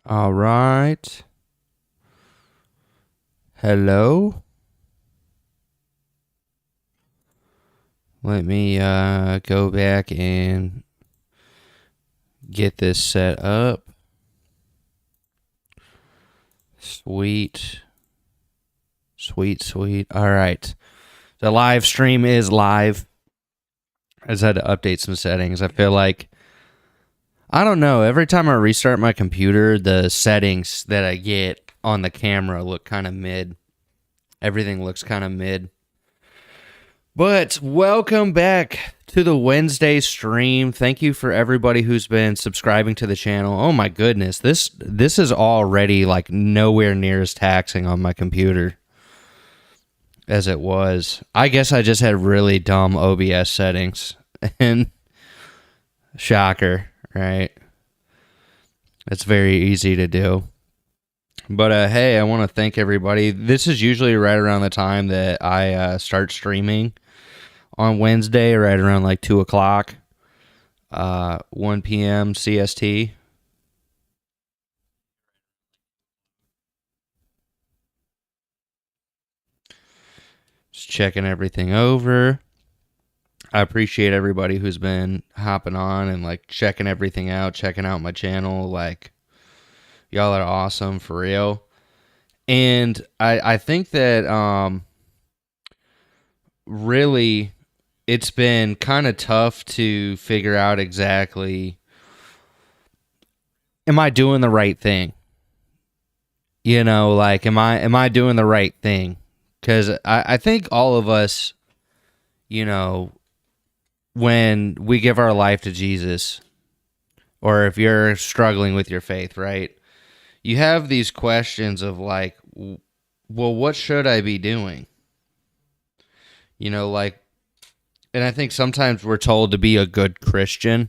All right. Hello. Let me go back and get this set up. Sweet. Sweet, sweet. All right. The live stream is live. I just had to update some settings. I feel like, I don't know, every time I restart my computer, the settings that I get on the camera look kind of mid. Everything looks kind of mid. But welcome back to the Wednesday stream. Thank you for everybody who's been subscribing to the channel. Oh my goodness, this is already like nowhere near as taxing on my computer as it was. I guess I just had really dumb OBS settings. And shocker, right? It's very easy to do. But hey, I want to thank everybody. This is usually right around the time that I start streaming on Wednesday, right around like 2 o'clock, 1 p.m. CST. Just checking everything over. I appreciate everybody who's been hopping on and like checking everything out, checking out my channel. Like, y'all are awesome for real. And I think that really it's been kind of tough to figure out exactly, am I doing the right thing? You know, like am I doing the right thing? Because I think all of us, you know, when we give our life to Jesus, or if you're struggling with your faith, right? You have these questions of like, well, what should I be doing? You know, like, and I think sometimes we're told to be a good Christian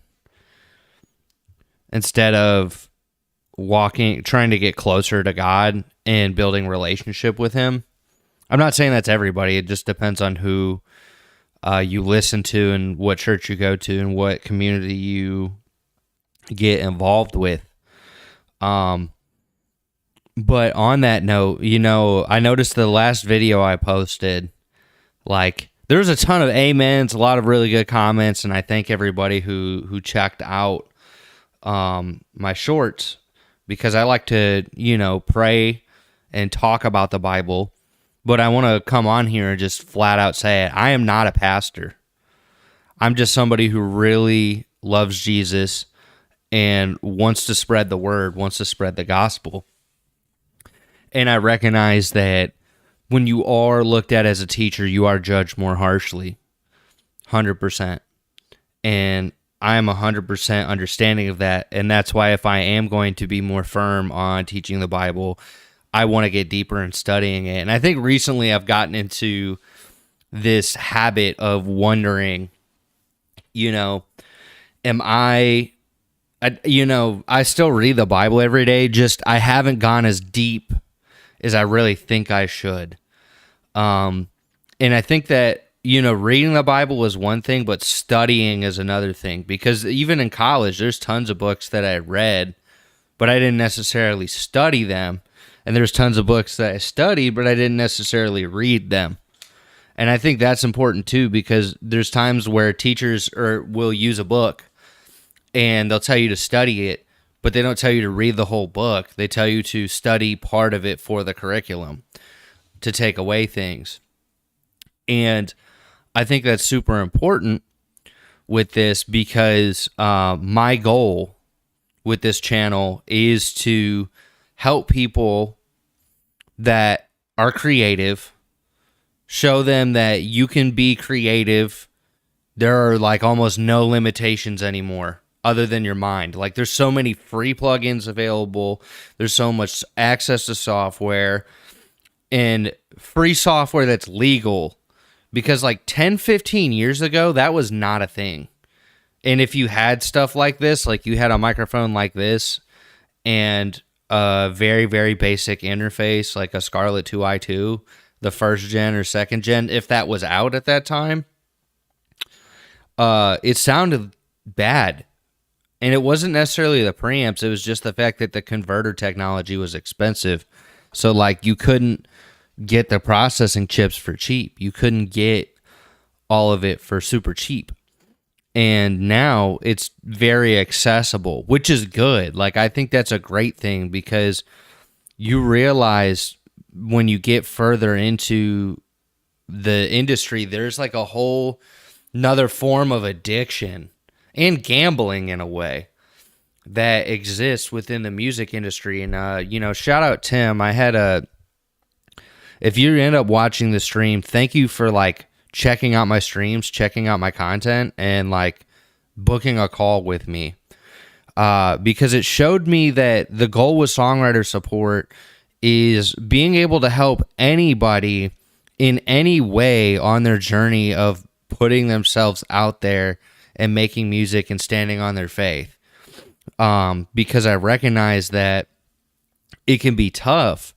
instead of trying to get closer to God and building relationship with Him. I'm not saying that's everybody. It just depends on who you listen to and what church you go to and what community you get involved with. But on that note, you know, I noticed the last video I posted, like, there was a ton of amens, a lot of really good comments, and I thank everybody who checked out my shorts, because I like to, you know, pray and talk about the Bible. But I want to come on here and just flat out say it. I am not a pastor. I'm just somebody who really loves Jesus and wants to spread the word, wants to spread the gospel. And I recognize that when you are looked at as a teacher, you are judged more harshly. 100%. And I am 100% understanding of that. And that's why if I am going to be more firm on teaching the Bible, I want to get deeper in studying it. And I think recently I've gotten into this habit of wondering, you know, I still read the Bible every day, just I haven't gone as deep as I really think I should. And I think that, you know, reading the Bible is one thing, but studying is another thing. Because even in college, there's tons of books that I read, but I didn't necessarily study them. And there's tons of books that I studied, but I didn't necessarily read them. And I think that's important too, because there's times where teachers will use a book and they'll tell you to study it, but they don't tell you to read the whole book. They tell you to study part of it for the curriculum, to take away things. And I think that's super important with this, because my goal with this channel is to help people that are creative, show them that you can be creative. There are like almost no limitations anymore other than your mind. Like, there's so many free plugins available. There's so much access to software, and free software that's legal, because like 10, 15 years ago, that was not a thing. And if you had stuff like this, like you had a microphone like this and a very, very basic interface, like a Scarlett 2i2, the first gen or second gen, if that was out at that time, it sounded bad. And it wasn't necessarily the preamps, it was just the fact that the converter technology was expensive. So like you couldn't get the processing chips for cheap. You couldn't get all of it for super cheap. And now it's very accessible, which is good. Like I think that's a great thing because you realize when you get further into the industry, there's like a whole another form of addiction and gambling in a way that exists within the music industry. And, shout out Tim. If you end up watching the stream, thank you for like checking out my streams, checking out my content, and like booking a call with me. Because it showed me that the goal with songwriter support is being able to help anybody in any way on their journey of putting themselves out there and making music and standing on their faith. Because I recognize that it can be tough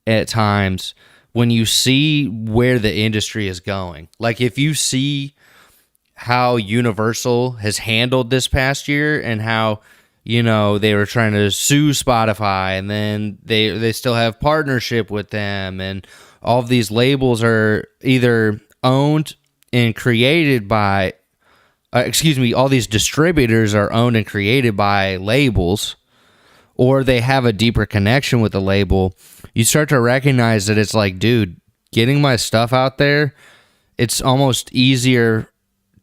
at times when you see where the industry is going. Like if you see how Universal has handled this past year and how, they were trying to sue Spotify and then they still have partnership with them, and all of these labels are either owned and created by all these distributors are owned and created by labels, or they have a deeper connection with the label. You start to recognize that it's like, dude, getting my stuff out there, it's almost easier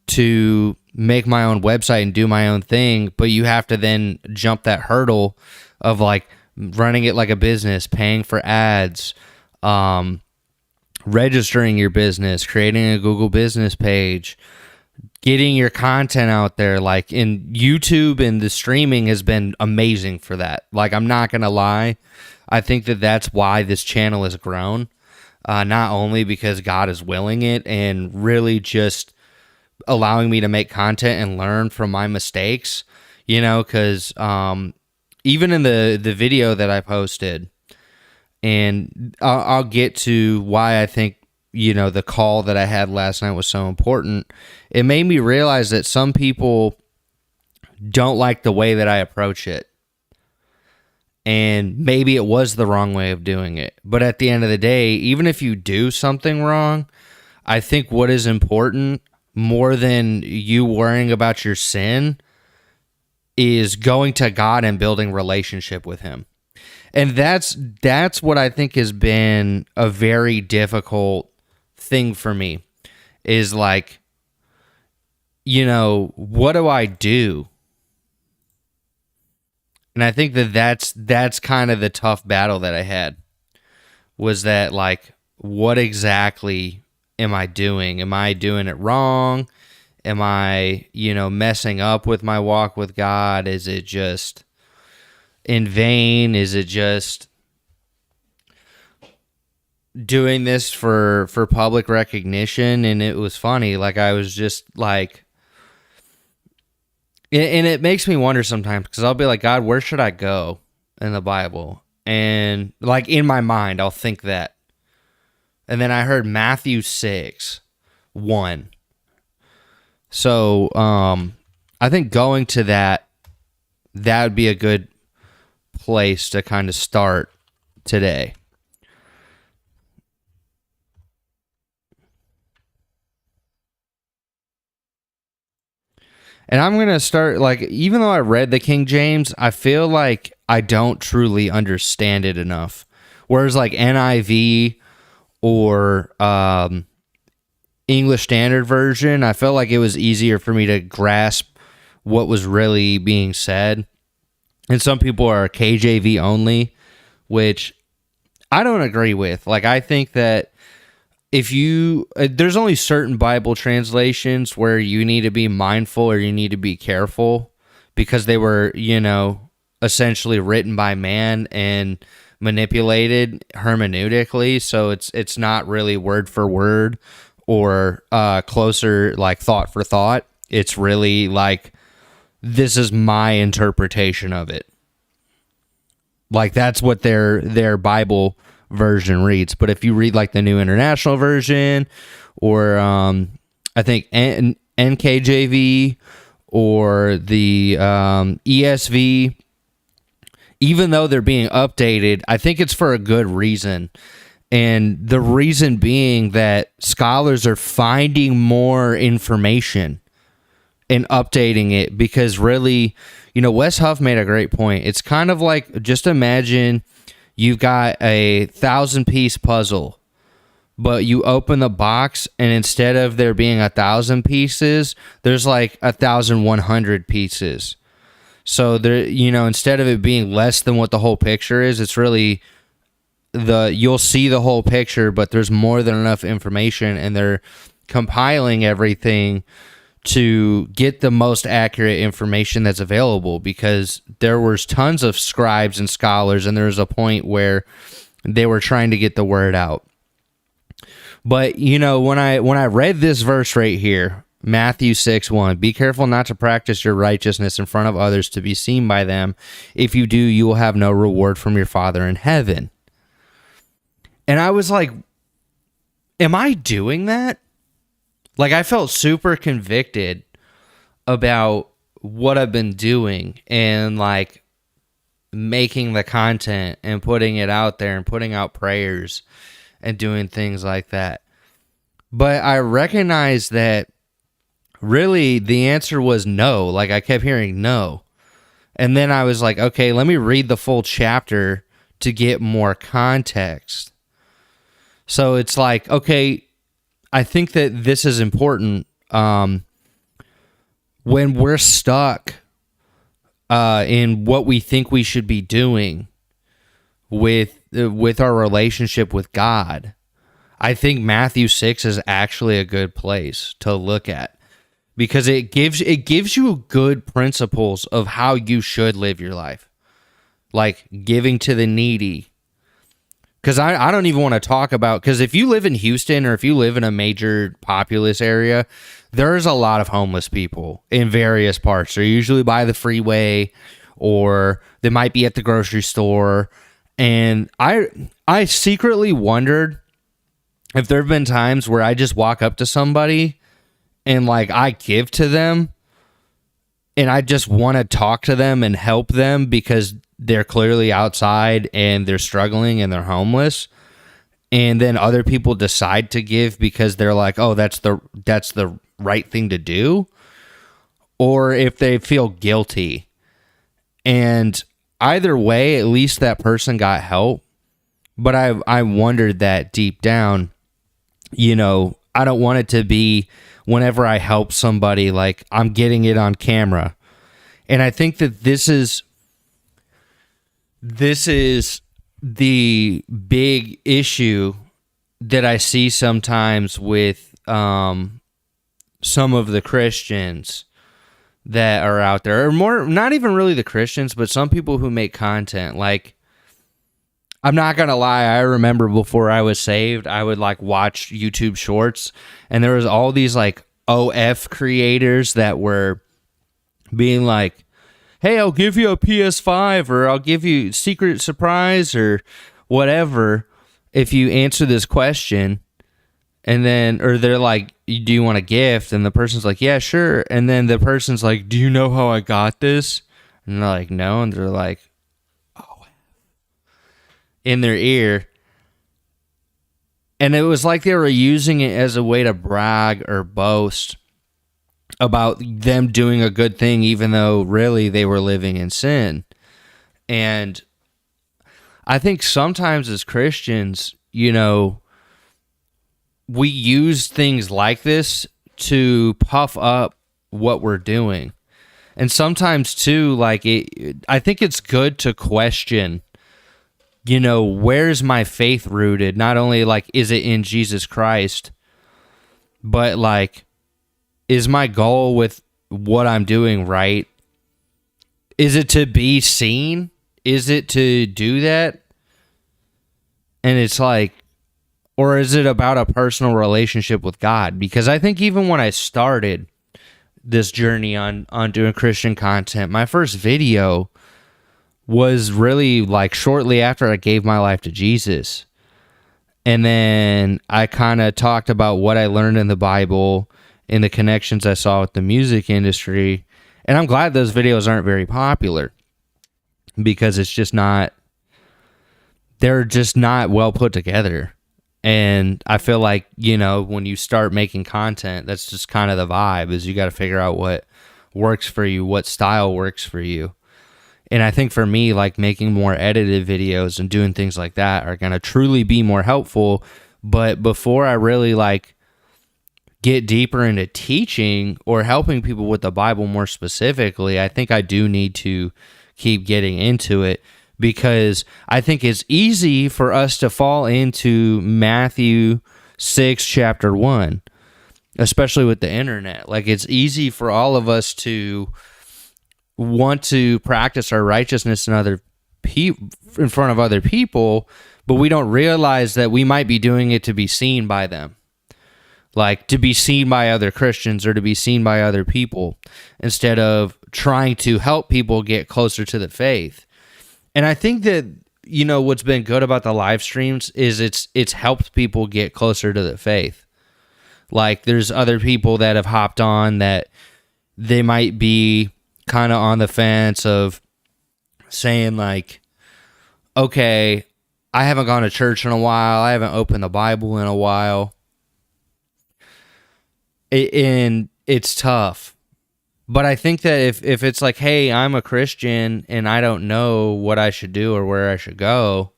to make my own website and do my own thing, but you have to then jump that hurdle of like running it like a business, paying for ads, registering your business, creating a Google business page, getting your content out there. Like in YouTube, and the streaming has been amazing for that. Like, I'm not going to lie. I think that that's why this channel has grown. Not only because God is willing it and really just allowing me to make content and learn from my mistakes, because even in the video that I posted, and I'll get to why I think, the call that I had last night was so important. It made me realize that some people don't like the way that I approach it. And maybe it was the wrong way of doing it. But at the end of the day, even if you do something wrong, I think what is important more than you worrying about your sin is going to God and building relationship with him. And that's what I think has been a very difficult thing for me, is like, what do I do? And I think that's kind of the tough battle that I had, was that like, what exactly am I doing? Am I doing it wrong? Am I, messing up with my walk with God? Is it just in vain? Is it just doing this for public recognition? And it was funny. Like, I was just like, and it makes me wonder sometimes, because I'll be like, God, where should I go in the Bible? And like in my mind, I'll think that. And then I heard Matthew 6:1. So I think going to that would be a good place to kind of start today. And I'm going to start, like, even though I read the King James, I feel like I don't truly understand it enough. Whereas like NIV or English Standard Version, I felt like it was easier for me to grasp what was really being said. And some people are KJV only, which I don't agree with. Like, I think that there's only certain Bible translations where you need to be mindful or you need to be careful, because they were, essentially written by man and manipulated hermeneutically. So it's not really word for word or closer like thought for thought. It's really like, this is my interpretation of it. Like, that's what their Bible version reads. But if you read like the New International Version, or I think NKJV, or the ESV, even though they're being updated, I think it's for a good reason. And the reason being that scholars are finding more information and updating it, because really, Wes Huff made a great point. It's kind of like, just imagine you've got a 1,000-piece puzzle, but you open the box and instead of there being 1,000 pieces, there's like 1,100 pieces. So there, instead of it being less than what the whole picture is, it's really you'll see the whole picture, but there's more than enough information, and they're compiling everything to get the most accurate information that's available, because there was tons of scribes and scholars, and there was a point where they were trying to get the word out. But when I read this verse right here, Matthew 6:1, be careful not to practice your righteousness in front of others to be seen by them. If you do, you will have no reward from your Father in heaven. And I was like, am I doing that? Like, I felt super convicted about what I've been doing and like making the content and putting it out there and putting out prayers and doing things like that. But I recognized that really the answer was no. Like, I kept hearing no. And then I was like, okay, let me read the full chapter to get more context. So it's like, okay, I think that this is important. When we're stuck in what we think we should be doing with our relationship with God, I think Matthew 6 is actually a good place to look at, because it gives you good principles of how you should live your life, like giving to the needy. Because I don't even want to talk about, because if you live in Houston or if you live in a major populous area, there's a lot of homeless people in various parts. They're usually by the freeway, or they might be at the grocery store. And I secretly wondered if there have been times where I just walk up to somebody and like I give to them and I just want to talk to them and help them because they're clearly outside and they're struggling and they're homeless. And then other people decide to give because they're like, oh, that's the right thing to do. Or if they feel guilty. And either way, at least that person got help. But I wondered that deep down, I don't want it to be whenever I help somebody, like I'm getting it on camera. And I think that this is the big issue that I see sometimes with some of the Christians that are out there, or more, not even really the Christians, but some people who make content. Like, I'm not gonna lie, I remember before I was saved, I would like watch YouTube shorts, and there was all these like OF creators that were being like, hey, I'll give you a PS5, or I'll give you secret surprise or whatever if you answer this question. And then, or they're like, do you want a gift? And the person's like, yeah, sure. And then the person's like, do you know how I got this? And they're like, no. And they're like, oh, in their ear. And it was like they were using it as a way to brag or boast about them doing a good thing, even though really they were living in sin. And I think sometimes as Christians, we use things like this to puff up what we're doing. And sometimes too, like I think it's good to question, where's my faith rooted? Not only like, is it in Jesus Christ, but like, is my goal with what I'm doing right? Is it to be seen? Is it to do that? And it's like, or is it about a personal relationship with God? Because I think even when I started this journey on doing Christian content, my first video was really like shortly after I gave my life to Jesus. And then I kind of talked about what I learned in the Bible and the connections I saw with the music industry. And I'm glad those videos aren't very popular because they're just not well put together. And I feel like, when you start making content, that's just kind of the vibe, is you got to figure out what works for you, what style works for you. And I think for me, like, making more edited videos and doing things like that are going to truly be more helpful. But before I really get deeper into teaching or helping people with the Bible more specifically, I think I do need to keep getting into it, because I think it's easy for us to fall into Matthew 6, chapter 1, especially with the internet. Like, it's easy for all of us to want to practice our righteousness in front of other people, but we don't realize that we might be doing it to be seen by them. Like, to be seen by other Christians or to be seen by other people, instead of trying to help people get closer to the faith. And I think that, what's been good about the live streams is it's helped people get closer to the faith. Like, there's other people that have hopped on that they might be kind of on the fence of saying, like, okay, I haven't gone to church in a while, I haven't opened the Bible in a while, and it's tough. But I think that if it's like, hey, I'm a Christian and I don't know what I should do or where I should go,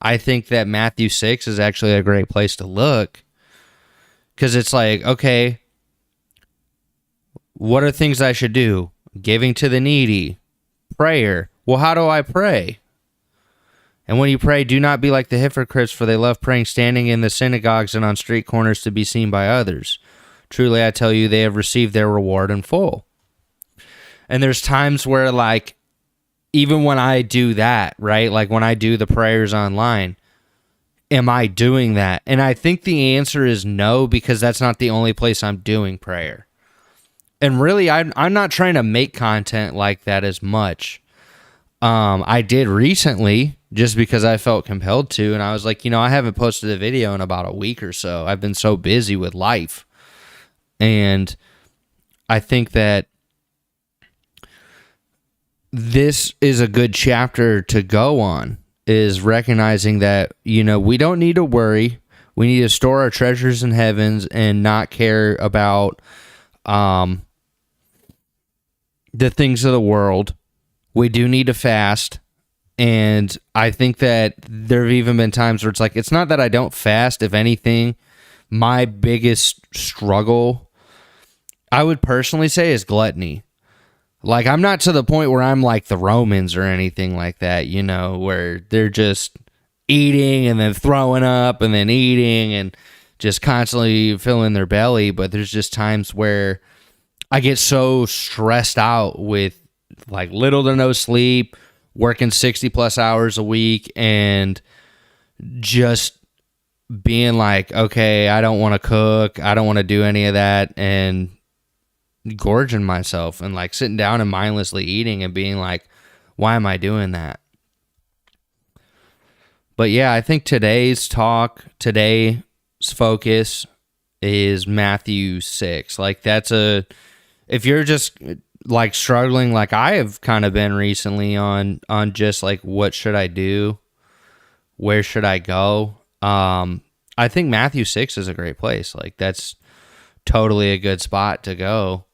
I think that Matthew 6 is actually a great place to look, because it's like, okay, what are things I should do? Giving to the needy, prayer. Well, how do I pray? And when you pray, do not be like the hypocrites, for they love praying standing in the synagogues and on street corners to be seen by others. Truly, I tell you, they have received their reward in full. And there's times where, like, even when I do that, right? Like, when I do the prayers online, am I doing that? And I think the answer is no, because that's not the only place I'm doing prayer. And really, I'm not trying to make content like that as much. I did recently, just because I felt compelled to, and I was like, I haven't posted a video in about a week or so. I've been so busy with life. And I think that this is a good chapter to go on, is recognizing that, we don't need to worry. We need to store our treasures in heavens and not care about the things of the world. We do need to fast. And I think that there have even been times where it's like, it's not that I don't fast. If anything, my biggest struggle, I would personally say, is gluttony. Like, I'm not to the point where I'm like the Romans or anything like that, where they're just eating and then throwing up and then eating and just constantly filling their belly. But there's just times where I get so stressed out with, like, little to no sleep, working 60 plus hours a week, and just being like, okay, I don't want to cook, I don't want to do any of that, and gorging myself and, like, sitting down and mindlessly eating and being like, why am I doing that? But yeah, I think today's focus is Matthew 6. Like, if you're just, like, struggling like I have kind of been recently on just, like, what should I do? Where should I go? I think Matthew 6 is a great place. Like, that's totally a good spot to go.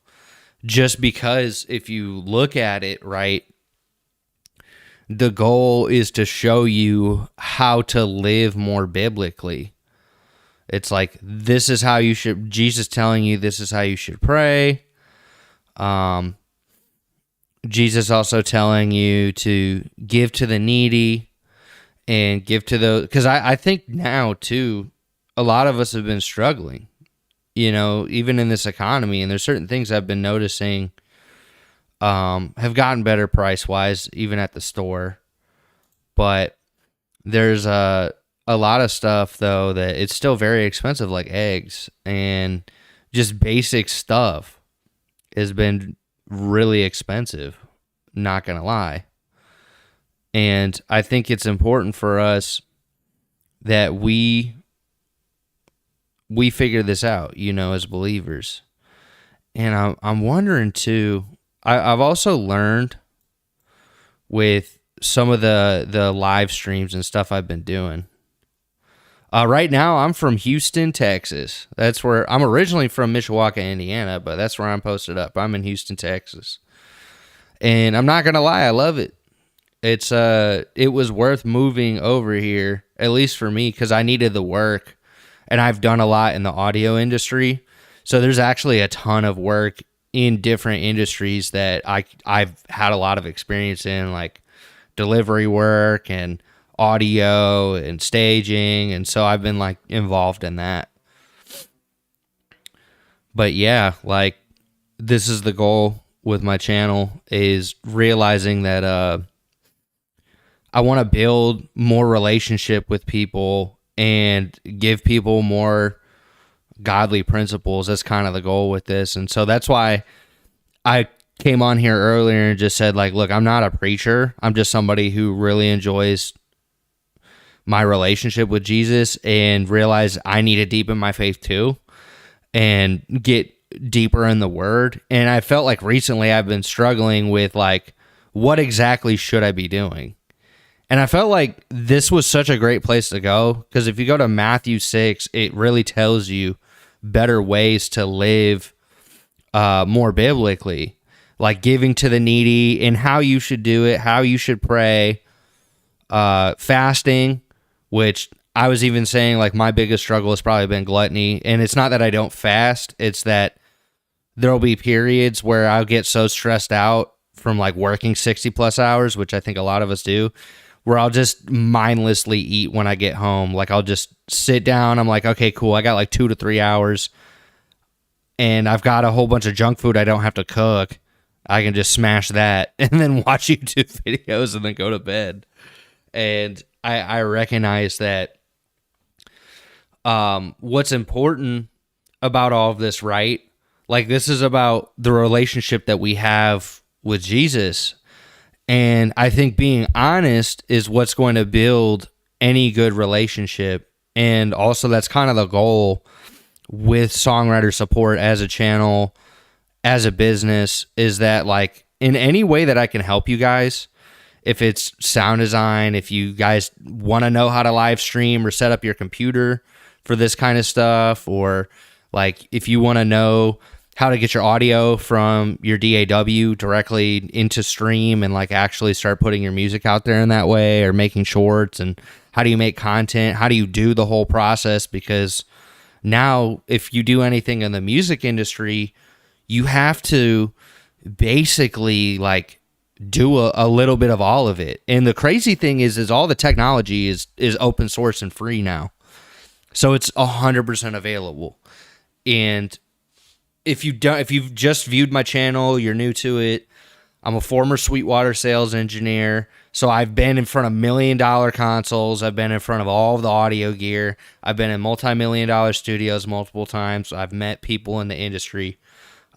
Just because if you look at it, right, the goal is to show you how to live more biblically. It's like, this is how you should, Jesus telling you this is how you should pray. Jesus also telling you to give to the needy and give to those, because I think now too, a lot of us have been struggling, even in this economy, and there's certain things I've been noticing have gotten better price-wise, even at the store, but there's a lot of stuff, though, that it's still very expensive, like eggs, and just basic stuff has been really expensive, not gonna lie. And I think it's important for us that we figure this out, as believers. And I'm wondering too, I've also learned with some of the live streams and stuff I've been doing. Right now, I'm from Houston, Texas. That's where I'm originally from, Mishawaka, Indiana, but that's where I'm posted up. I'm in Houston, Texas, and I'm not gonna lie, I love it. It was worth moving over here, at least for me, because I needed the work, and I've done a lot in the audio industry. So there's actually a ton of work in different industries that I've had a lot of experience in, like delivery work and audio and staging, and so I've been like involved in that. But yeah, like this is the goal with my channel, is realizing that I want to build more relationship with people and give people more godly principles. That's kind of the goal with this. And so that's why I came on here earlier and just said, like, look, I'm not a preacher. I'm just somebody who really enjoys my relationship with Jesus and realized I need to deepen my faith too and get deeper in the word. And I felt like recently I've been struggling with, like, what exactly should I be doing? And I felt like this was such a great place to go, because if you go to Matthew 6, it really tells you better ways to live more biblically, like giving to the needy and how you should do it, how you should pray, fasting, which I was even saying, like, my biggest struggle has probably been gluttony. And it's not that I don't fast, it's that there'll be periods where I'll get so stressed out from like working 60 plus hours, which I think a lot of us do, where I'll just mindlessly eat when I get home. Like, I'll just sit down. I'm like, okay, cool. I got like 2 to 3 hours and I've got a whole bunch of junk food I don't have to cook. I can just smash that and then watch YouTube videos and then go to bed. And I recognize that what's important about all of this, right? Like, this is about the relationship that we have with Jesus. And I think being honest is what's going to build any good relationship. And also, that's kind of the goal with Songwriter Support as a channel, as a business, is that, like, in any way that I can help you guys, if it's sound design, if you guys want to know how to live stream or set up your computer for this kind of stuff, or like if you want to know how to get your audio from your DAW directly into Stream and like actually start putting your music out there in that way, or making shorts, and how do you make content, how do you do the whole process? Because now if you do anything in the music industry, you have to basically like do a little bit of all of it. And the crazy thing is all the technology is open source and free now. So it's 100% available. And if you've just viewed my channel, you're new to it, I'm a former Sweetwater sales engineer. So I've been in front of $1 million consoles. I've been in front of all of the audio gear. I've been in multi-million-dollar studios multiple times. I've met people in the industry.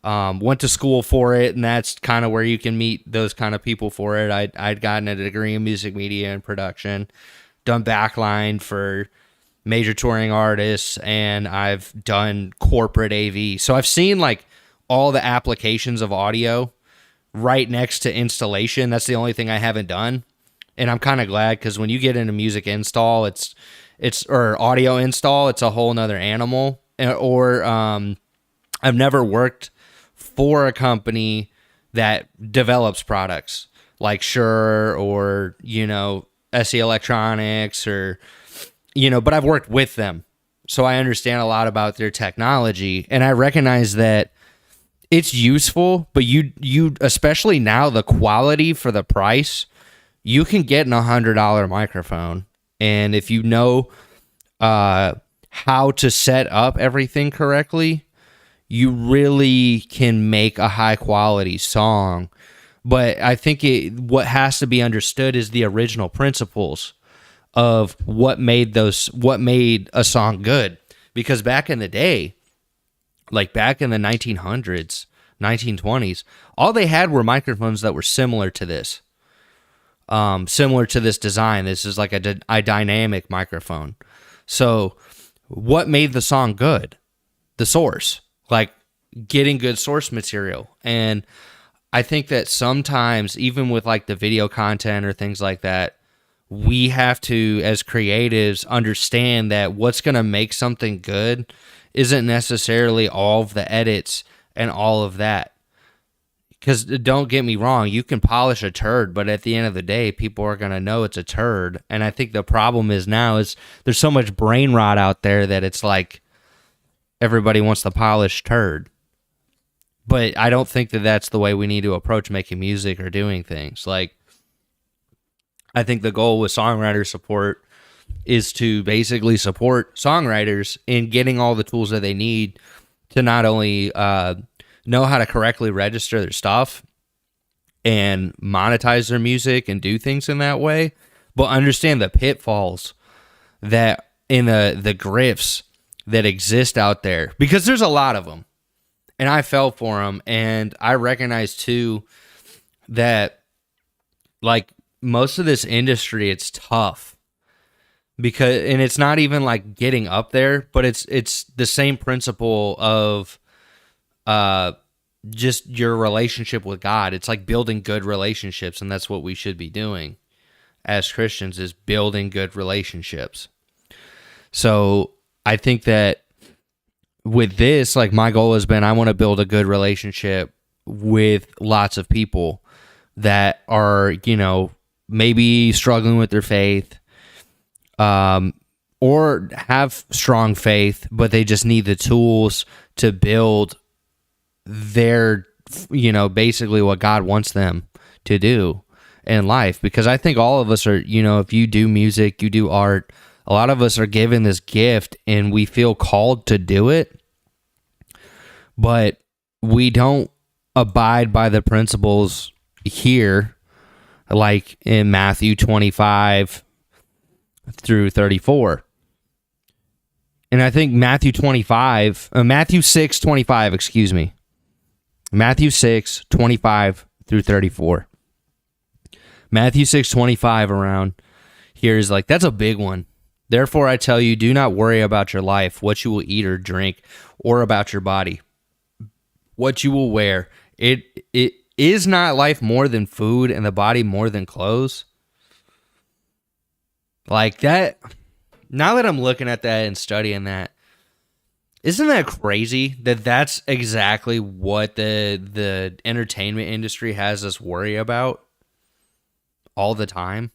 Went to school for it, and that's kind of where you can meet those kind of people for it. I'd gotten a degree in music media and production, done backline for major touring artists, and I've done corporate AV. So I've seen like all the applications of audio right next to installation. That's the only thing I haven't done. And I'm kind of glad, because when you get into music install, or audio install, it's a whole nother animal. Or I've never worked for a company that develops products like Shure or, SE Electronics, or, but I've worked with them. So I understand a lot about their technology, and I recognize that it's useful, but you especially now, the quality for the price, you can get an $100 microphone. And if you know how to set up everything correctly, you really can make a high quality song. But I think what has to be understood is the original principles of what made a song good. Because back in the day, like back in the 1900s, 1920s, all they had were microphones that were similar to this design. This is like a dynamic microphone. So what made the song good? The source. Like getting good source material. And I think that sometimes, even with like the video content or things like that, we have to, as creatives, understand that what's going to make something good isn't necessarily all of the edits and all of that. Because don't get me wrong, you can polish a turd, but at the end of the day, people are going to know it's a turd. And I think the problem is now is there's so much brain rot out there that it's like everybody wants the polished turd. But I don't think that that's the way we need to approach making music or doing things. Like, I think the goal with songwriter support is to basically support songwriters in getting all the tools that they need to not only know how to correctly register their stuff and monetize their music and do things in that way, but understand the pitfalls that in the grifts that exist out there, because there's a lot of them, and I fell for them. And I recognize too that like most of this industry, it's tough because, and it's not even like getting up there, but it's the same principle of just your relationship with God. It's like building good relationships, and that's what we should be doing as Christians, is building good relationships. So I think that with this, like, my goal has been, I want to build a good relationship with lots of people that are, you know, maybe struggling with their faith, or have strong faith, but they just need the tools to build their, you know, basically what God wants them to do in life. Because I think all of us are, you know, if you do music, you do art, a lot of us are given this gift and we feel called to do it, but we don't abide by the principles here, like in Matthew 25 through 34. And I think Matthew 6:25, excuse me. Matthew 6:25 through 34. Matthew 6:25 around here is like, that's a big one. Therefore I tell you, do not worry about your life, what you will eat or drink, or about your body, what you will wear. It is not life more than food, and the body more than clothes? Like that, now that I'm looking at that and studying that, isn't that crazy that that's exactly what the entertainment industry has us worry about all the time?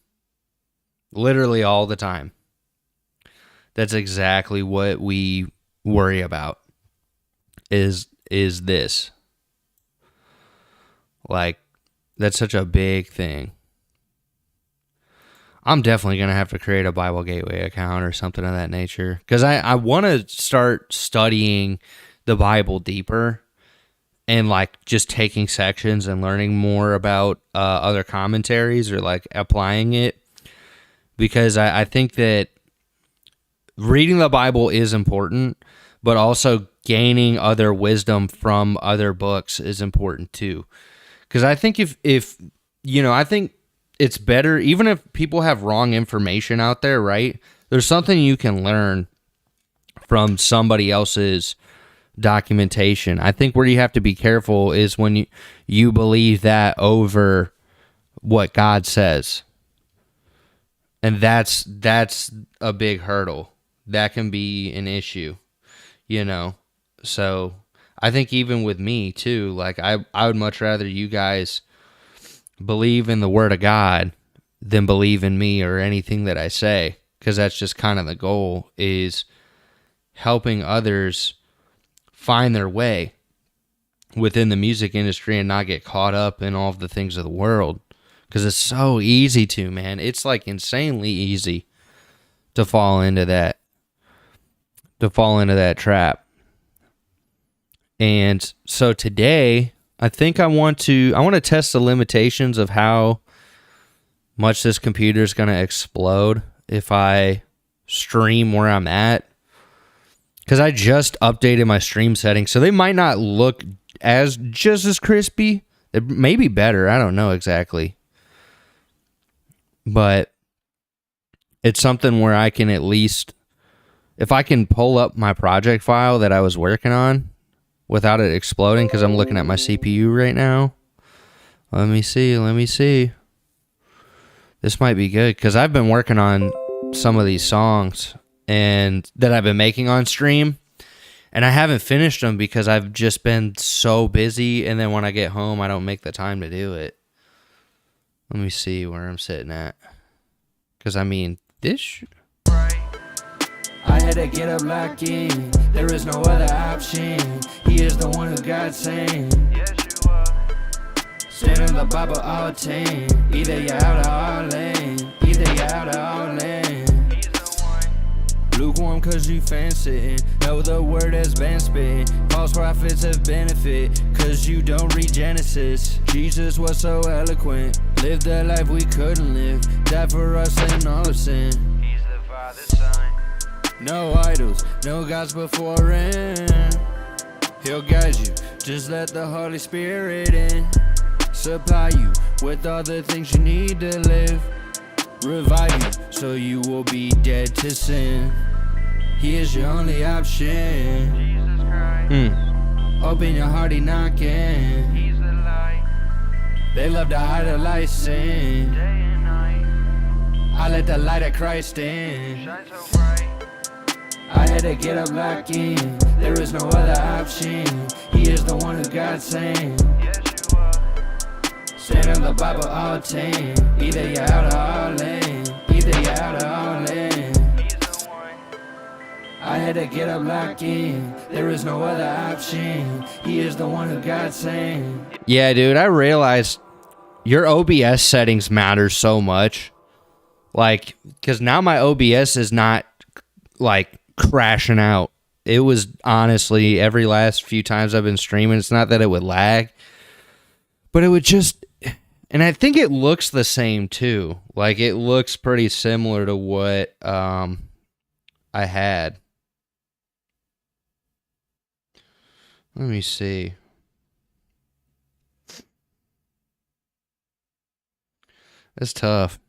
Literally all the time. That's exactly what we worry about is this. Like, that's such a big thing. I'm definitely going to have to create a Bible Gateway account or something of that nature, because I want to start studying the Bible deeper and like just taking sections and learning more about other commentaries or like applying it, because I think that reading the Bible is important, but also gaining other wisdom from other books is important too. Because I think if you know, I think it's better, even if people have wrong information out there, right? There's something you can learn from somebody else's documentation. I think where you have to be careful is when you believe that over what God says. And that's a big hurdle. That can be an issue, you know? So I think even with me too, like I would much rather you guys believe in the Word of God than believe in me or anything that I say, because that's just kind of the goal, is helping others find their way within the music industry and not get caught up in all of the things of the world, because it's so easy to, man. It's like insanely easy to fall into that trap. And so today, I think I want to test the limitations of how much this computer is going to explode if I stream where I'm at. Because I just updated my stream settings, so they might not look just as crispy. It may be better. I don't know exactly. But it's something where I can at least, if I can pull up my project file that I was working on without it exploding, because I'm looking at my CPU right now, Let me see. This might be good because I've been working on some of these songs and that I've been making on stream, and I haven't finished them because I've just been so busy, and then when I get home, I don't make the time to do it. Let me see where I'm sitting at. Because, I mean, this... I had to get up like in. There is no other option. He is the one who God sent. Yes, you are. Stand in the Bible all 10. Either you're out or all in. Either you're out or all in. He's the one. Lukewarm cause you fancy. Know the word has been spit. False prophets have benefit cause you don't read Genesis. Jesus was so eloquent. Lived the life we couldn't live. Died for us in all of sin. He's the Father's Son. No idols, no gods before him. He'll guide you, just let the Holy Spirit in. Supply you with all the things you need to live. Revive you, so you will be dead to sin. He is your only option. Jesus Christ. Open your heart, he knocking. He's the light. They love to hide a light sin. Day and night. I let the light of Christ in. Shine so bright. I had to get up like in. There is no other option. He is the one who God sent. Yes, you are. Stand in the Bible all 10. Either you're out or all in. Either you're out or all in. He's the one. I had to get up like in. There is no other option. He is the one who God sent. Yeah, dude, I realized your OBS settings matter so much. Like, because now my OBS is not, like, crashing out. It was honestly every last few times I've been streaming, it's not that it would lag, but it would just, and I think it looks the same too. Like it looks pretty similar to what I had. Let me see. It's tough.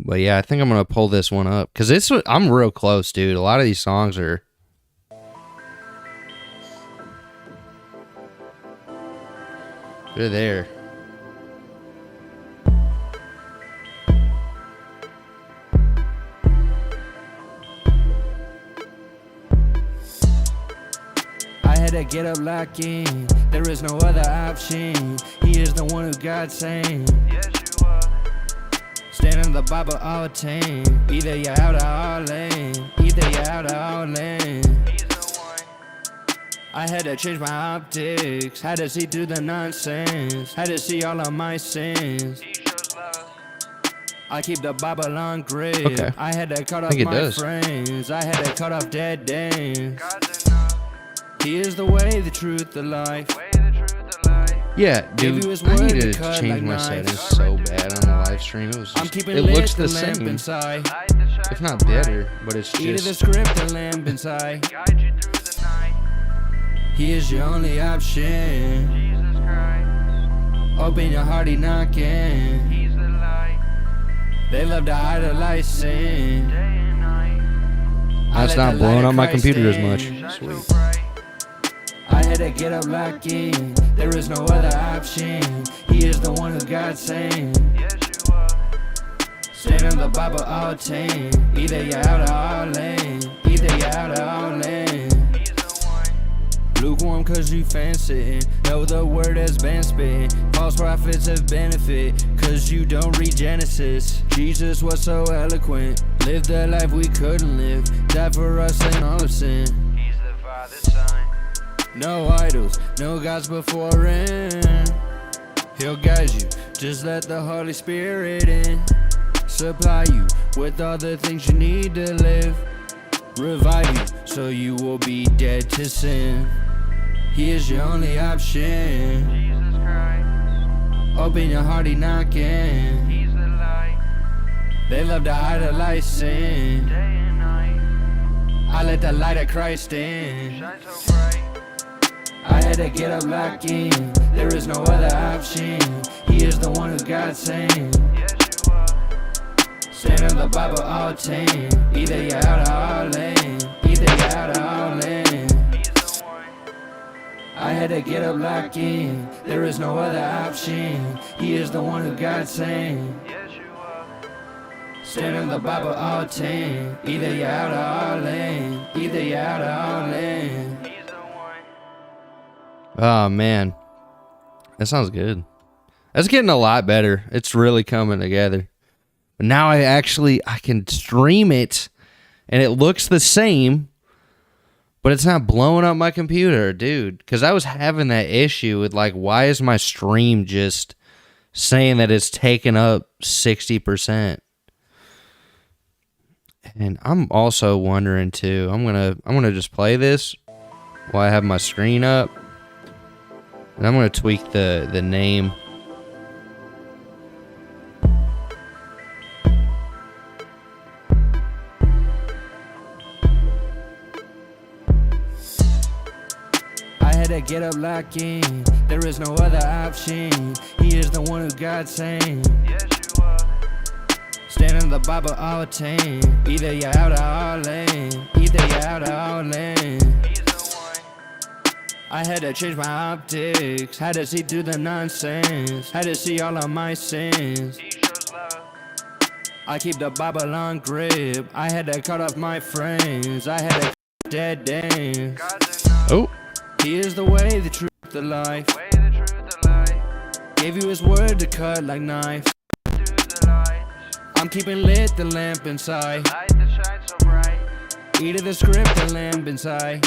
But yeah, I think I'm going to pull this one up. Because I'm real close, dude. A lot of these songs are... They're there. I had to get up like in. There is no other option. He is the one who God sent. Yes, you are. Stand in the Bible all 10. Either you're out or all in. Either you're out or all in. He's the one. I had to change my optics. Had to see through the nonsense. Had to see all of my sins. He shows love. I keep the Bible on grip. Okay. I had to cut off my friends. I had to cut off dead days. He is the way, the truth, the life. Yeah, dude, I need to change my settings so bad on the live stream. It was just, it looks the same, if not better, but it's just... Eat of the script, the lamp inside. He is your only option. Jesus Christ. Open your heart, he knocking. He's the light. They love to hide a light sin. Day and night. That's not blowing up my computer as much. Sweet. I had to get up like in. There is no other option. He is the one who God sent. Yes, you are. Stand in the Bible all 10. Either you're out or all in. Either you're out or all in. He's the one. Lukewarm cause you fancy. Know the word has been spit. False prophets have benefit cause you don't read Genesis. Jesus was so eloquent. Lived the life we couldn't live. Died for us in all of sin. He's the Father's Son. No idols, no gods before him. He'll guide you, just let the Holy Spirit in. Supply you with all the things you need to live. Revive you, so you will be dead to sin. He is your only option. Jesus Christ. Open your heart, he knocking. He's the light. They love to hide a light sin. Day and night. I let the light of Christ in. Shine so bright. I had to get up like in. There is no other option. He is the one who God sent. Yes, you are. Stand in the Bible all 10. Either you're out or all in. Either you're out or all in. He's the one. I had to get up lock in. There is no other option. He is the one who God sent. Stand in the Bible all 10. Either you're out or all in. Either you're out or all in. Oh man, that sounds good. That's getting a lot better. It's really coming together. But now I can stream it, and it looks the same, but it's not blowing up my computer, dude. Because I was having that issue with like, why is my stream just saying that it's taken up 60%? And I'm also wondering too. I'm gonna just play this while I have my screen up, and I'm gonna tweak the name. I had to get up lock in. There is no other option. He is the one who God sent. Stand in the Bible all 10. Either you're out or all in. Either you're out or all in. I had to change my optics. Had to see through the nonsense. Had to see all of my sins. I keep the Bible on grip. I had to cut off my friends. I had to dead dance. Oh, He is the way, the truth, the life. Gave you his word to cut like knives. I'm keeping lit the lamp inside. Eat of the script, the lamp inside.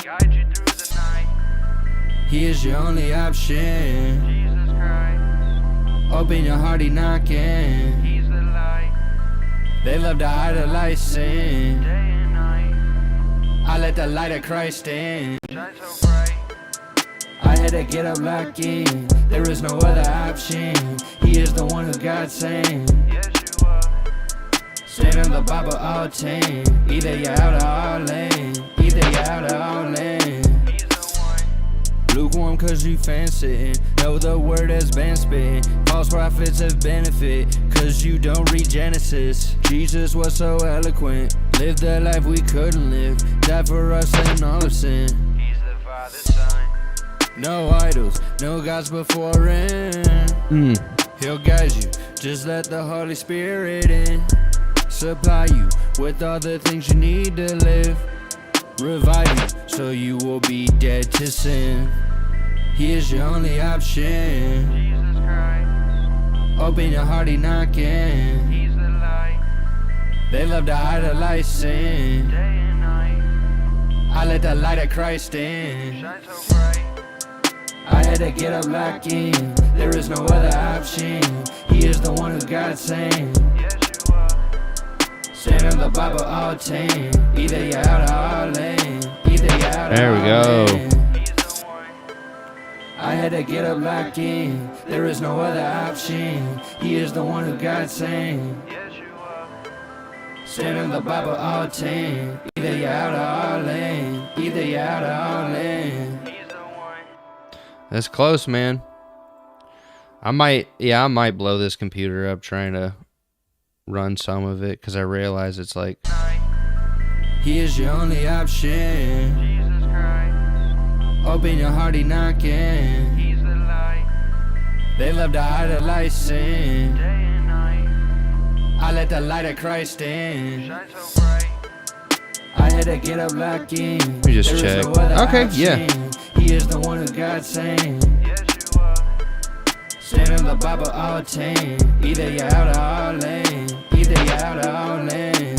He is your only option. Open your heart, he knocking. They love to idolize sin. I let the light of Christ in. I had to get up lock in. There is no other option. He is the one who God sent. Stand in the Bible all 10. Either you're out or all in. Either you're out or all in. Lukewarm cause you fancy. Know the word has been spit. False prophets have benefit cause you don't read Genesis. Jesus was so eloquent. Lived the life we couldn't live. Died for us and all of sin. He's the Father's Son. No idols, no gods before him. He'll guide you, just let the Holy Spirit in. Supply you with all the things you need to live. Revive you so you will be dead to sin. He is your only option. Jesus Christ. Open your heart, he knocking. He's the light. They love to idolize sin. Day and night. I let the light of Christ in. Shine so bright. I had to get up lock in. There is no other option. He is the one who God sent. Stand in the Bible all 10. Either you're out or all in. Either you're out or there we all go. in. I had to get up lock in. There is no other option. He is the one who God sent. Stand in the Bible all 10. Either you're out or all in. Either you're out or all in. That's close, man. I might blow this computer up trying to run some of it because I realize it's like. He is your only option. Jesus Christ. Open your heart, he knocking. He's the light. They love to idolize sin. Day and night. I let the light of Christ in. Shine so bright. I had to get up lock in. Let me just check. Okay, yeah. He is the one who God sent. Stand in the Bible all 10. Either you're out or all in. Either you're out or all in.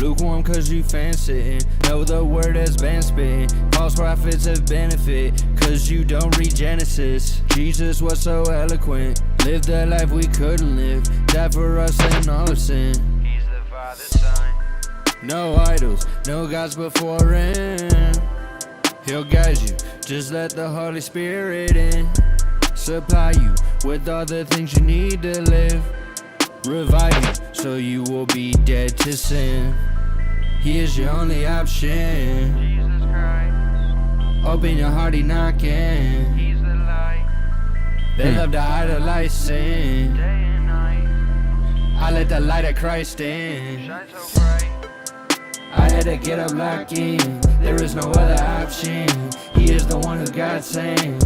Lukewarm cause you fancy. Know the word has been spit. False prophets have benefit cause you don't read Genesis. Jesus was so eloquent. Lived the life we couldn't live. Died for us and all of sin. He's the Father's Son. No idols, no gods before him. He'll guide you, just let the Holy Spirit in. Supply you with all the things you need to live. Revive you so you will be dead to sin. He is your only option. Jesus Christ. Open your heart, he knocking. He's the light. They love to idolize sin. Day and night. I let the light of Christ in. Shine so bright. I had to get up lucky. There is no other option. He is the one who God sent.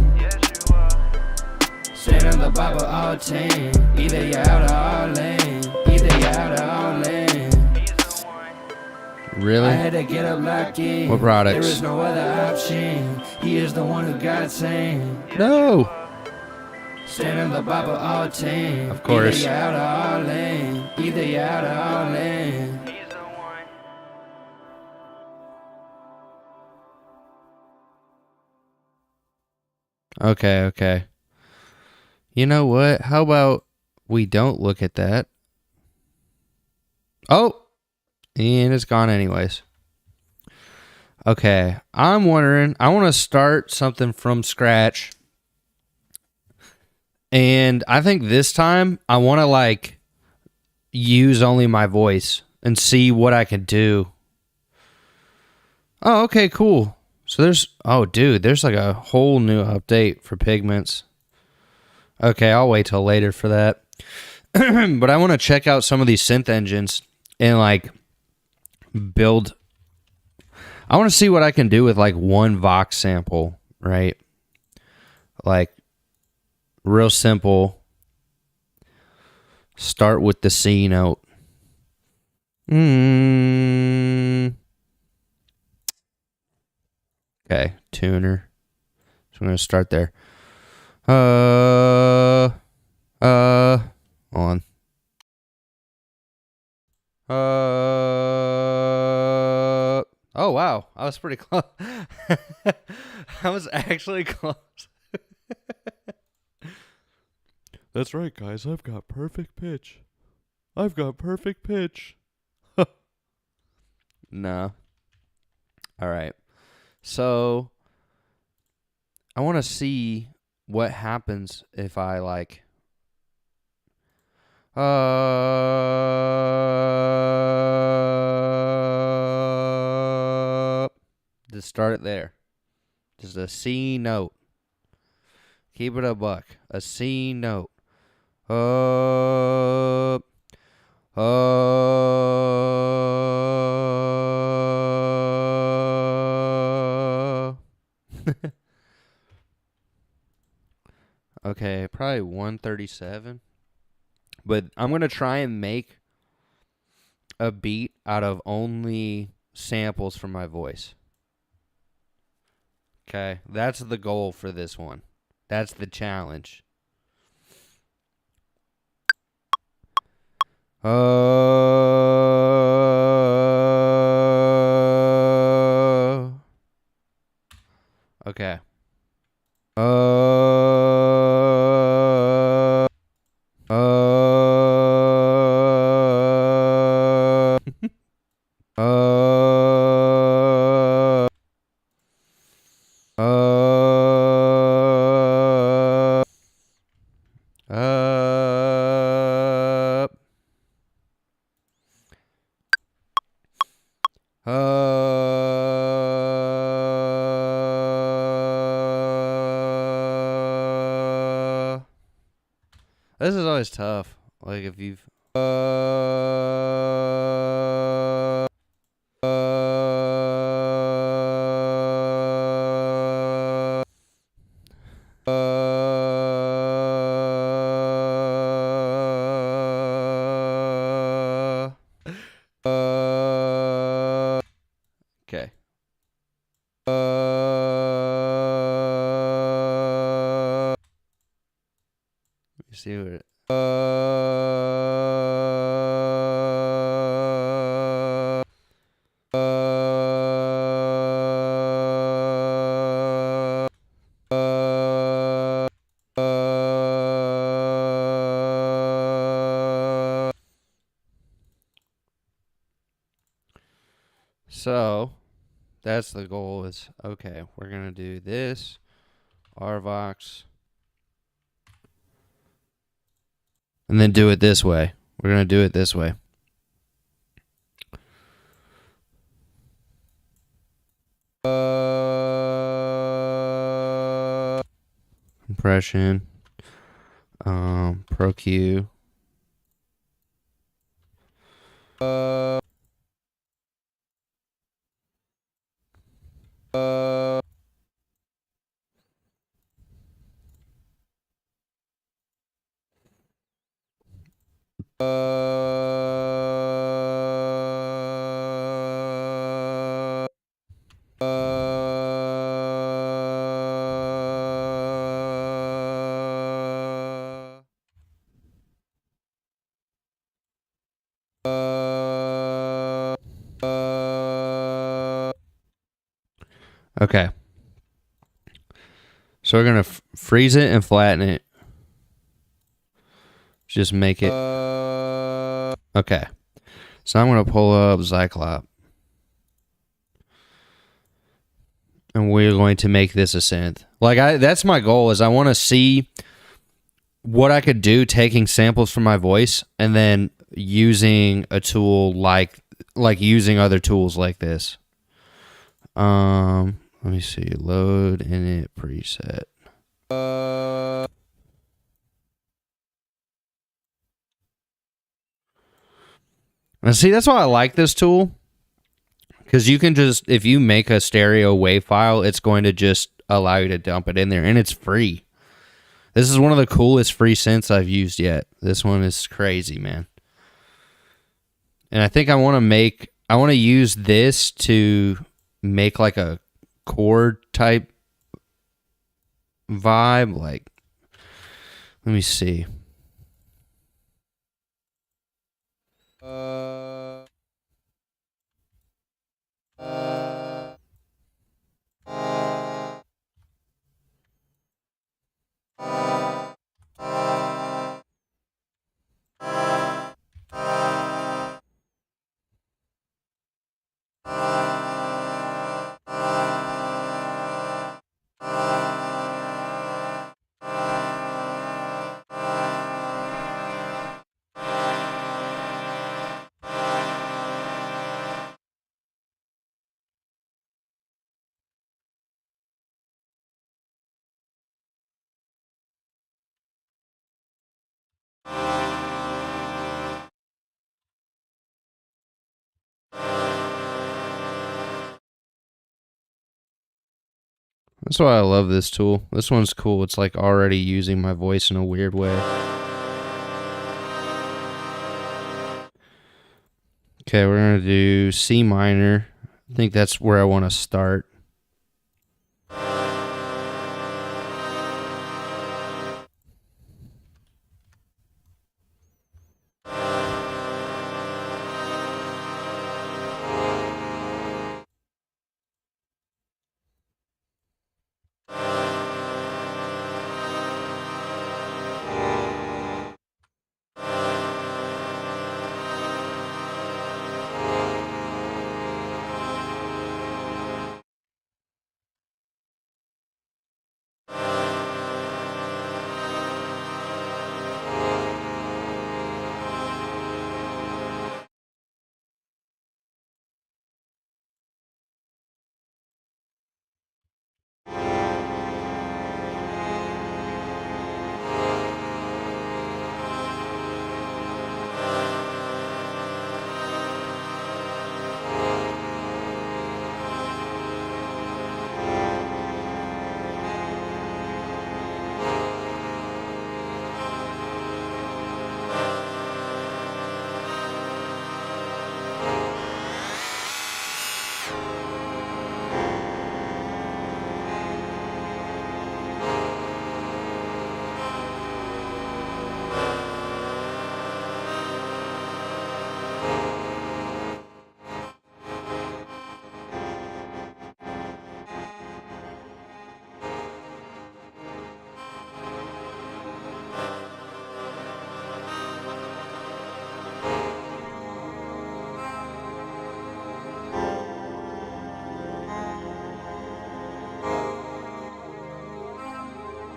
Stand in the Bible all 10. Either you're out or all in. Either you're out or all in. Really? I had to get up lucky. What products? There is no other option. He is the one who God sent. No. Stand in the Bible all 10. Of course. Either you're out or all in. Either you're out or all in. Okay. You know what? How about we don't look at that? Oh, and it's gone anyways. Okay, I'm wondering, I want to start something from scratch. And I think this time I want to like use only my voice and see what I can do. Oh, okay, cool. So there's like a whole new update for Pigments. Okay, I'll wait till later for that. But I want to check out some of these synth engines and like build. I want to see what I can do with like one Vox sample, right? Like real simple. Start with the C note. Okay, tuner. So I'm going to start there. On. Oh, wow. I was pretty close. I was actually close. That's right, guys. I've got perfect pitch. No. All right. So I want to see what happens if I like just start it there. Just a C note. Keep it a buck. A C note. Okay, probably 137. But I'm going to try and make a beat out of only samples from my voice. Okay, that's the goal for this one. That's the challenge. Okay. This is always tough. Like if you've okay. Let me see what it So that's the goal is, okay, we're going to do this, RVox, and then do it this way. We're going to do it this way. Compression, Pro Q. Okay. So we're going to freeze it and flatten it. Just make it. Okay. So I'm going to pull up Zyklop. And we're going to make this a synth. That's my goal, is I want to see what I could do taking samples from my voice and then using a tool like using other tools like this. Let me see. Load init preset. And see, that's why I like this tool. Because you can just, if you make a stereo WAV file, it's going to just allow you to dump it in there. And it's free. This is one of the coolest free synths I've used yet. This one is crazy, man. And I think I want to use this to make like a chord type vibe. Like, let me see. That's why I love this tool. This one's cool. It's like already using my voice in a weird way. Okay, we're going to do C minor. I think that's where I want to start.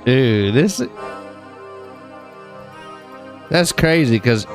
Dude, that's crazy because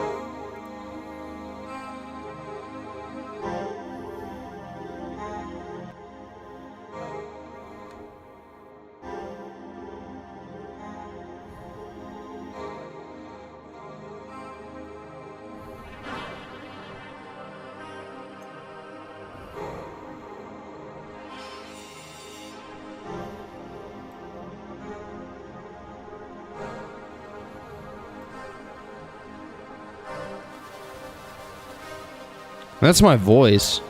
That's my voice.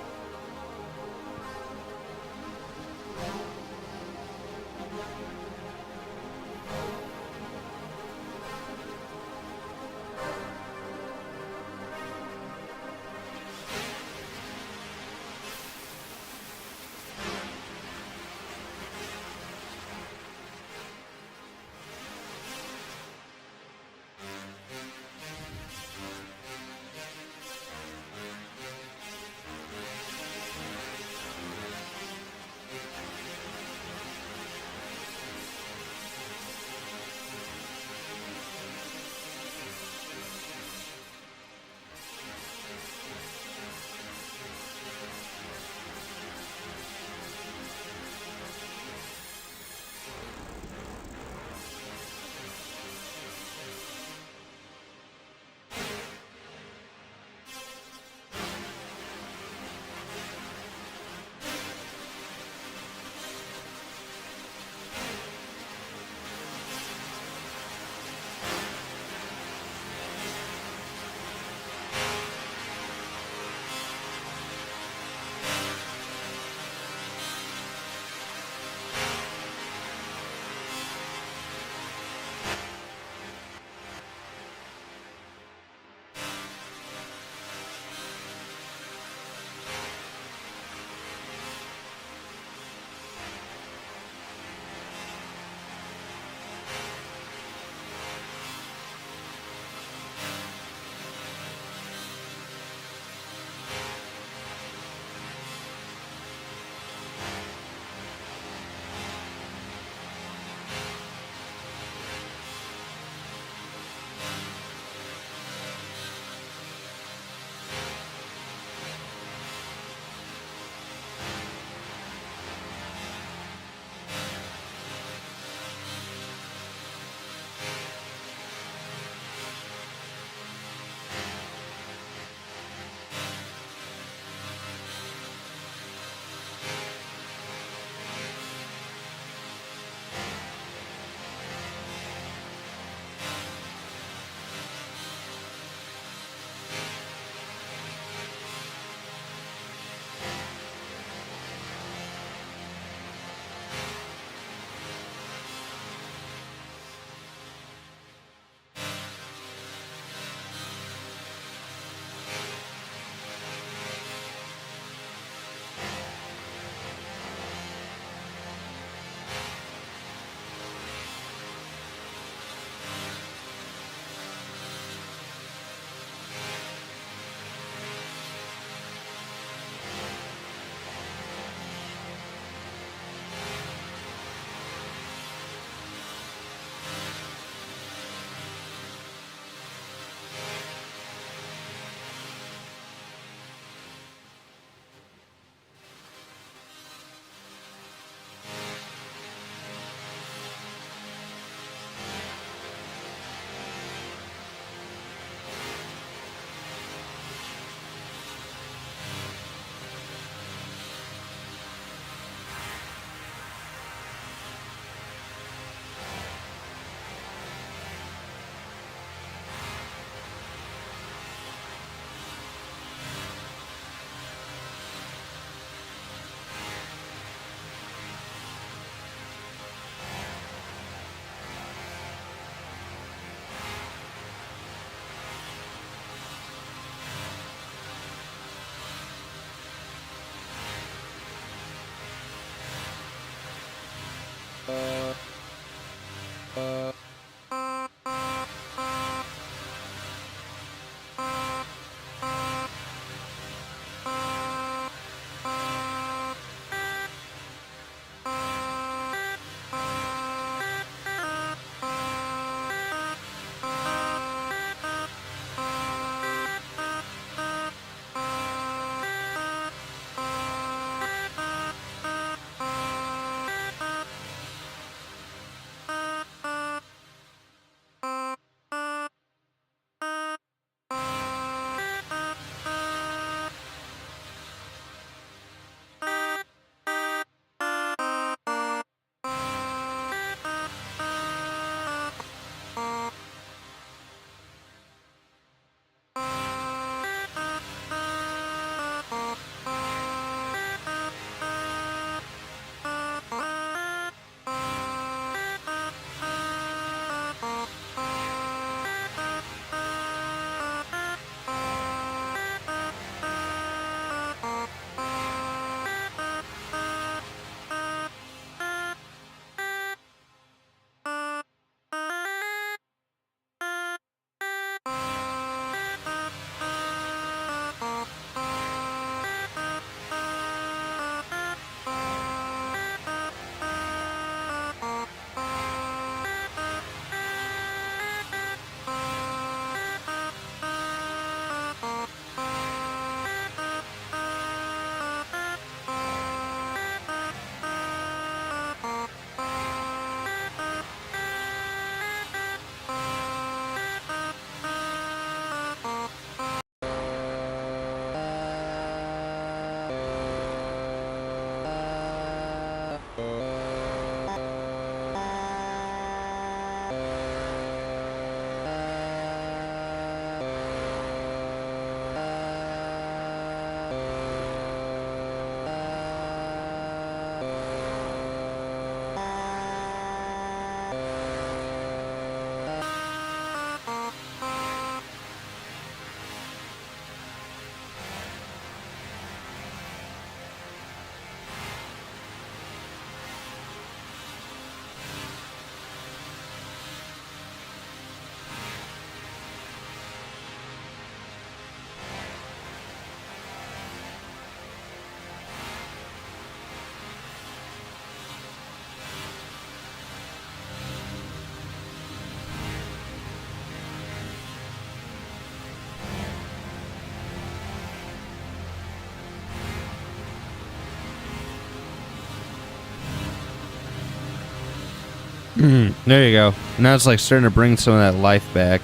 There you go. Now it's like starting to bring some of that life back.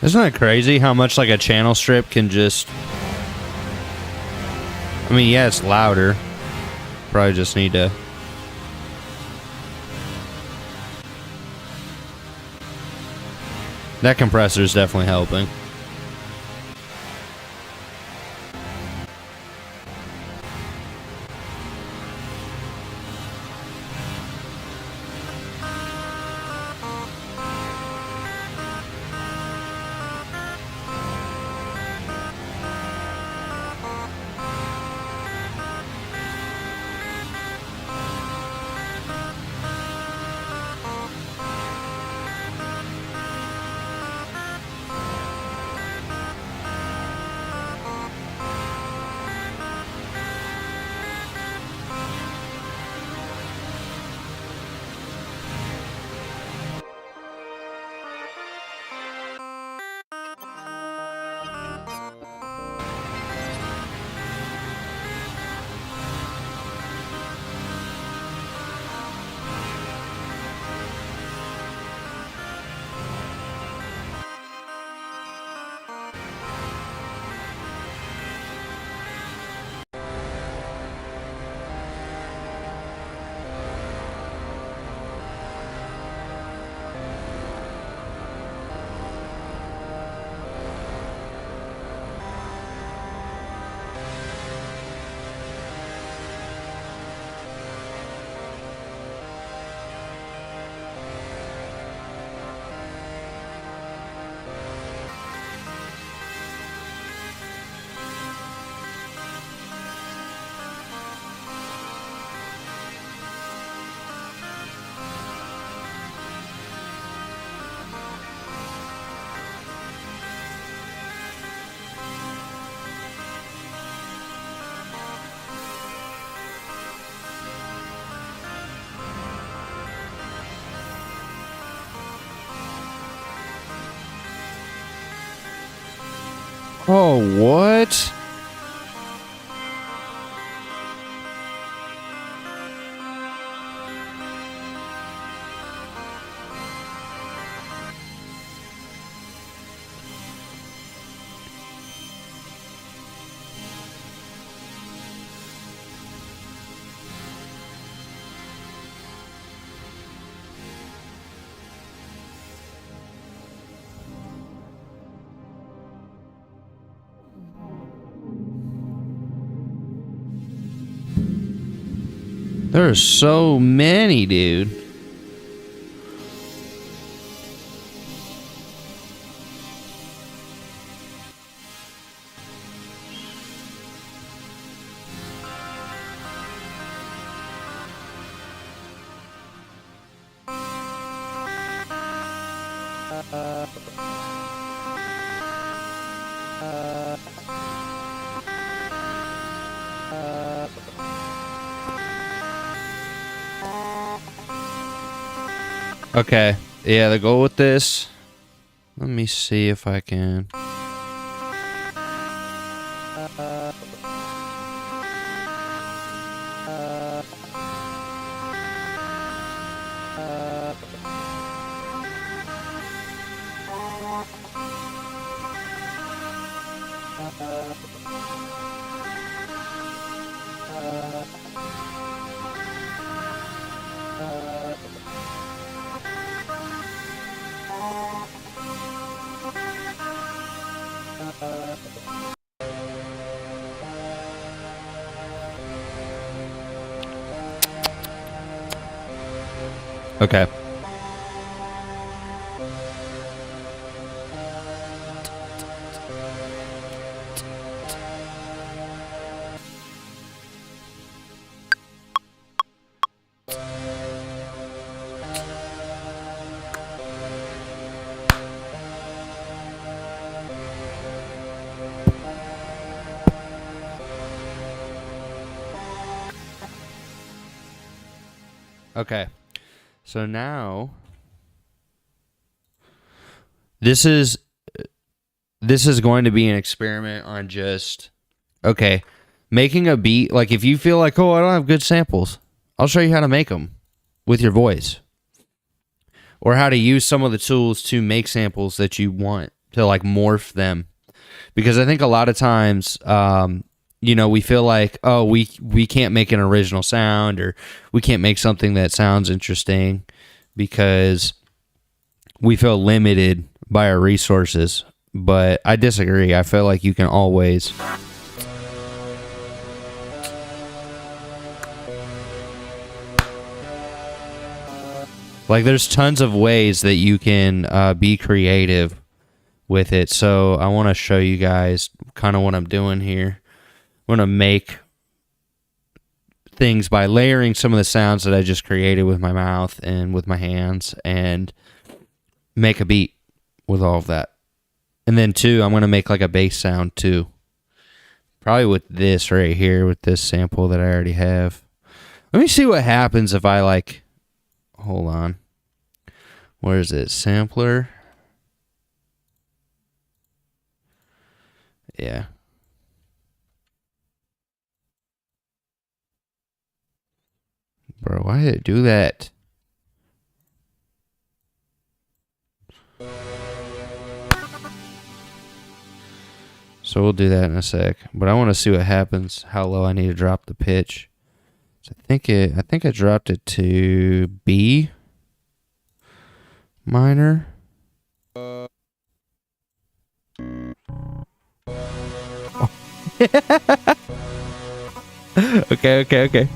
Isn't that crazy how much like a channel strip can just... I mean, yeah, it's louder. Probably just need to... That compressor is definitely helping. Oh, what? There are so many, dude. Okay, yeah, the goal with this, let me see if I can. Okay. Okay. So now this is going to be an experiment on just okay, making a beat. Like if you feel like, "Oh, I don't have good samples." I'll show you how to make them with your voice. Or how to use some of the tools to make samples that you want to like morph them. Because I think a lot of times we feel like, oh, we can't make an original sound, or we can't make something that sounds interesting because we feel limited by our resources. But I disagree. I feel like you can always there's tons of ways that you can be creative with it. So I want to show you guys kind of what I'm doing here. I'm going to make things by layering some of the sounds that I just created with my mouth and with my hands, and make a beat with all of that. And then too, I'm going to make like a bass sound too. Probably with this right here, with this sample that I already have. Let me see what happens if I like, hold on. Where is it? Sampler. Yeah. Bro, why did it do that? So we'll do that in a sec. But I want to see what happens, how low I need to drop the pitch. So I think I dropped it to B minor. Okay.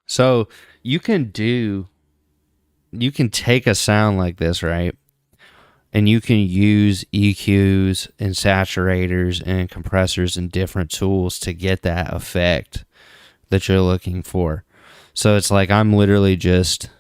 So you can take a sound like this, right? And you can use EQs and saturators and compressors and different tools to get that effect that you're looking for. So it's like I'm literally just...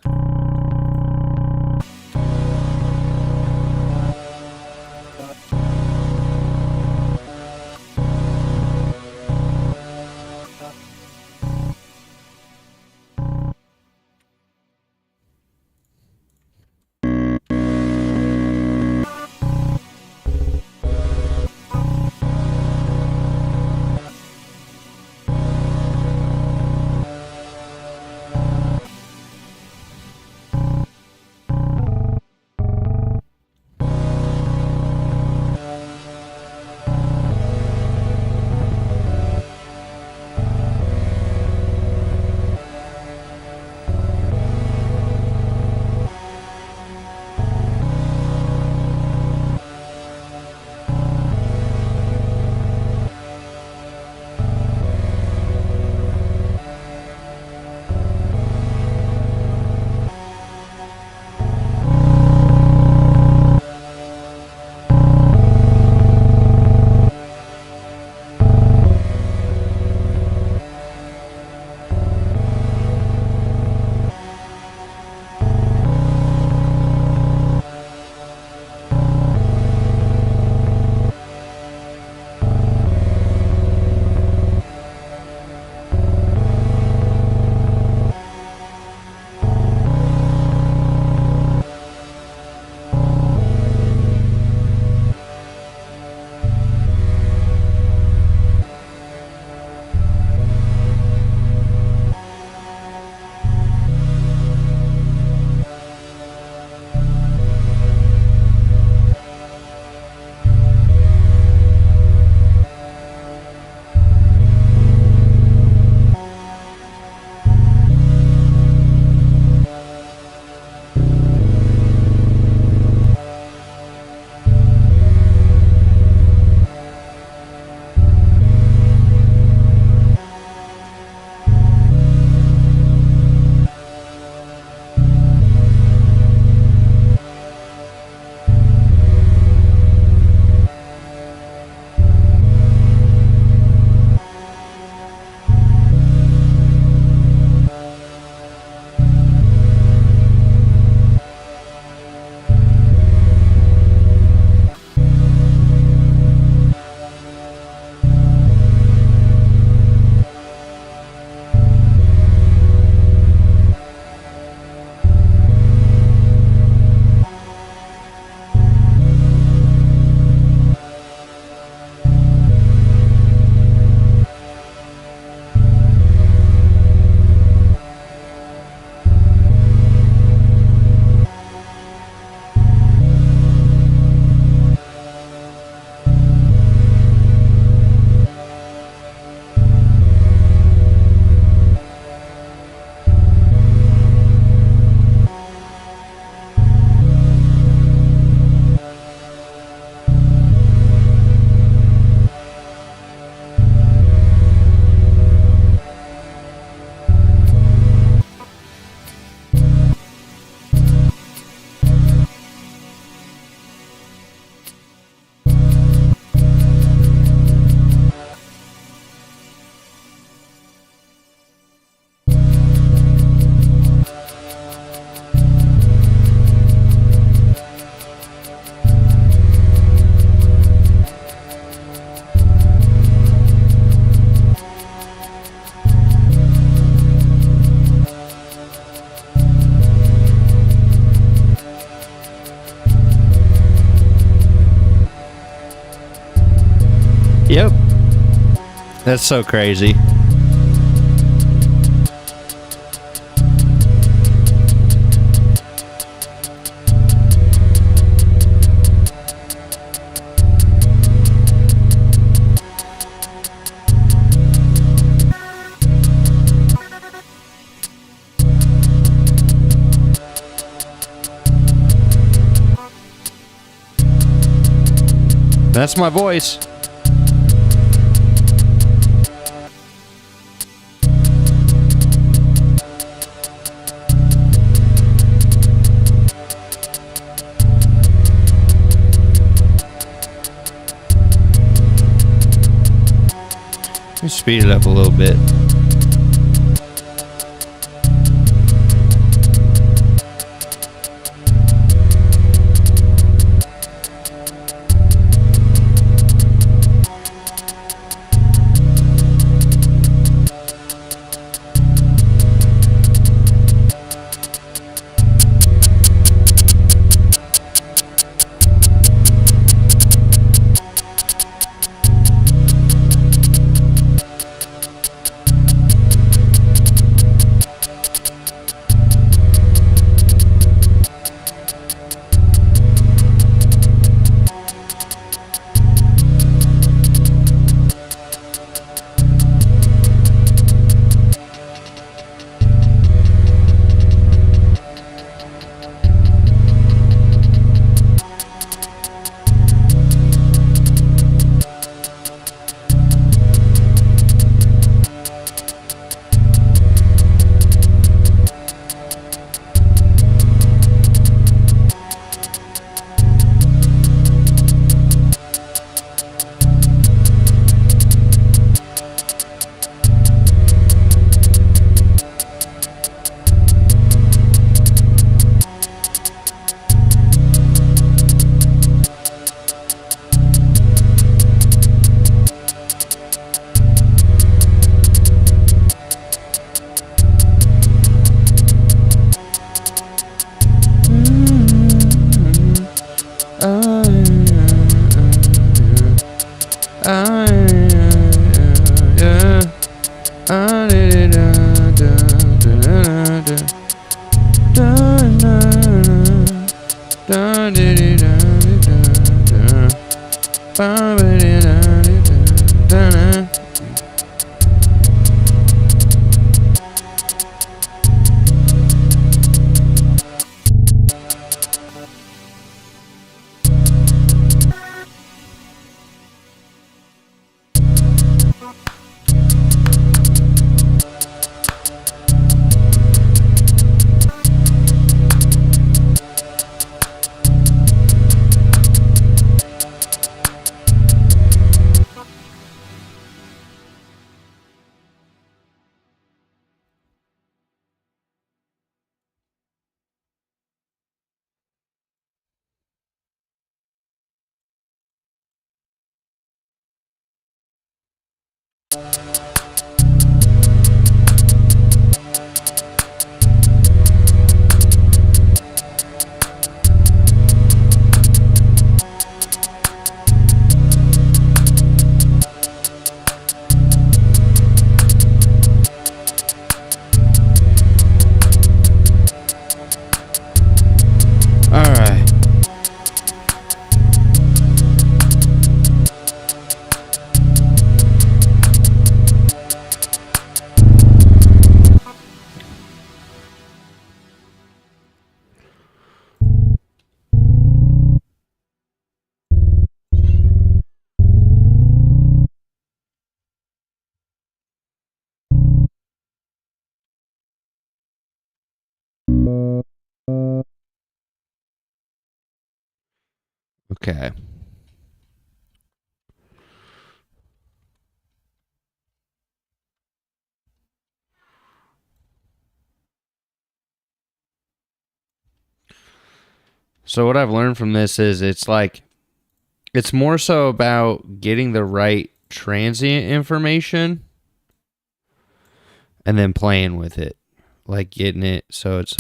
Yep. That's so crazy. That's my voice. Let me speed it up a little bit. Okay. So what I've learned from this is it's more so about getting the right transient information and then playing with it. Like getting it so it's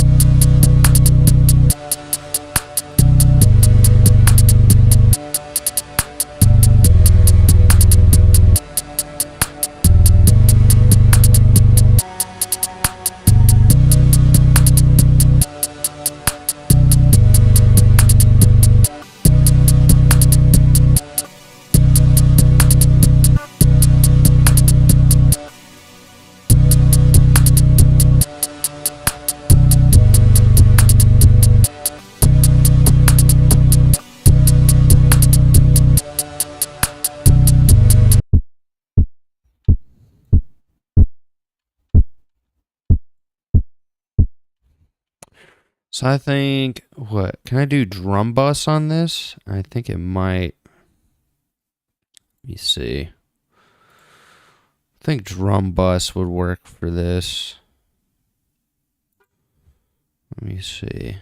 So I think, what? Can I do drum bus on this? I think it might. Let me see. I think drum bus would work for this. Let me see.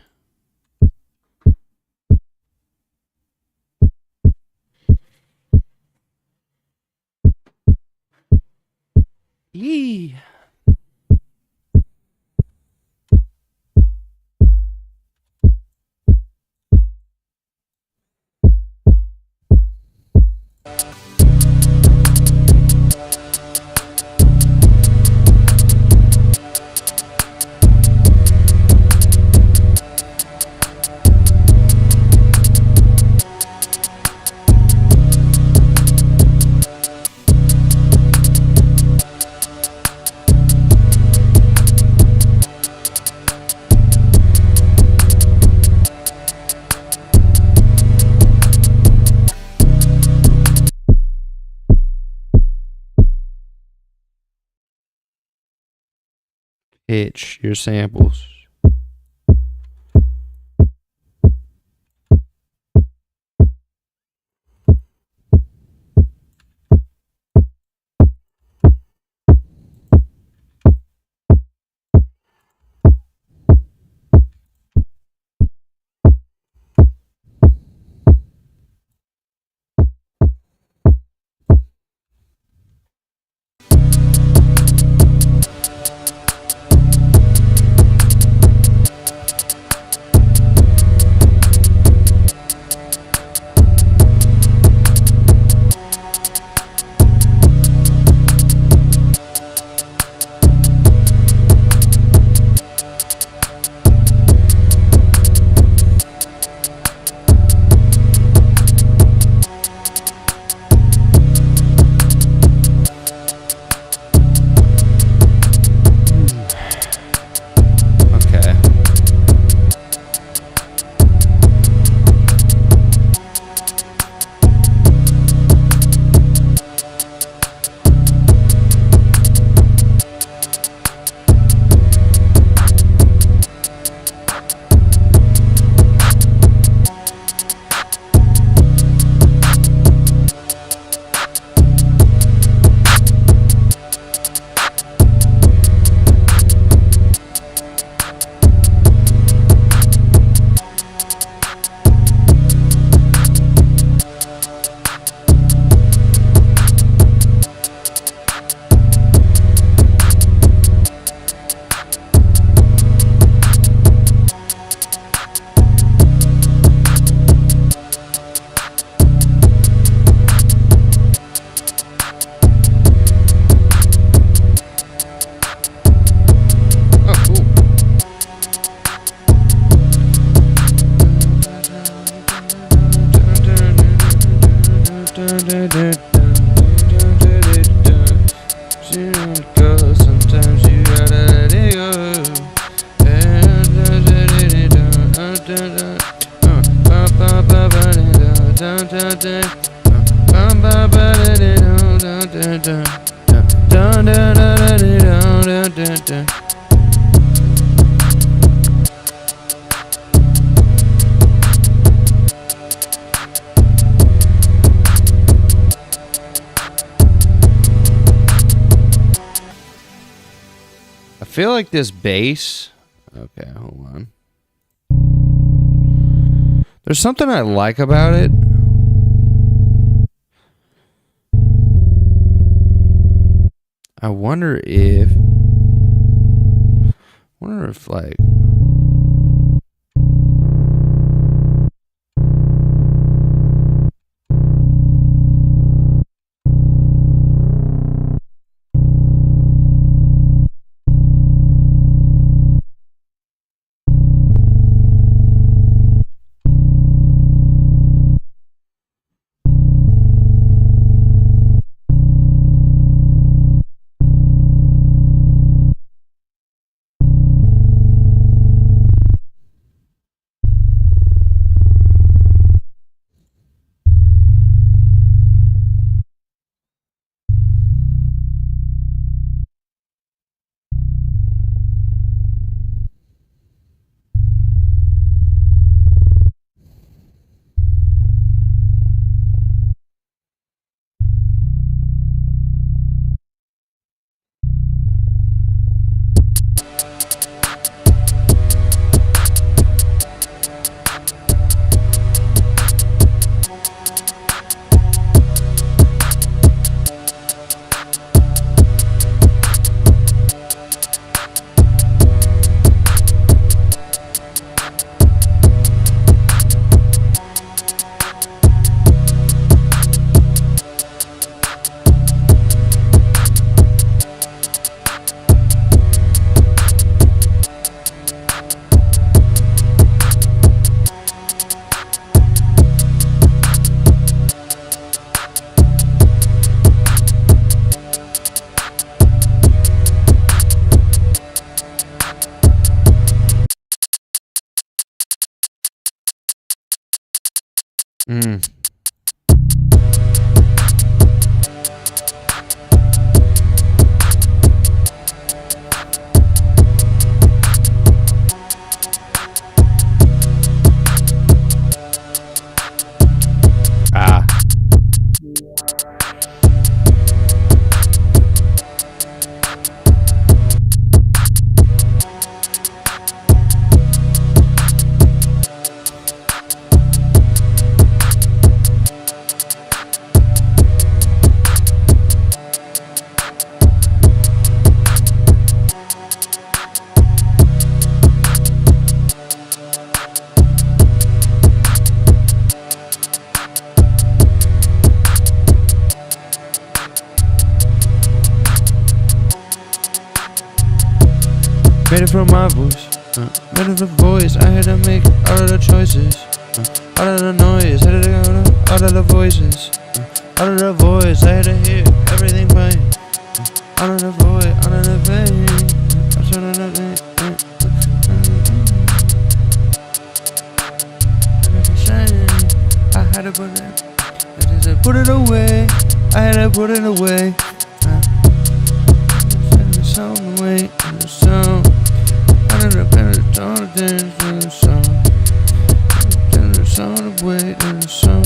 Yee. Pitch your samples. I feel like this bass. Okay, hold on. There's something I like about it. I wonder if like Mm. Ah. Made it from my voice, made it the voice. I had to make all of the choices, all of the noise, had to go to all of the voices, all of the voice. I had to hear everything playing, all of the voice, all of the pain. I had to put it, I had to put it away. I had to put it away. The sound away, the sound. I did a better tone of dance to the song. Then the sound away to the song.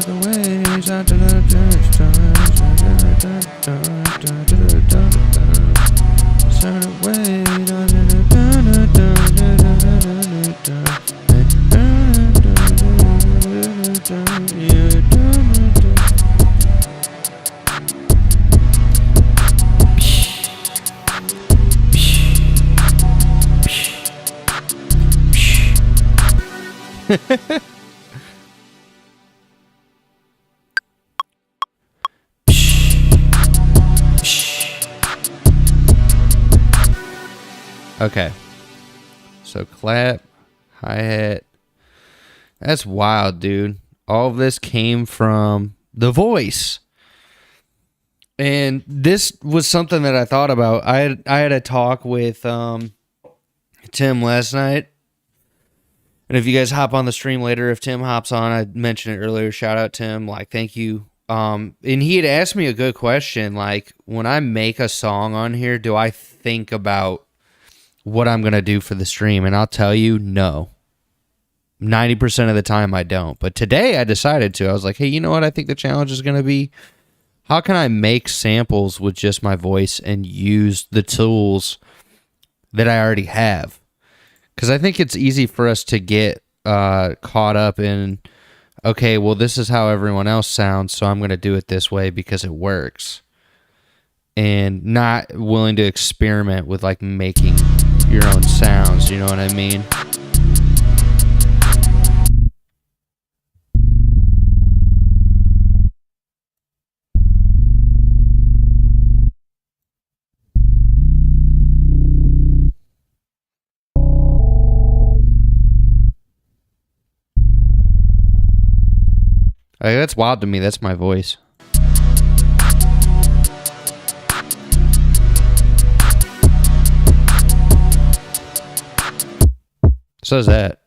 sound of the waves. Sound of Okay. So clap, hi-hat. That's wild, dude. All of this came from the voice. And this was something that I thought about. I had a talk with Tim last night. And if you guys hop on the stream later, if Tim hops on, I mentioned it earlier. Shout out Tim. Like, thank you. And he had asked me a good question. Like, when I make a song on here, do I think about what I'm going to do for the stream? And I'll tell you, no. 90% of the time I don't. But today I decided to. I was like, hey, you know what I think the challenge is going to be? How can I make samples with just my voice and use the tools that I already have? Because I think it's easy for us to get caught up in, okay, well, this is how everyone else sounds, so I'm going to do it this way because it works. And not willing to experiment with, like, making your own sounds, you know what I mean? Like, that's wild to me. That's my voice. So is that.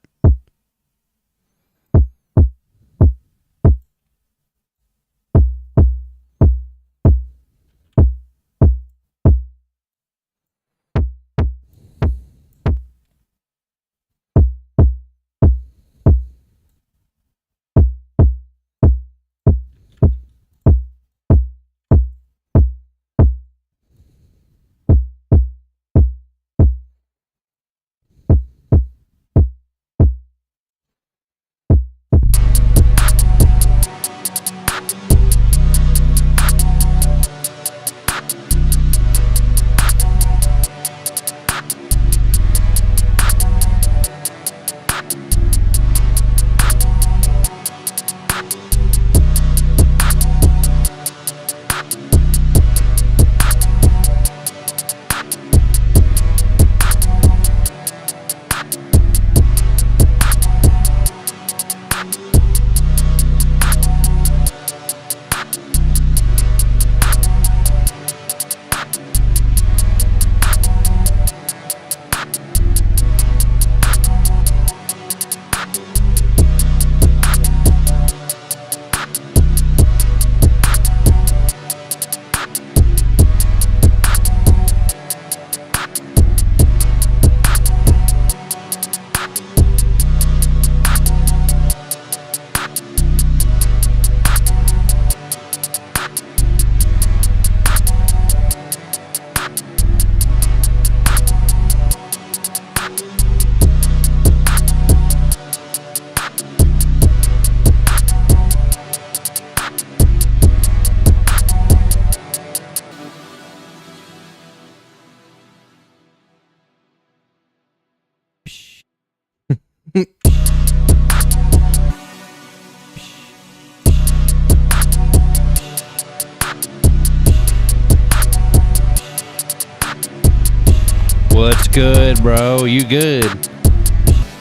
What's good, bro? You good?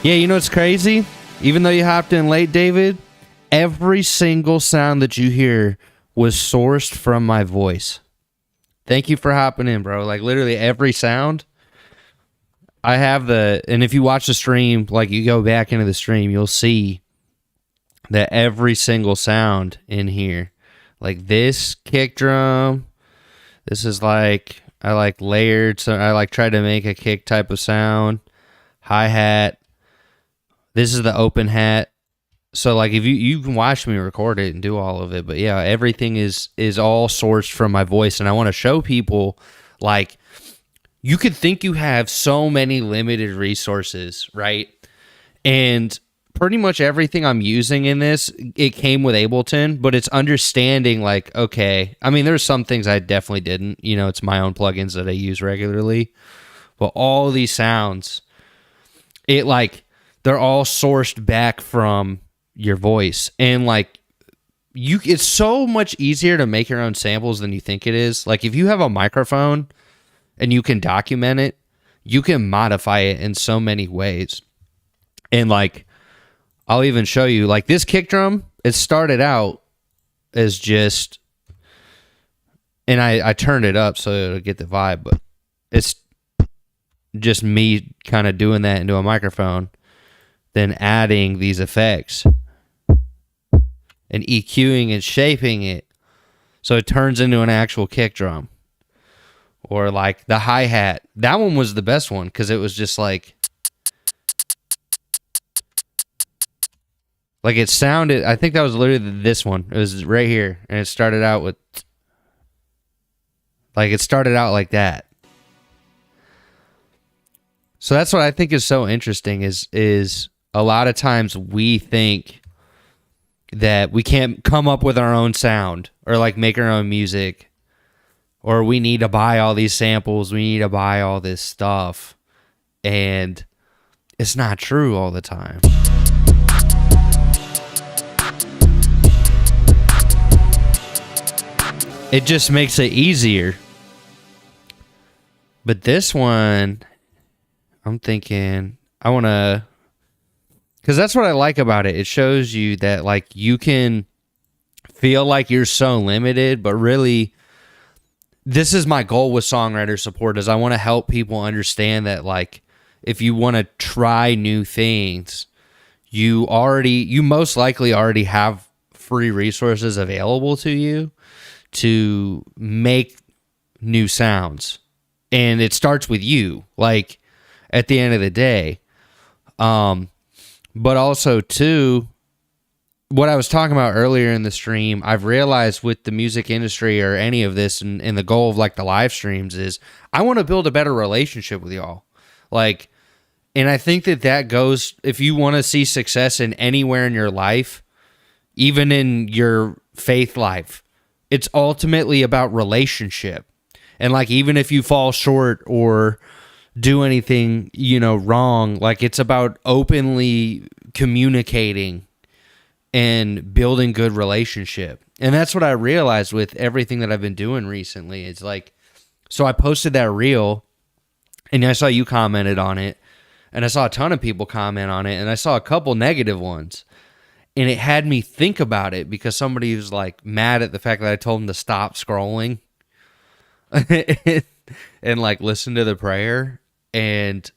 Yeah, you know what's crazy? Even though you hopped in late, David, every single sound that you hear was sourced from my voice. Thank you for hopping in, bro. Like, literally every sound. I have and if you watch the stream, like, you go back into the stream, you'll see that every single sound in here, like this kick drum, this is like, I like layered, so I like tried to make a kick type of sound. Hi-hat. This is the open hat So like if you can watch me record it and do all of it, but yeah, everything is all sourced from my voice, and I want to show people like you could think you have so many limited resources, right? And pretty much everything I'm using in this, it came with Ableton, but it's understanding like, okay, I mean, there's some things I definitely didn't, it's my own plugins that I use regularly, but all these sounds, they're all sourced back from your voice. And like, it's so much easier to make your own samples than you think it is. Like if you have a microphone and you can document it, you can modify it in so many ways. And like, I'll even show you, like this kick drum, it started out as just, and I turned it up so it'll get the vibe, but it's just me kind of doing that into a microphone, then adding these effects and EQing and shaping it so it turns into an actual kick drum. Or like the hi-hat. That one was the best one because it was just like it sounded, I think that was literally this one. It was right here. And it started out with, it started out like that. So that's what I think is so interesting is a lot of times we think that we can't come up with our own sound or like make our own music, or we need to buy all these samples. We need to buy all this stuff. And it's not true all the time. It just makes it easier. But this one, I'm thinking, I want to, because that's what I like about it. It shows you that like you can feel like you're so limited, but really, this is my goal with Songwriter Support is I want to help people understand that like if you want to try new things, you most likely already have free resources available to you to make new sounds. And it starts with you, like at the end of the day. But also too, what I was talking about earlier in the stream, I've realized with the music industry or any of this, and the goal of like the live streams is I want to build a better relationship with y'all. Like, and I think that goes, if you want to see success in anywhere in your life, even in your faith life, it's ultimately about relationship. And like, even if you fall short or do anything, wrong, like it's about openly communicating and building good relationship. And that's what I realized with everything that I've been doing recently. It's like, so I posted that reel and I saw you commented on it and I saw a ton of people comment on it and I saw a couple negative ones. And it had me think about it because somebody was like mad at the fact that I told them to stop scrolling and like listen to the prayer. And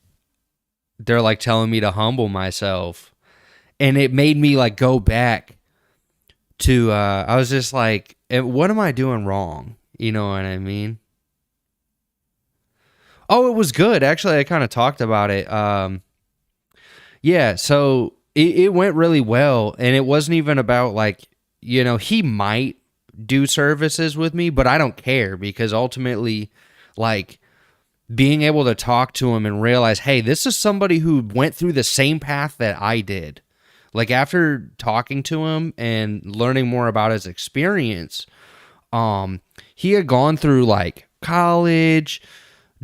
they're like telling me to humble myself. And it made me like go back to, I was just like, what am I doing wrong? You know what I mean? Oh, it was good. Actually, I kind of talked about it. Yeah, so it went really well. And it wasn't even about like, he might do services with me, but I don't care because ultimately, like, being able to talk to him and realize, hey, this is somebody who went through the same path that I did. Like after talking to him and learning more about his experience, he had gone through like college,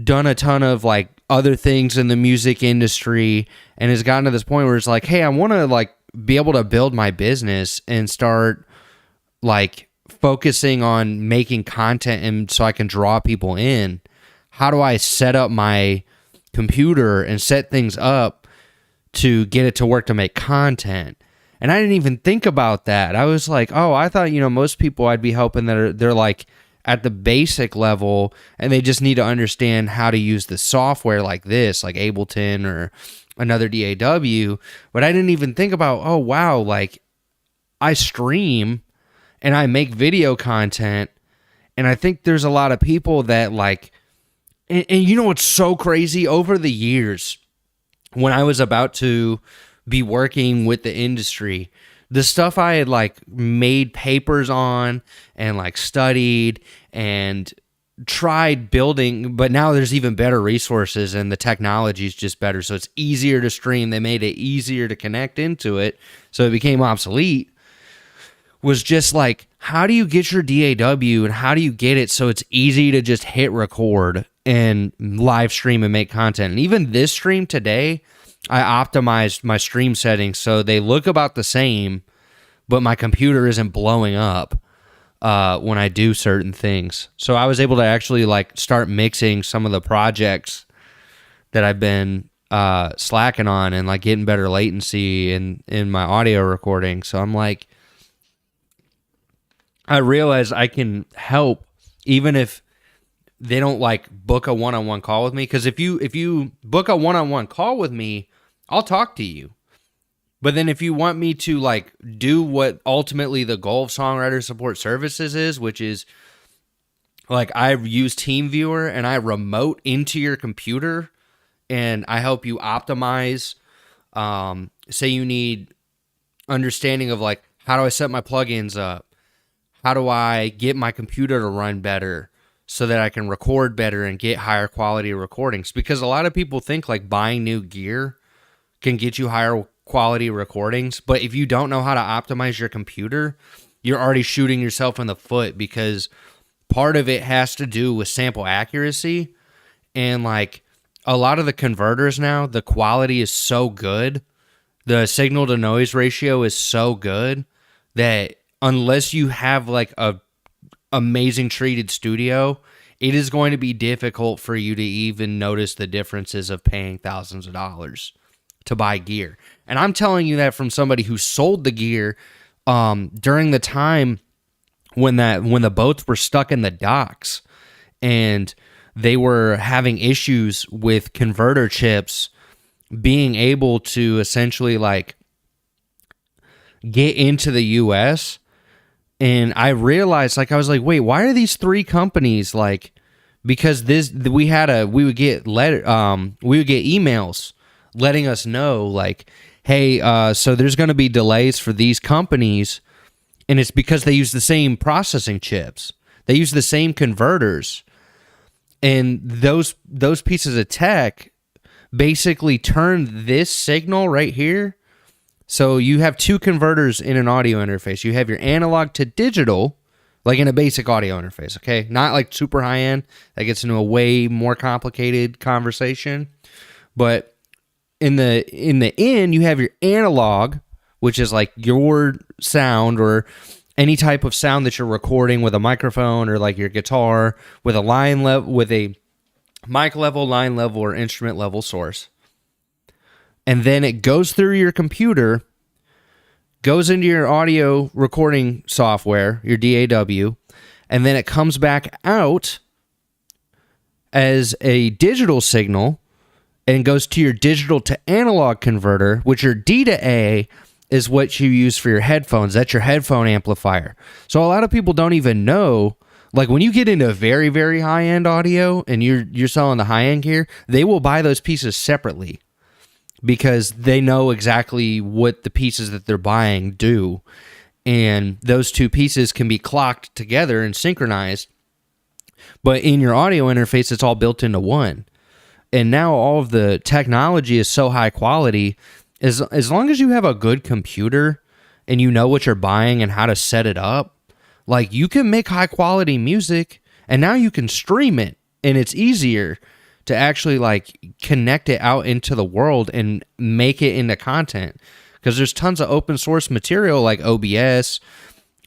done a ton of like other things in the music industry, and has gotten to this point where it's like, hey, I want to like be able to build my business and start like focusing on making content and so I can draw people in. How do I set up my computer and set things up to get it to work to make content? And I didn't even think about that. I was like, oh, I thought, most people I'd be helping that they're like at the basic level and they just need to understand how to use the software like this, like Ableton or another DAW. But I didn't even think about, oh, wow, like I stream and I make video content. And I think there's a lot of people that like, and what's so crazy? Over the years, when I was about to be working with the industry, The stuff I had like made papers on and like studied and tried building, but now there's even better resources and the technology is just better. So it's easier to stream. They made it easier to connect into it. So it became obsolete. Was just like, how do you get your DAW and how do you get it so it's easy to just hit record and live stream and make content? And even this stream today, I optimized my stream settings so they look about the same, but my computer isn't blowing up when I do certain things. So I was able to actually like start mixing some of the projects that I've been slacking on and like getting better latency in my audio recording. So I'm like, I realize I can help even if they don't like book a one-on-one call with me. Because if you book a one-on-one call with me, I'll talk to you. But then if you want me to like do what ultimately the goal of Songwriter Support Services is, which is like I use TeamViewer and I remote into your computer and I help you optimize. Say you need understanding of like, how do I set my plugins up? How do I get my computer to run better so that I can record better and get higher quality recordings? Because a lot of people think like buying new gear can get you higher quality recordings, but if you don't know how to optimize your computer, you're already shooting yourself in the foot, because part of it has to do with sample accuracy. And like a lot of the converters now, the quality is so good, the signal to noise ratio is so good that unless you have like a amazing treated studio, it is going to be difficult for you to even notice the differences of paying thousands of dollars to buy gear. And I'm telling you that from somebody who sold the gear during the time when the boats were stuck in the docks and they were having issues with converter chips being able to essentially like get into the US. And I realized, like, I was like, wait, why are these three companies like? Because we would get emails letting us know, like, hey, so there's going to be delays for these companies, and it's because they use the same processing chips, they use the same converters, and those pieces of tech basically turn this signal right here. So you have two converters in an audio interface. You have your analog to digital, like in a basic audio interface, okay? Not like super high end. That gets into a way more complicated conversation. But in the end, you have your analog, which is like your sound or any type of sound that you're recording with a microphone or like your guitar with a line level, with a mic level, line level, or instrument level source. And then it goes through your computer, goes into your audio recording software, your DAW, and then it comes back out as a digital signal and goes to your digital to analog converter, which your D to A is what you use for your headphones. That's your headphone amplifier. So a lot of people don't even know, like when you get into very, very high-end audio and you're selling the high-end gear, they will buy those pieces separately, because they know exactly what the pieces that they're buying do. And those two pieces can be clocked together and synchronized. But in your audio interface, it's all built into one. And now all of the technology is so high quality. As long as you have a good computer and you know what you're buying and how to set it up, like you can make high quality music, and now you can stream it, and it's easier to actually like connect it out into the world and make it into content. Because there's tons of open source material like OBS,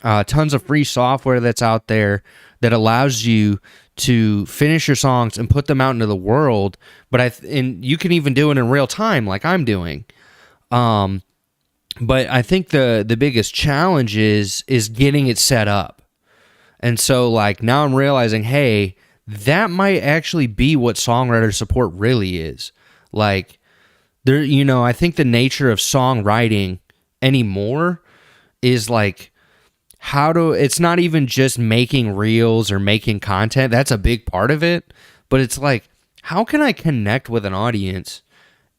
tons of free software that's out there that allows you to finish your songs and put them out into the world. But and you can even do it in real time like I'm doing. But I think the biggest challenge is getting it set up. And so like now I'm realizing, hey, that might actually be what songwriter support really is. Like there, I think the nature of songwriting anymore is like it's not even just making reels or making content. That's a big part of it, but it's like, how can I connect with an audience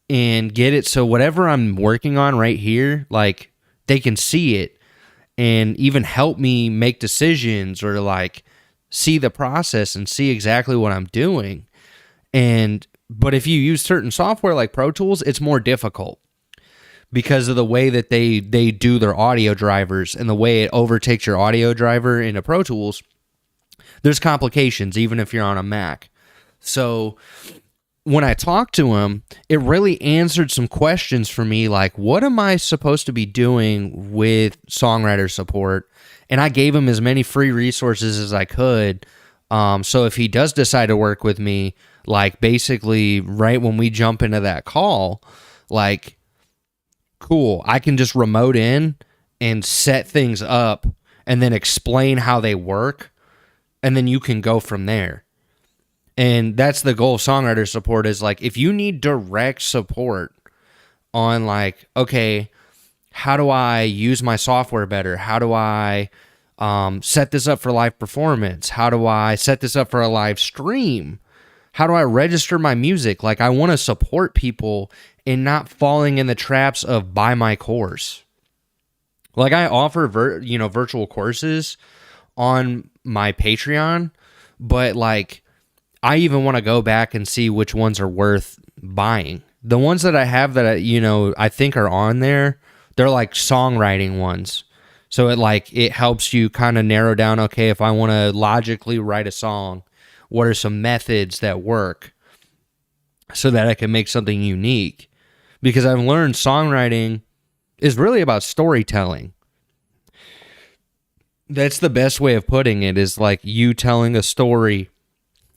and get it so whatever I'm working on right here, like they can see it and even help me make decisions or like see the process and see exactly what I'm doing. But if you use certain software like Pro Tools, it's more difficult because of the way that they do their audio drivers and the way it overtakes your audio driver into Pro Tools. There's complications even if you're on a Mac. So when I talked to him, it really answered some questions for me, like, what am I supposed to be doing with songwriter support? And I gave him as many free resources as I could. So if he does decide to work with me, like, basically right when we jump into that call, like, cool, I can just remote in and set things up and then explain how they work, and then you can go from there. And that's the goal of songwriter support, is like, if you need direct support on like, okay, how do I use my software better? How do I set this up for live performance? How do I set this up for a live stream? How do I register my music? Like, I want to support people in not falling in the traps of buy my course. Like, I offer virtual courses on my Patreon, but like, I even want to go back and see which ones are worth buying. The ones that I have that I think are on there, they're like songwriting ones. So it helps you kind of narrow down, okay, if I want to logically write a song, what are some methods that work so that I can make something unique? Because I've learned songwriting is really about storytelling. That's the best way of putting it, is like you telling a story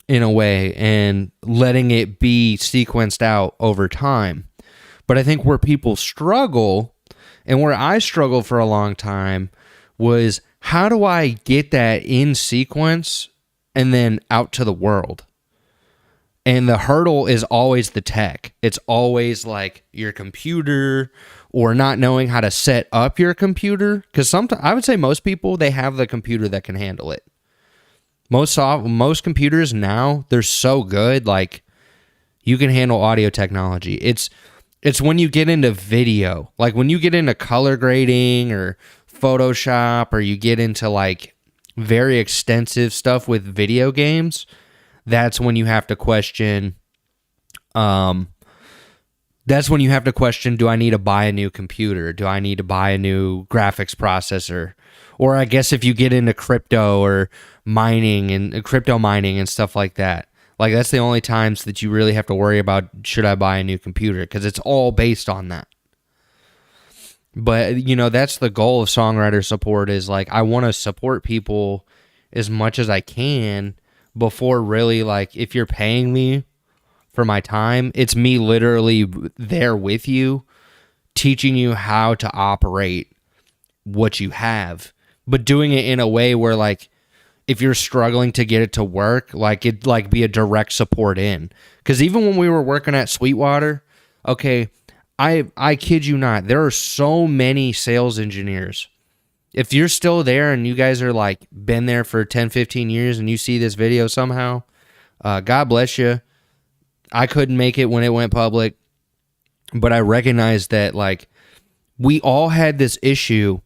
in a way and letting it be sequenced out over time. But I think where people struggle, and where I struggled for a long time, was how do I get that in sequence and then out to the world? And the hurdle is always the tech. It's always like your computer, or not knowing how to set up your computer. Because sometimes, I would say most people, they have the computer that can handle it. Most computers now, they're so good, like, you can handle audio technology. It's when you get into video, like when you get into color grading or Photoshop, or you get into like very extensive stuff with video games, that's when you have to question, do I need to buy a new computer? Do I need to buy a new graphics processor? Or I guess if you get into crypto or mining and crypto mining and stuff like that, like, that's the only times that you really have to worry about, should I buy a new computer? Because it's all based on that. But, that's the goal of songwriter support, is like, I want to support people as much as I can before really, like, if you're paying me for my time, it's me literally there with you, teaching you how to operate what you have, but doing it in a way where, like, if you're struggling to get it to work, like, it like be a direct support in. Because even when we were working at Sweetwater, okay, I kid you not, there are so many sales engineers. If you're still there and you guys are like been there for 10, 15 years and you see this video somehow, God bless you. I couldn't make it when it went public, but I recognize that, like, we all had this issue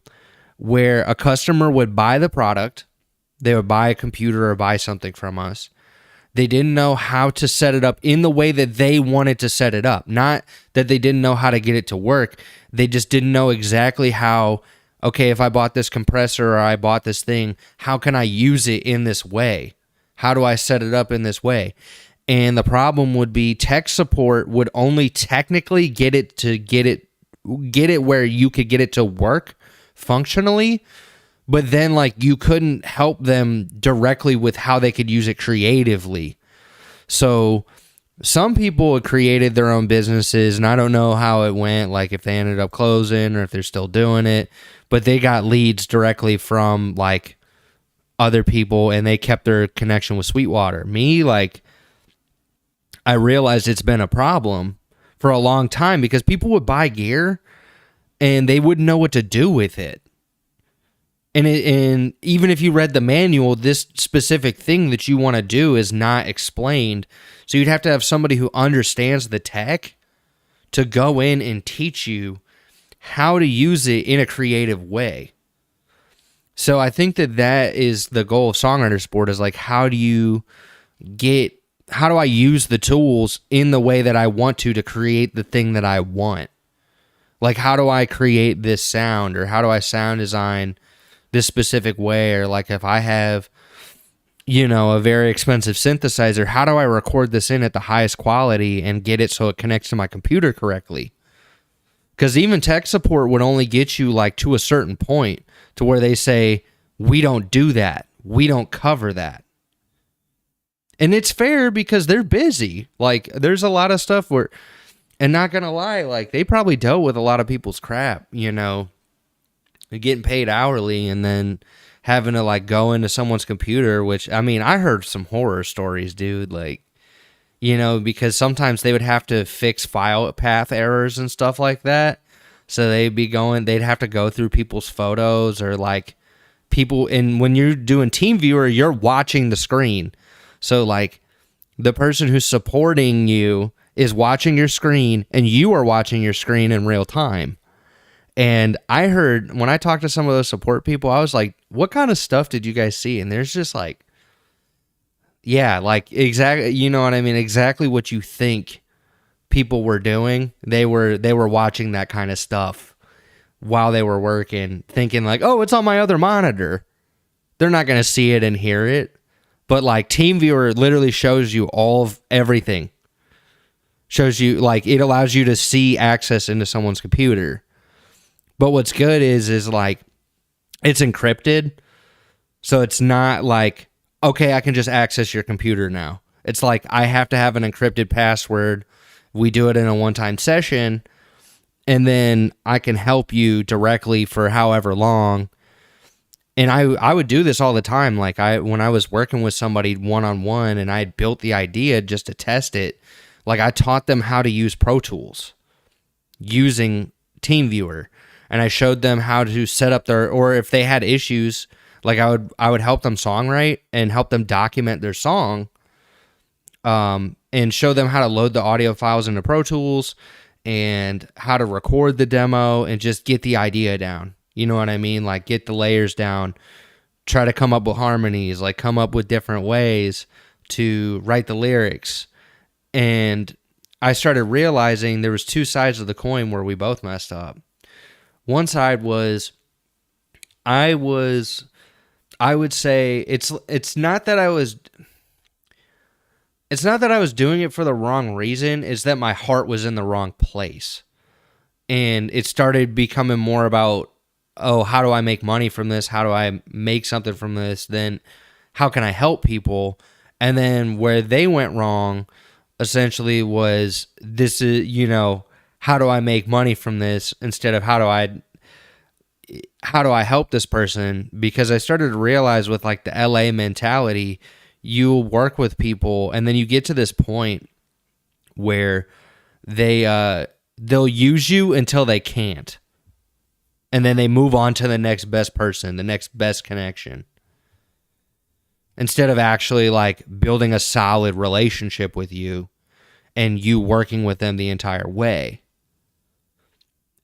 where a customer would buy the product, they would buy a computer or buy something from us. They didn't know how to set it up in the way that they wanted to set it up. Not that they didn't know how to get it to work. They just didn't know exactly how, okay, if I bought this compressor or I bought this thing, how can I use it in this way? How do I set it up in this way? And the problem would be tech support would only technically get it where you could get it to work functionally, but then, like, you couldn't help them directly with how they could use it creatively. So some people had created their own businesses, and I don't know how it went, like if they ended up closing or if they're still doing it, but they got leads directly from, like, other people, and they kept their connection with Sweetwater. Me, like, I realized it's been a problem for a long time because people would buy gear and they wouldn't know what to do with it. And even if you read the manual, this specific thing that you want to do is not explained. So you'd have to have somebody who understands the tech to go in and teach you how to use it in a creative way. So I think that is the goal of Songwriter Sport, is like, how do I use the tools in the way that I want to create the thing that I want? Like, how do I create this sound, or how do I sound design this specific way? Or like, if I have, a very expensive synthesizer, how do I record this in at the highest quality and get it so it connects to my computer correctly? Because even tech support would only get you like to a certain point to where they say, we don't do that. We don't cover that. And it's fair because they're busy. Like, there's a lot of stuff where, and not going to lie, like, they probably dealt with a lot of people's crap, getting paid hourly and then having to like go into someone's computer, which, I mean, I heard some horror stories, dude. Like, because sometimes they would have to fix file path errors and stuff like that. So they'd have to go through people's photos, or like people, and when you're doing TeamViewer, you're watching the screen. So like the person who's supporting you is watching your screen, and you are watching your screen in real time. And I heard, when I talked to some of those support people, I was like, what kind of stuff did you guys see? And there's just like, yeah, like exactly, you know what I mean? Exactly what you think people were doing. They were watching that kind of stuff while they were working, thinking like, oh, it's on my other monitor. They're not going to see it and hear it. But like TeamViewer literally shows you all of everything. Shows you, like, it allows you to see access into someone's computer. But what's good is like, it's encrypted. So it's not like, okay, I can just access your computer now. It's like, I have to have an encrypted password. We do it in a one-time session, and then I can help you directly for however long. And I would do this all the time. Like, when I was working with somebody one-on-one and I had built the idea just to test it, like, I taught them how to use Pro Tools using TeamViewer. And I showed them how to set up or if they had issues, like I would help them songwrite and help them document their song, and show them how to load the audio files into Pro Tools and how to record the demo and just get the idea down. You know what I mean? Like, get the layers down, try to come up with harmonies, like come up with different ways to write the lyrics. And I started realizing there was two sides of the coin where we both messed up. One side was, I would say it's not that I was doing it for the wrong reason, it's that my heart was in the wrong place. And it started becoming more about, oh, how do I make money from this? How do I make something from this? Then how can I help people? And then where they went wrong essentially was, this is, how do I make money from this, instead of how do I help this person? Because I started to realize with like the LA mentality, you work with people and then you get to this point where they'll use you until they can't. And then they move on to the next best person, the next best connection. Instead of actually like building a solid relationship with you and you working with them the entire way.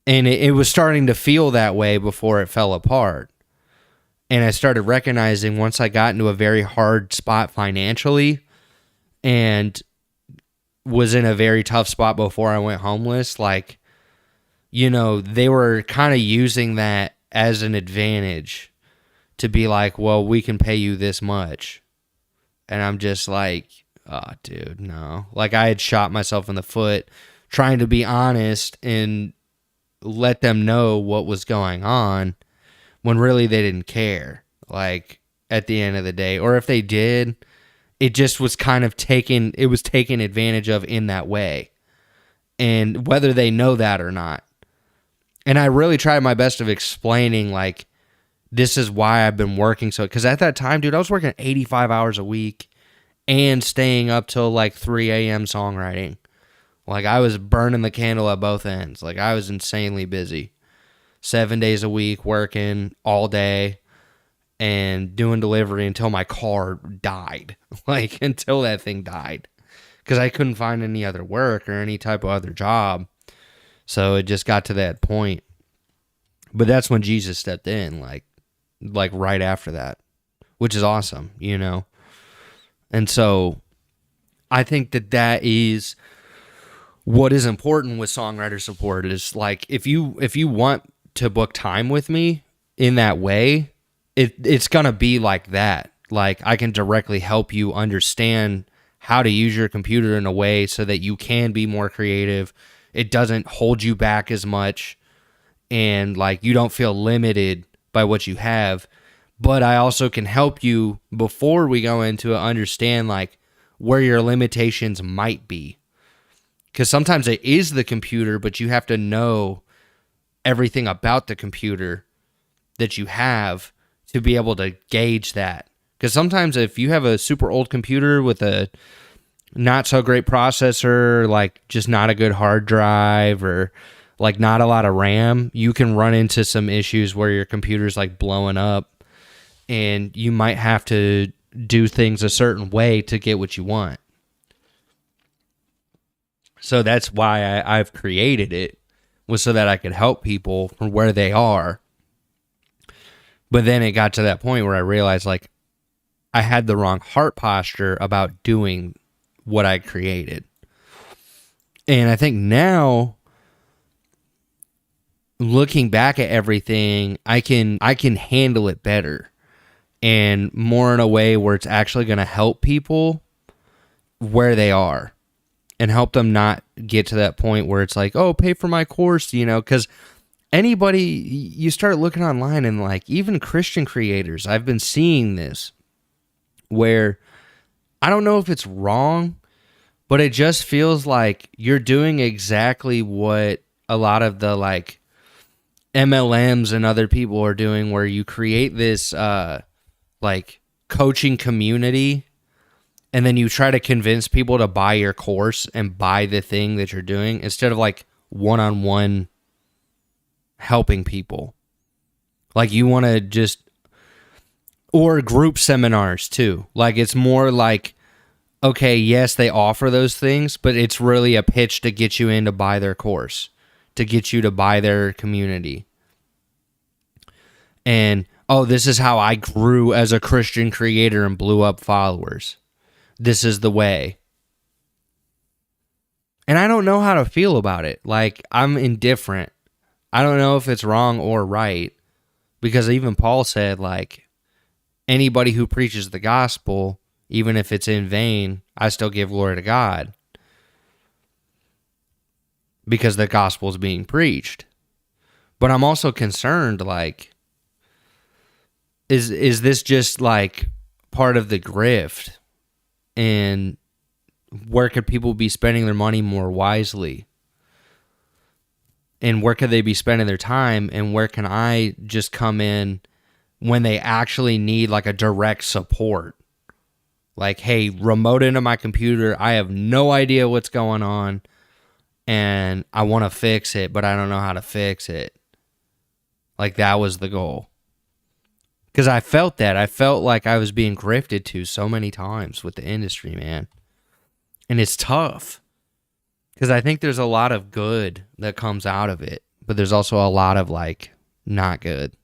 And it was starting to feel that way before it fell apart. And I started recognizing, once I got into a very hard spot financially and was in a very tough spot before I went homeless, like, they were kind of using that as an advantage to be like, well, we can pay you this much. And I'm just like, oh, dude, no. Like, I had shot myself in the foot trying to be honest and let them know what was going on, when really they didn't care, like, at the end of the day. Or if they did, it just was kind of taken advantage of in that way. And whether they know that or not. And I really tried my best of explaining, like, this is why I've been working so, because at that time, dude, I was working 85 hours a week and staying up till like 3 a.m. songwriting. Like, I was burning the candle at both ends. Like, I was insanely busy. 7 days a week, working all day and doing delivery until my car died. Like, until that thing died. Because I couldn't find any other work or any type of other job. So it just got to that point. But that's when Jesus stepped in, like right after that, which is awesome, And so I think that is what is important with songwriter support is like if you want to book time with me in that way, it's gonna be like that. Like I can directly help you understand how to use your computer in a way so that you can be more creative. It doesn't hold you back as much, and like you don't feel limited by what you have. But I also can help you before we go into it understand like where your limitations might be. Because sometimes it is the computer, but you have to know everything about the computer that you have to be able to gauge that. Because sometimes if you have a super old computer with a not so great processor, like just not a good hard drive or like not a lot of RAM, you can run into some issues where your computer's like blowing up and you might have to do things a certain way to get what you want. So that's why I've created it, was so that I could help people from where they are. But then it got to that point where I realized like I had the wrong heart posture about doing what I created. And I think now, looking back at everything, I can handle it better and more in a way where it's actually going to help people where they are. And help them not get to that point where it's like, oh, pay for my course, because anybody, you start looking online and like even Christian creators, I've been seeing this where I don't know if it's wrong, but it just feels like you're doing exactly what a lot of the like MLMs and other people are doing, where you create this like coaching community. And then you try to convince people to buy your course and buy the thing that you're doing instead of like one-on-one helping people. Like you want to just, or group seminars too. Like it's more like, okay, yes, they offer those things, but it's really a pitch to get you in to buy their course, to get you to buy their community. And, oh, this is how I grew as a Christian creator and blew up followers. This is the way. And I don't know how to feel about it. Like, I'm indifferent. I don't know if it's wrong or right. Because even Paul said, like, anybody who preaches the gospel, even if it's in vain, I still give glory to God. Because the gospel is being preached. But I'm also concerned, like, is this just, like, part of the grift? And where could people be spending their money more wisely? And where could they be spending their time? And where can I just come in when they actually need like a direct support? Like, hey, remote into my computer. I have no idea what's going on. And I want to fix it, but I don't know how to fix it. Like, that was the goal. Because I felt that. I felt like I was being grifted to so many times with the industry, man. And it's tough. Because I think there's a lot of good that comes out of it. But there's also a lot of, like, not good.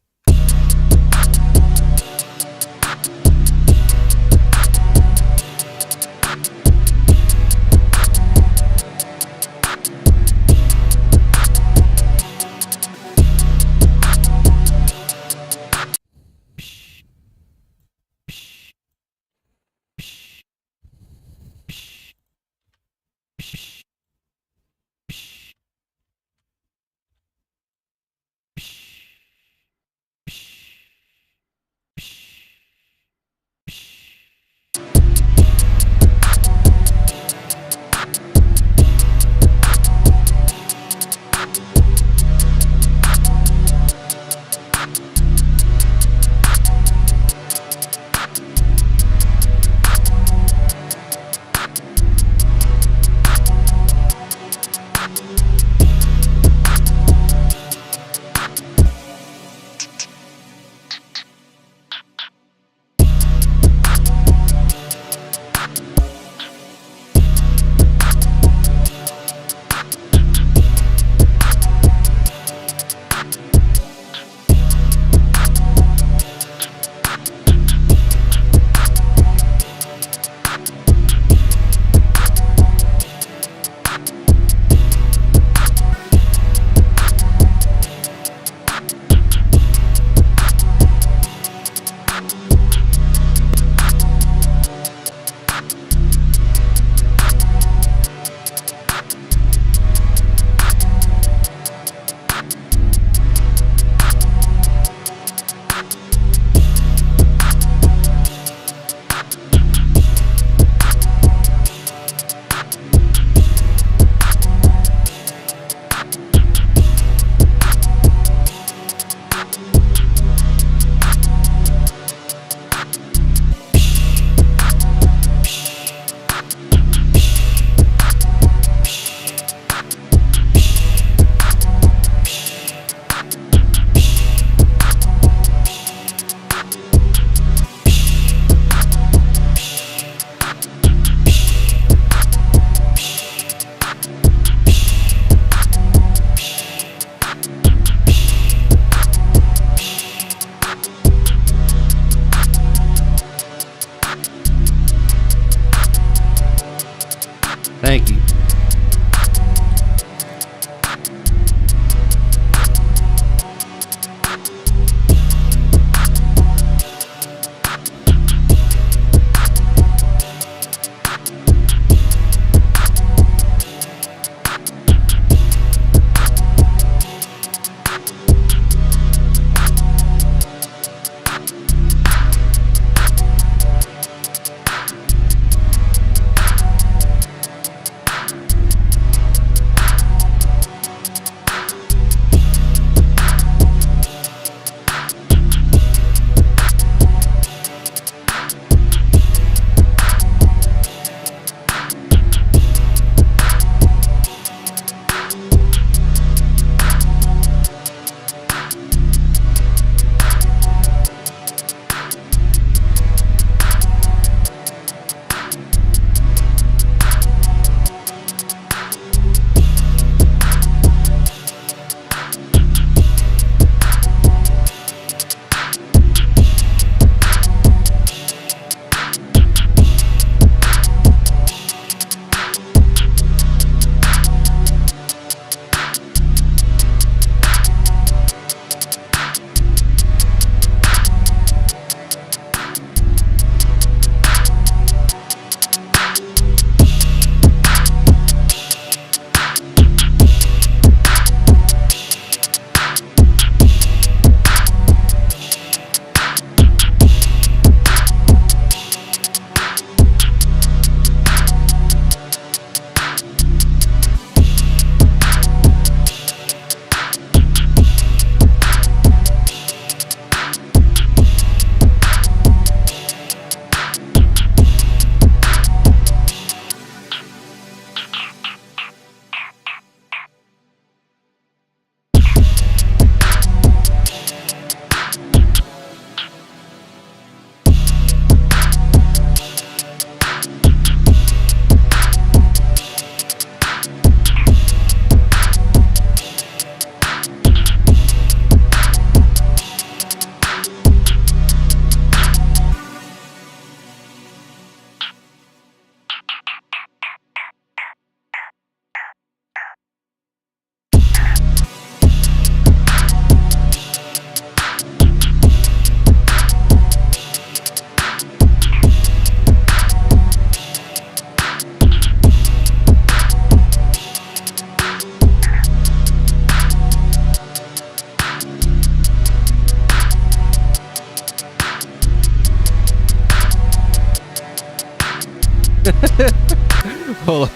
Hold on.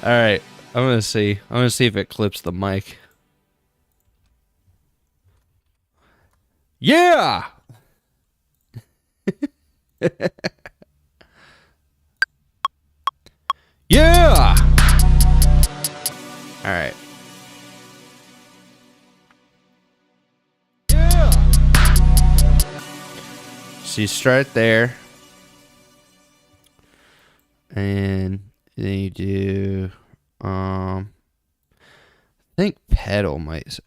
All right. I'm gonna see if it clips the mic. Yeah. Yeah. All right. Yeah. So you start there, and then you do. I think pedal might.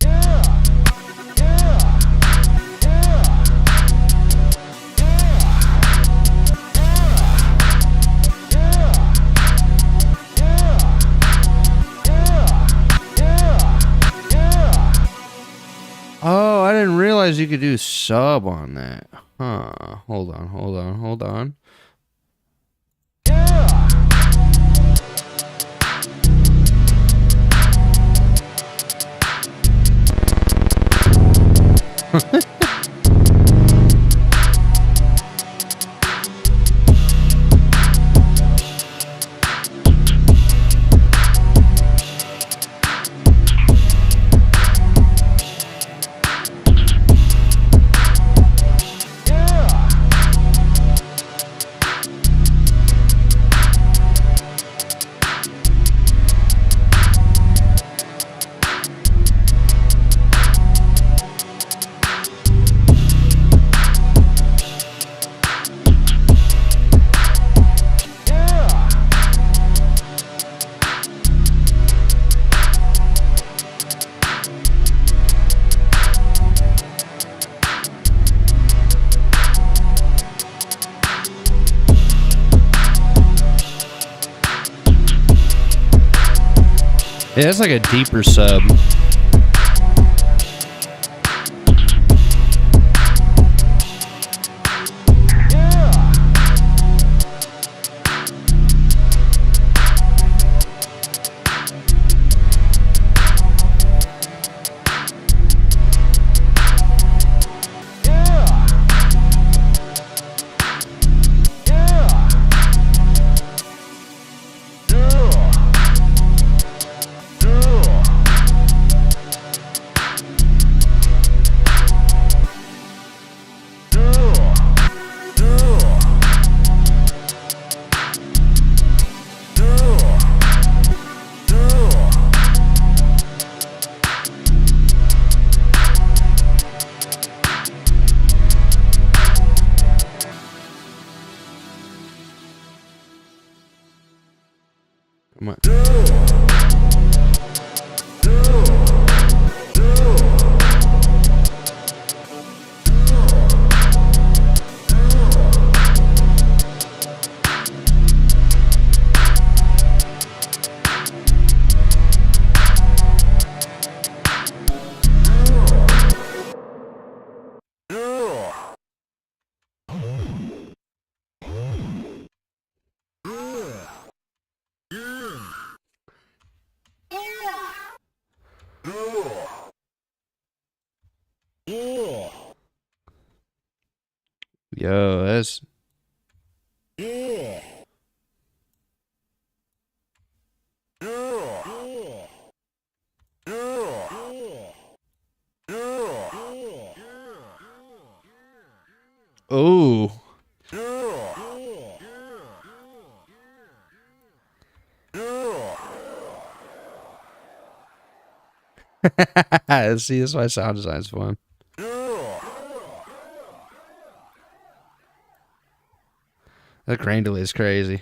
Oh, I didn't realize you could do sub on that. Huh. Hold on. Yeah, it's like a deeper sub. Come on. Yo, that's ooh. See, that's why sound design's fun. That grain delay is crazy.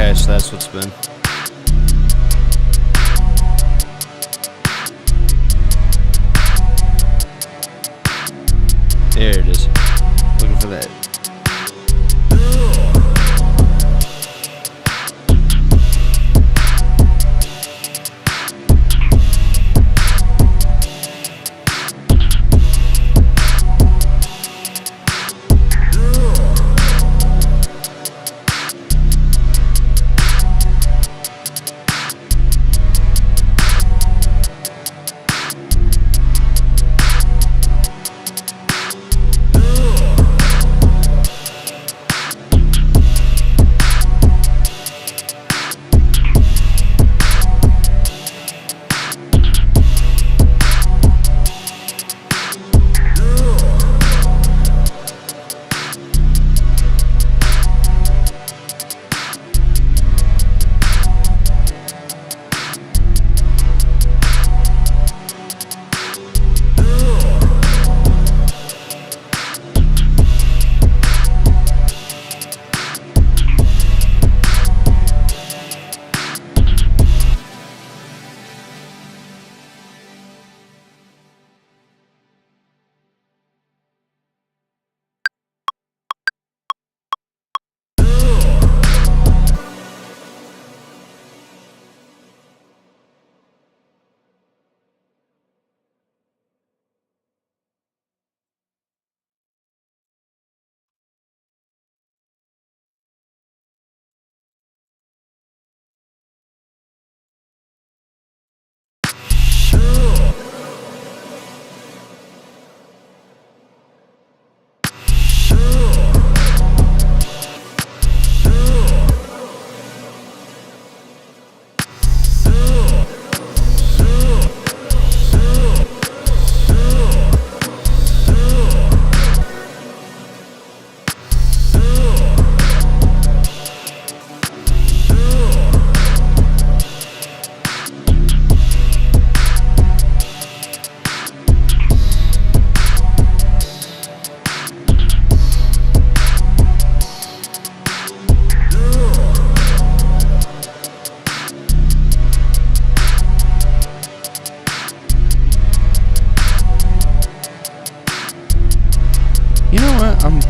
Okay, so that's what's been. There it is. Looking for that.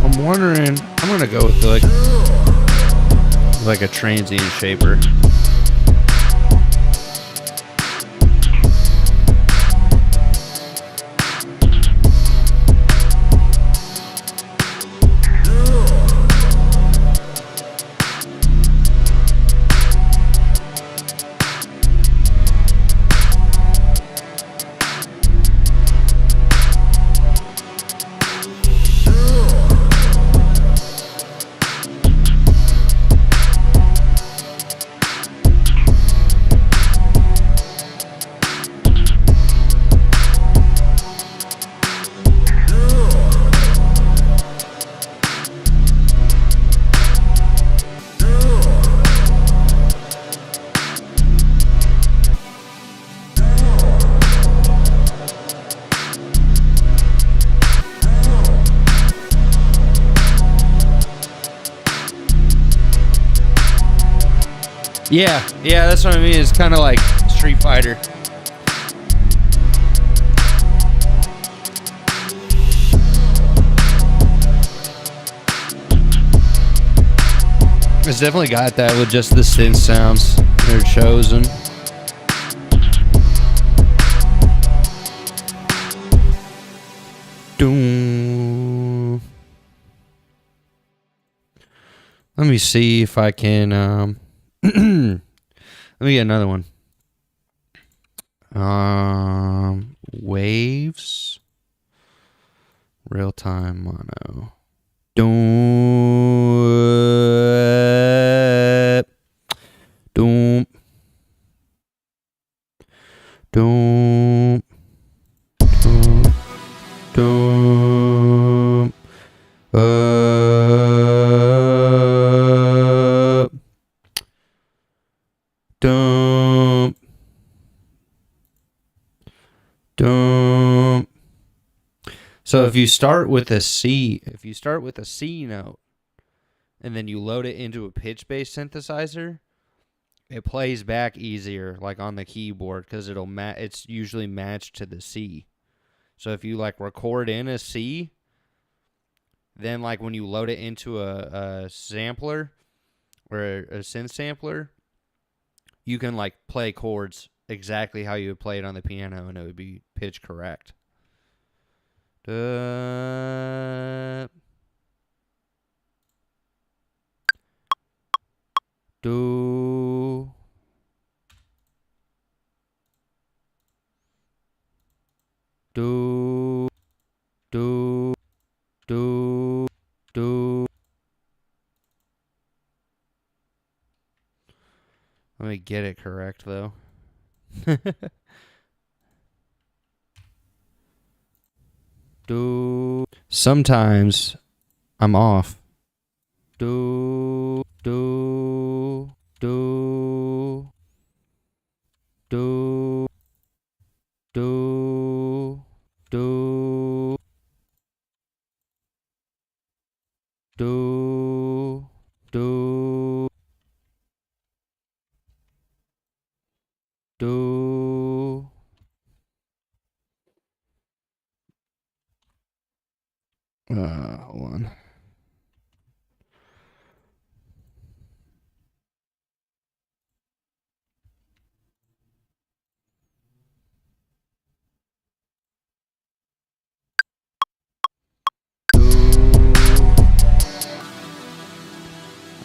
I'm wondering. I'm gonna go with like a transient shaper. Yeah, that's what I mean. It's kind of like Street Fighter. It's definitely got that with just the synth sounds they're chosen. Doom. Let me see if I can. Let me get another one. Waves. Real time mono. Doom. Doom. Doom. Doom. Doom. Doom. So if you start with a C note and then you load it into a pitch-based synthesizer, it plays back easier, like on the keyboard, because it's usually matched to the C. So if you like record in a C, then like when you load it into a sampler or a synth sampler, you can like play chords exactly how you would play it on the piano, and it would be pitch correct. Do do do do do do. Let me get it correct though. Do. Sometimes I'm off. Do do do do do do do do do. Hold on.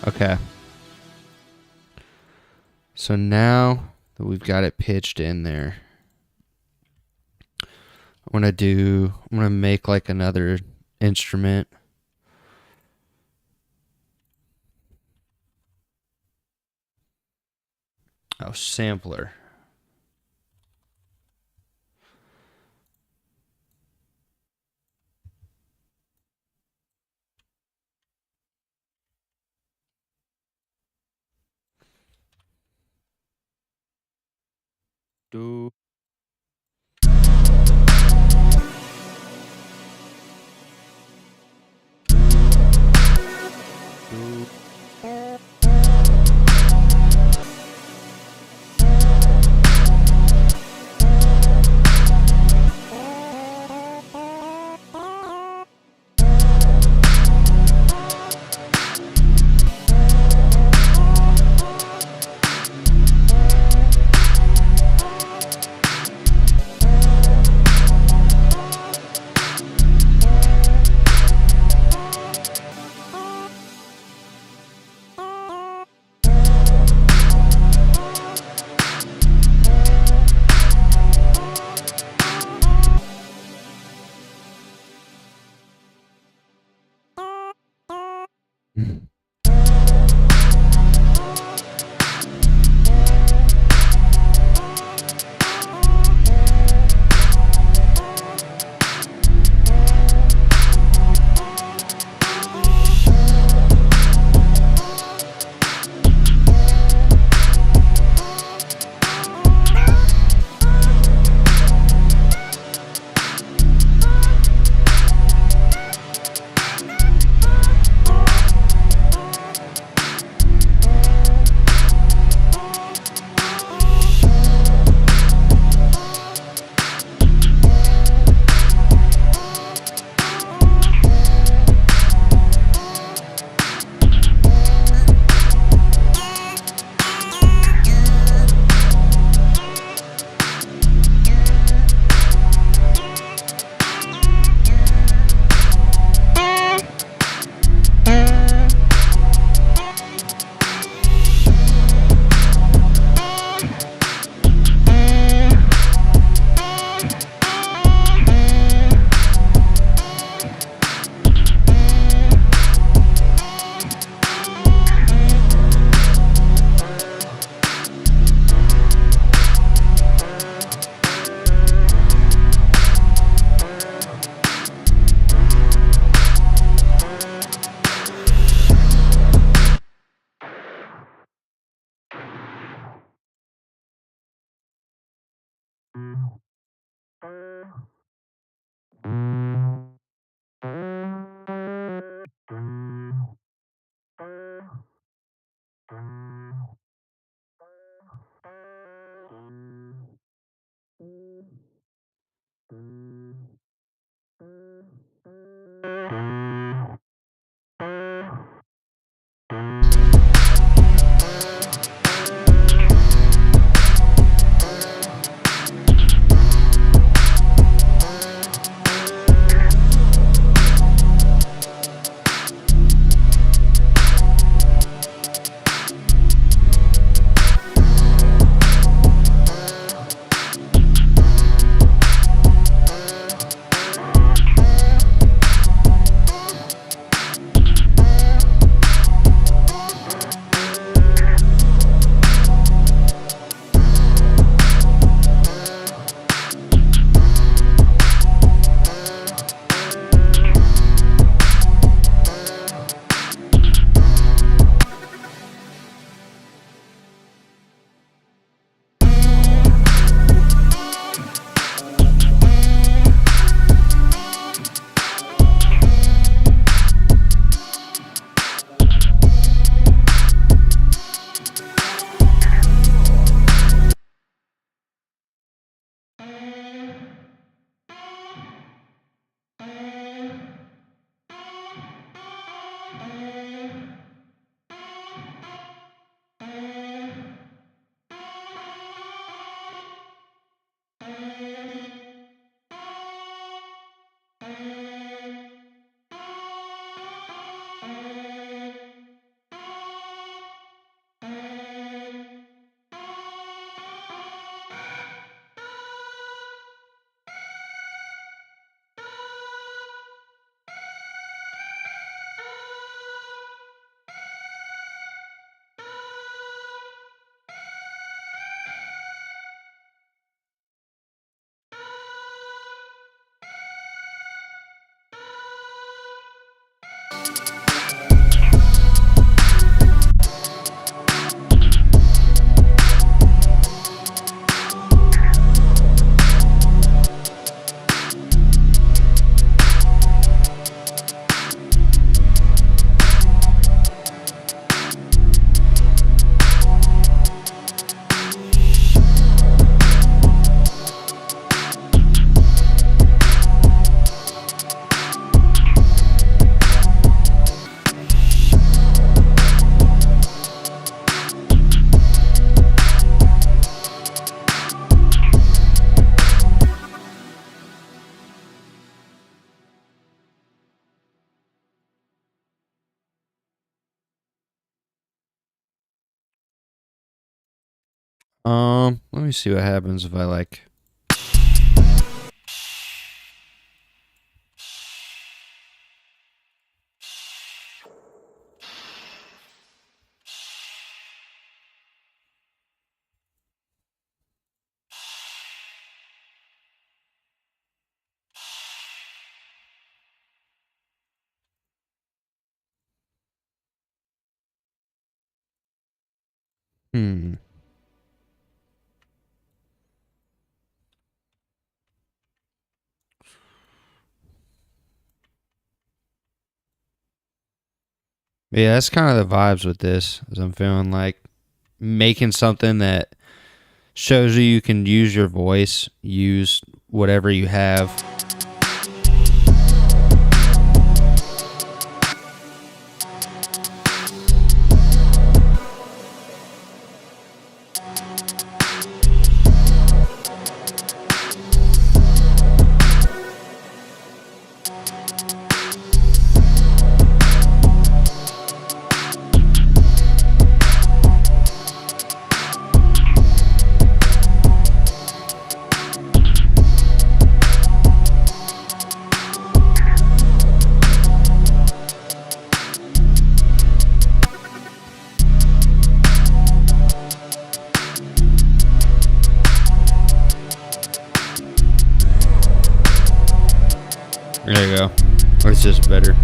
Okay. So now that we've got it pitched in there, I'm gonna make like another instrument. Oh, sampler. Do. Do. Let me see what happens if I like. Yeah, that's kind of the vibes with this. As I'm feeling like making something that shows you can use your voice, use whatever you have. There you go. It's just better.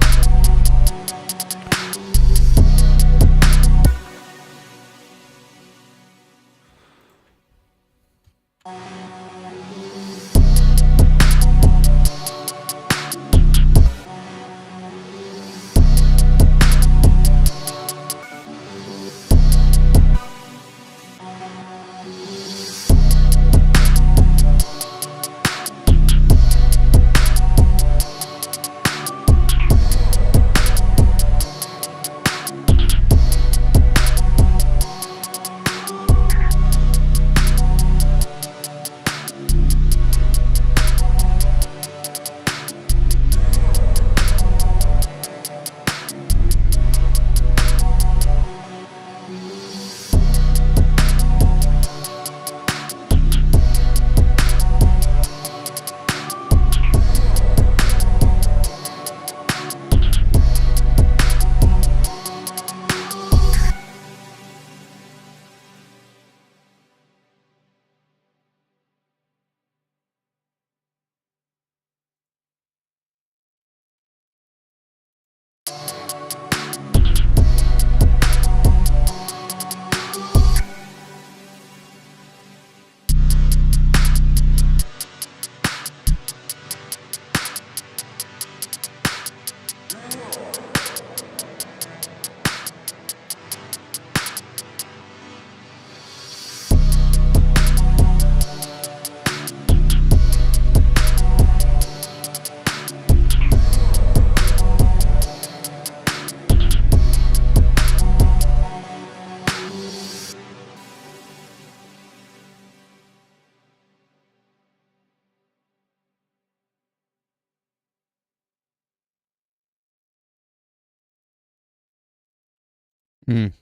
Mm.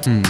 Hmm.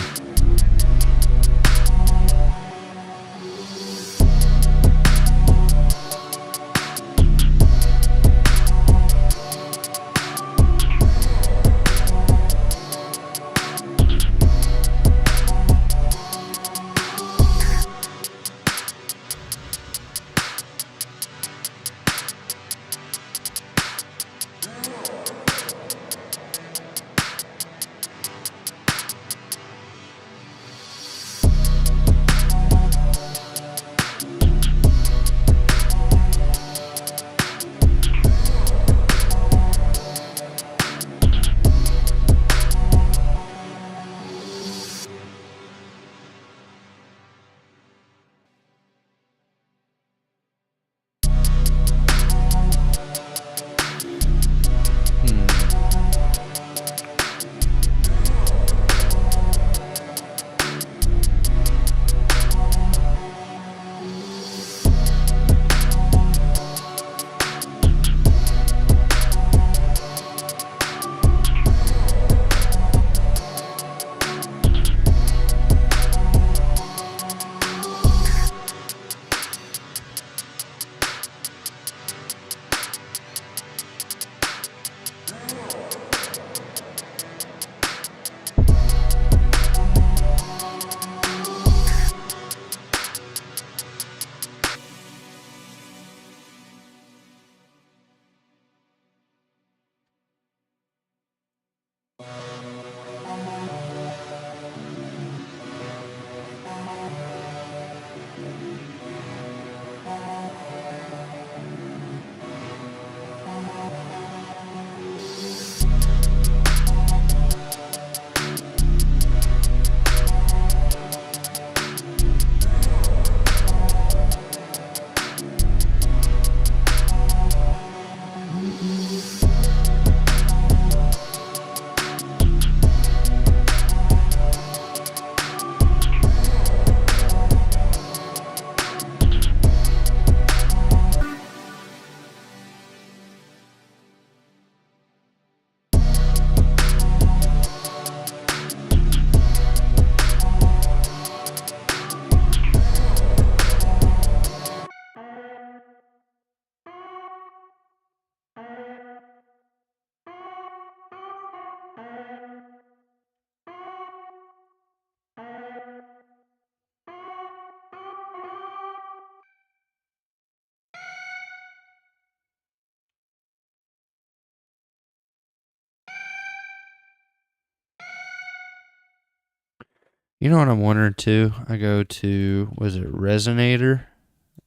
You know what I'm wondering too? I go to, was it Resonator?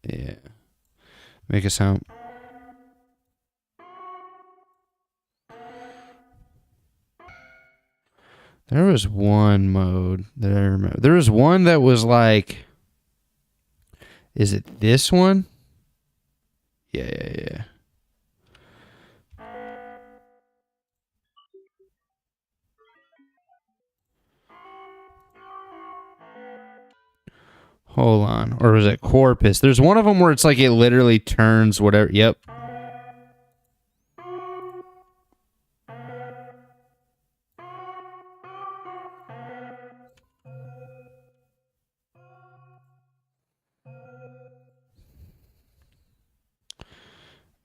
Yeah. Make a sound. There was one mode that I remember. There was one that was like, is it this one? Yeah. Hold on. Or was it Corpus? There's one of them where it's like it literally turns whatever. Yep.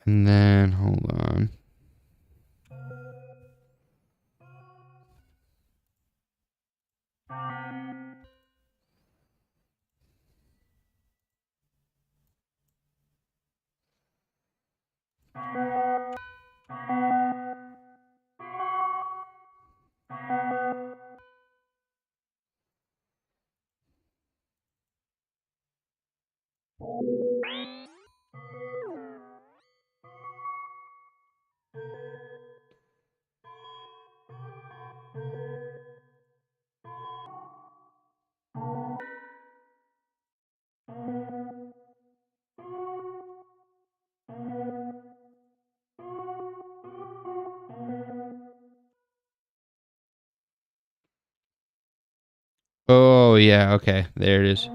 And then, hold on. Oh, yeah. Okay. There it is.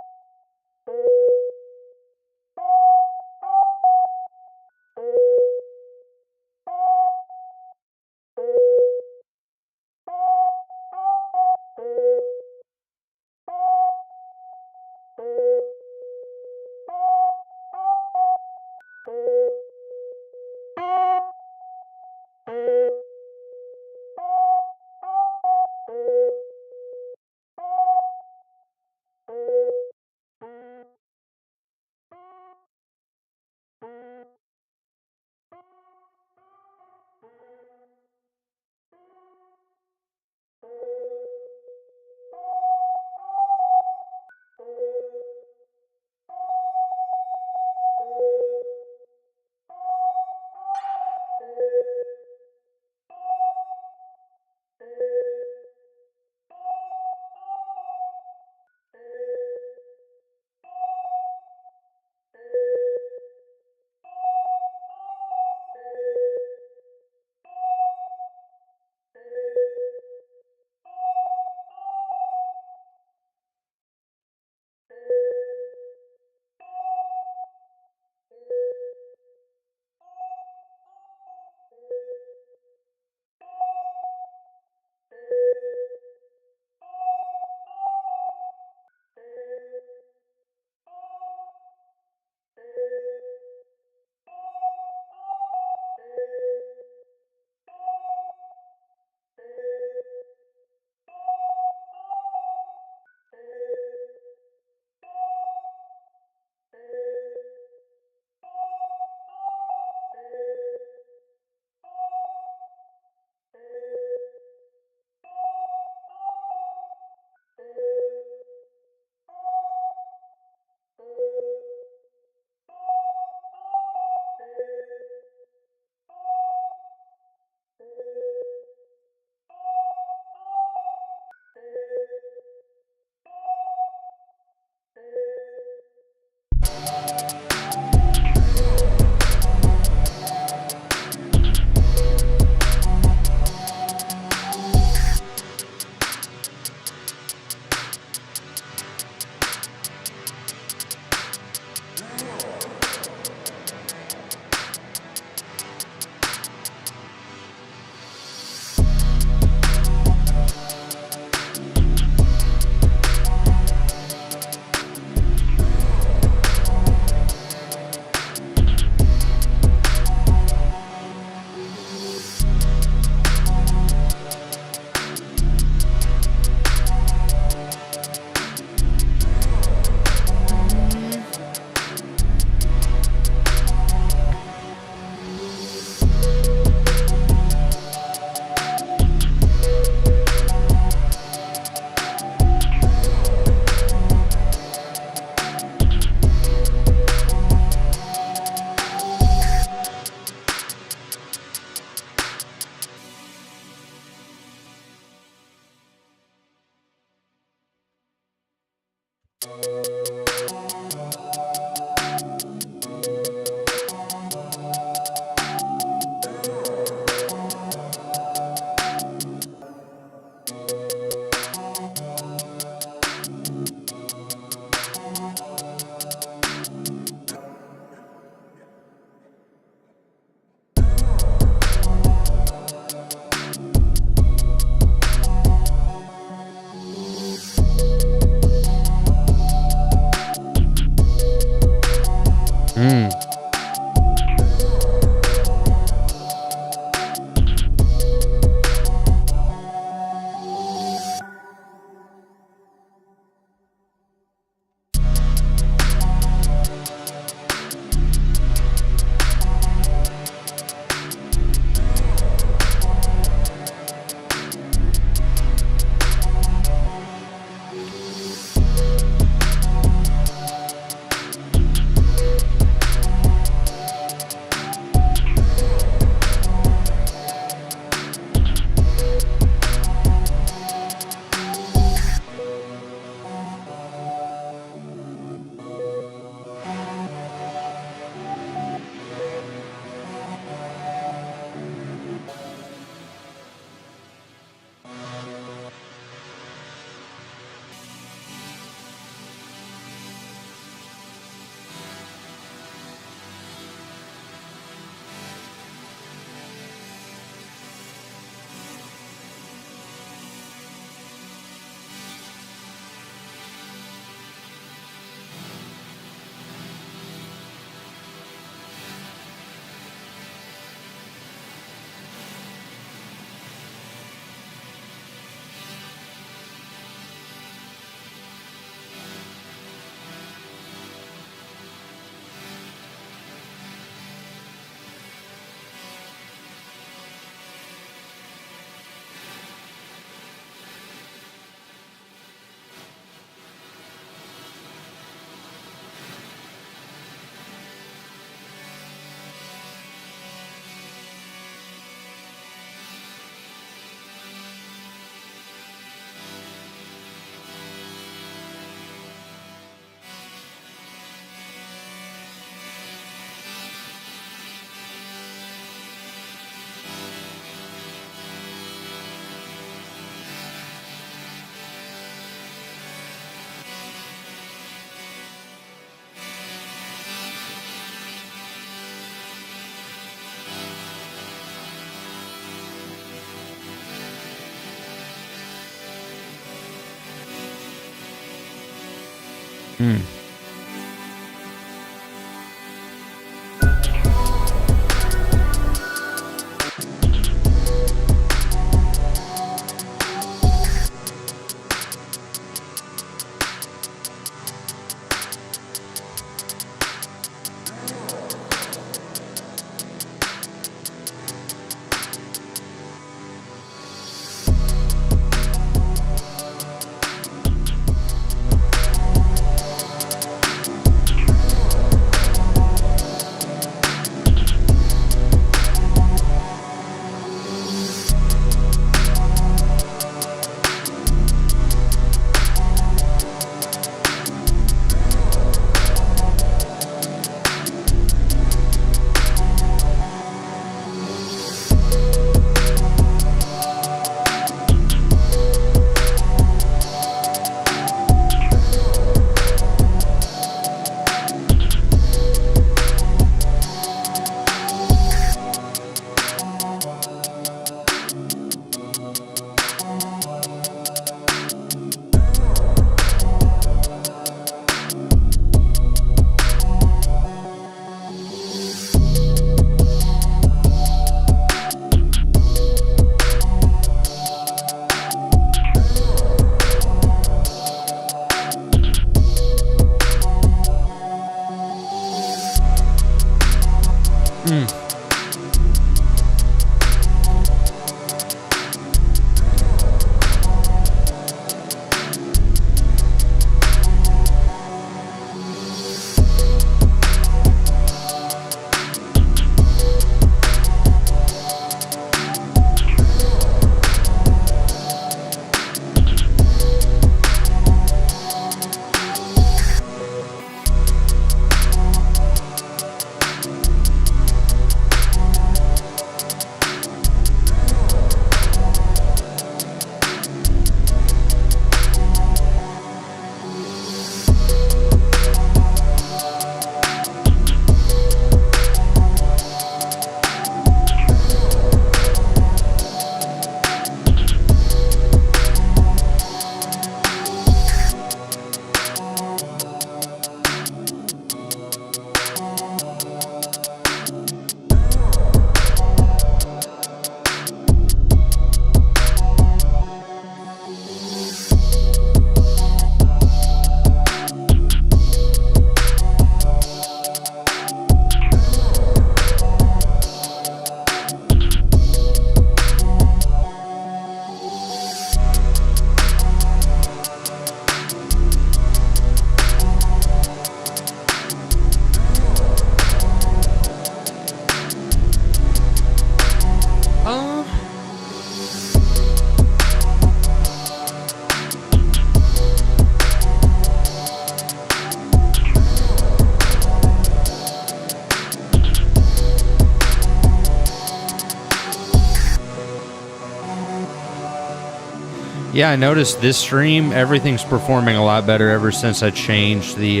Yeah, I noticed this stream, everything's performing a lot better ever since I changed the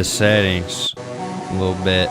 settings a little bit.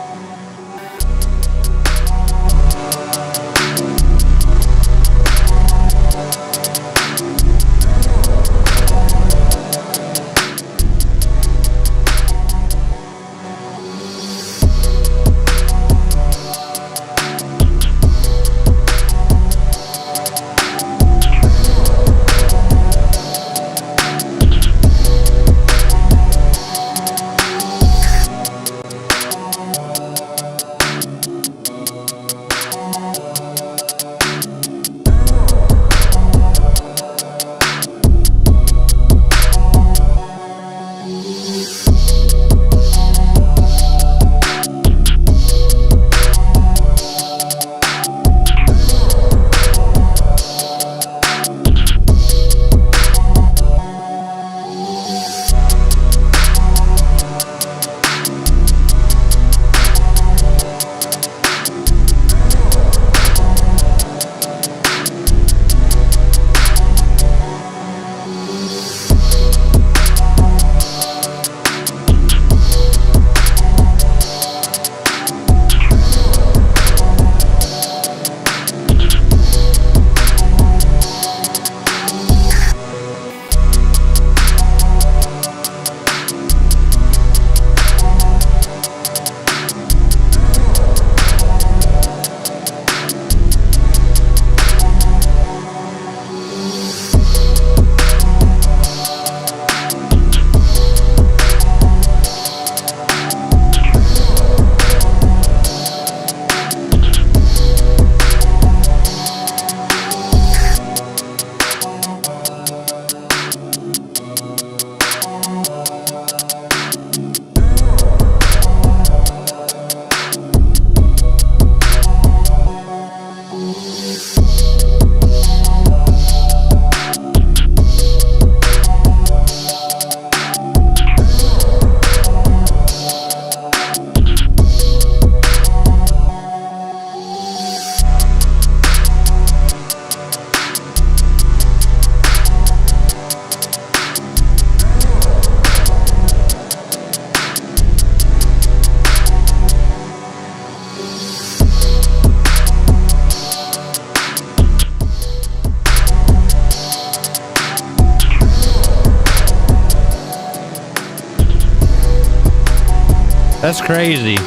That's crazy.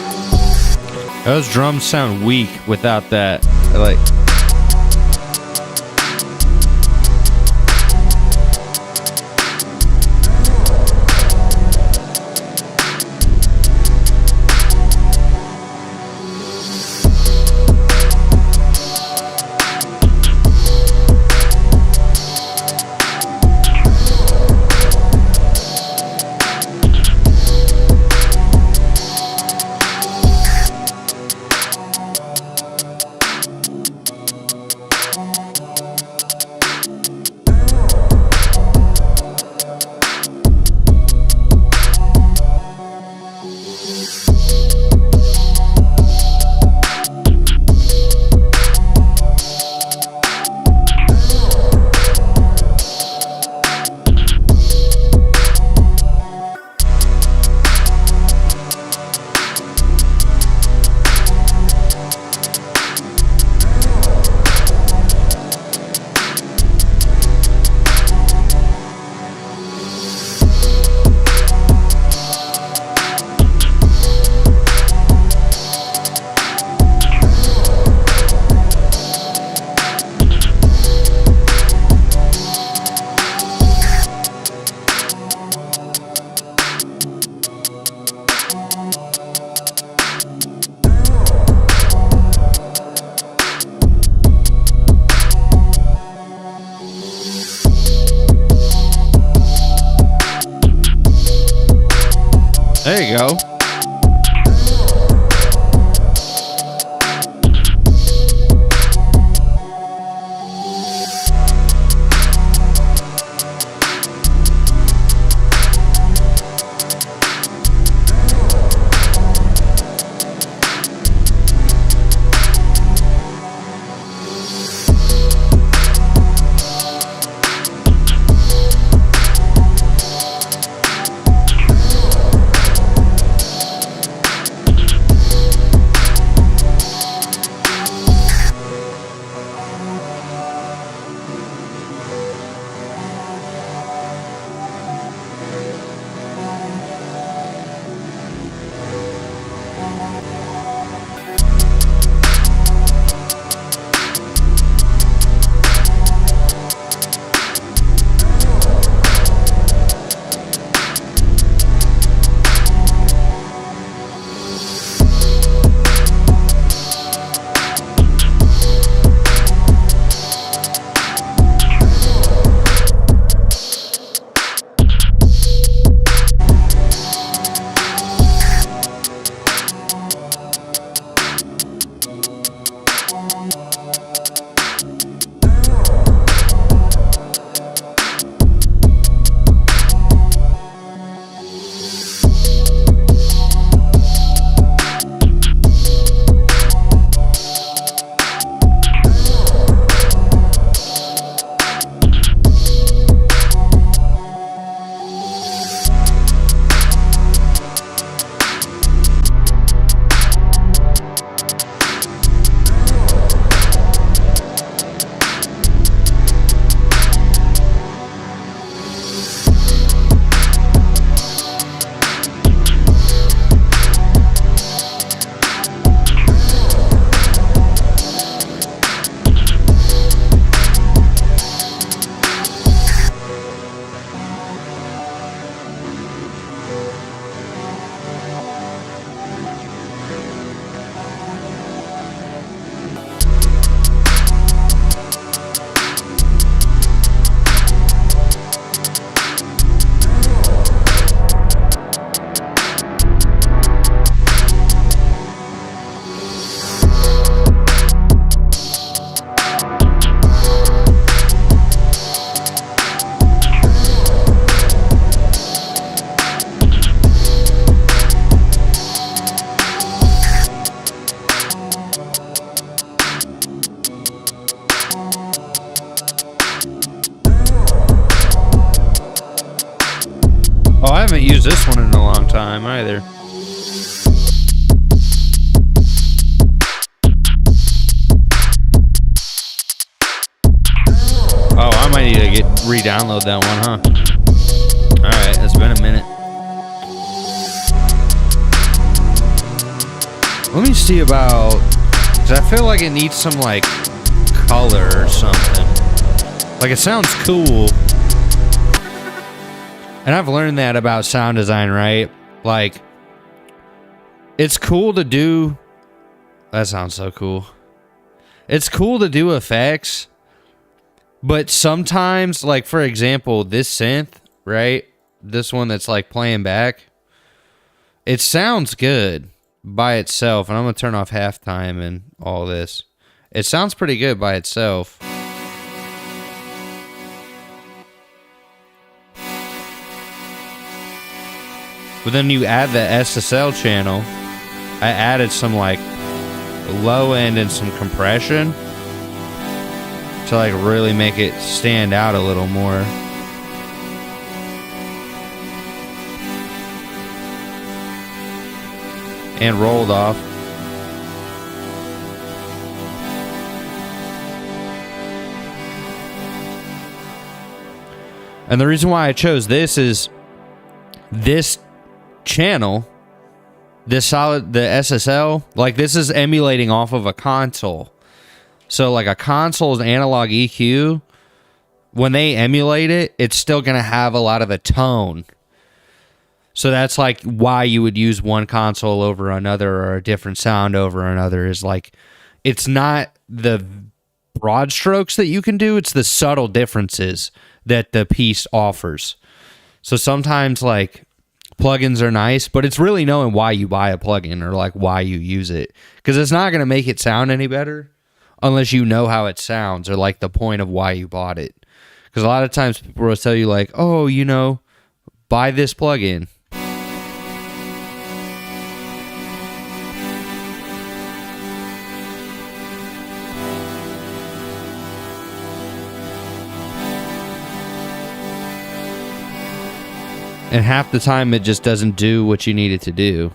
Those drums sound weak without that. Like, there you go. Oh, I haven't used this one in a long time either. Oh, I might need to re-download that one, huh? Alright, it's been a minute. Let me see about, because I feel like it needs some like color or something. Like it sounds cool. And I've learned that about sound design, right? Like it's cool to do, that sounds so cool. It's cool to do effects, but sometimes, like for example, this synth, right? This one that's like playing back, it sounds good by itself. And I'm going to turn off halftime and all this. It sounds pretty good by itself. But then you add the SSL channel. I added some like low end and some compression to like really make it stand out a little more. And rolled off. And the reason why I chose this is this channel, the SSL, like this is emulating off of a console. So like a console's analog EQ, when they emulate it, it's still going to have a lot of the tone. So that's like why you would use one console over another or a different sound over another, is like it's not the broad strokes that you can do, it's the subtle differences that the piece offers. So sometimes like plugins are nice, but it's really knowing why you buy a plugin or like why you use it, because it's not going to make it sound any better unless you know how it sounds or like the point of why you bought it. Because a lot of times people will tell you like, oh, you know, buy this plugin. And half the time it just doesn't do what you need it to do.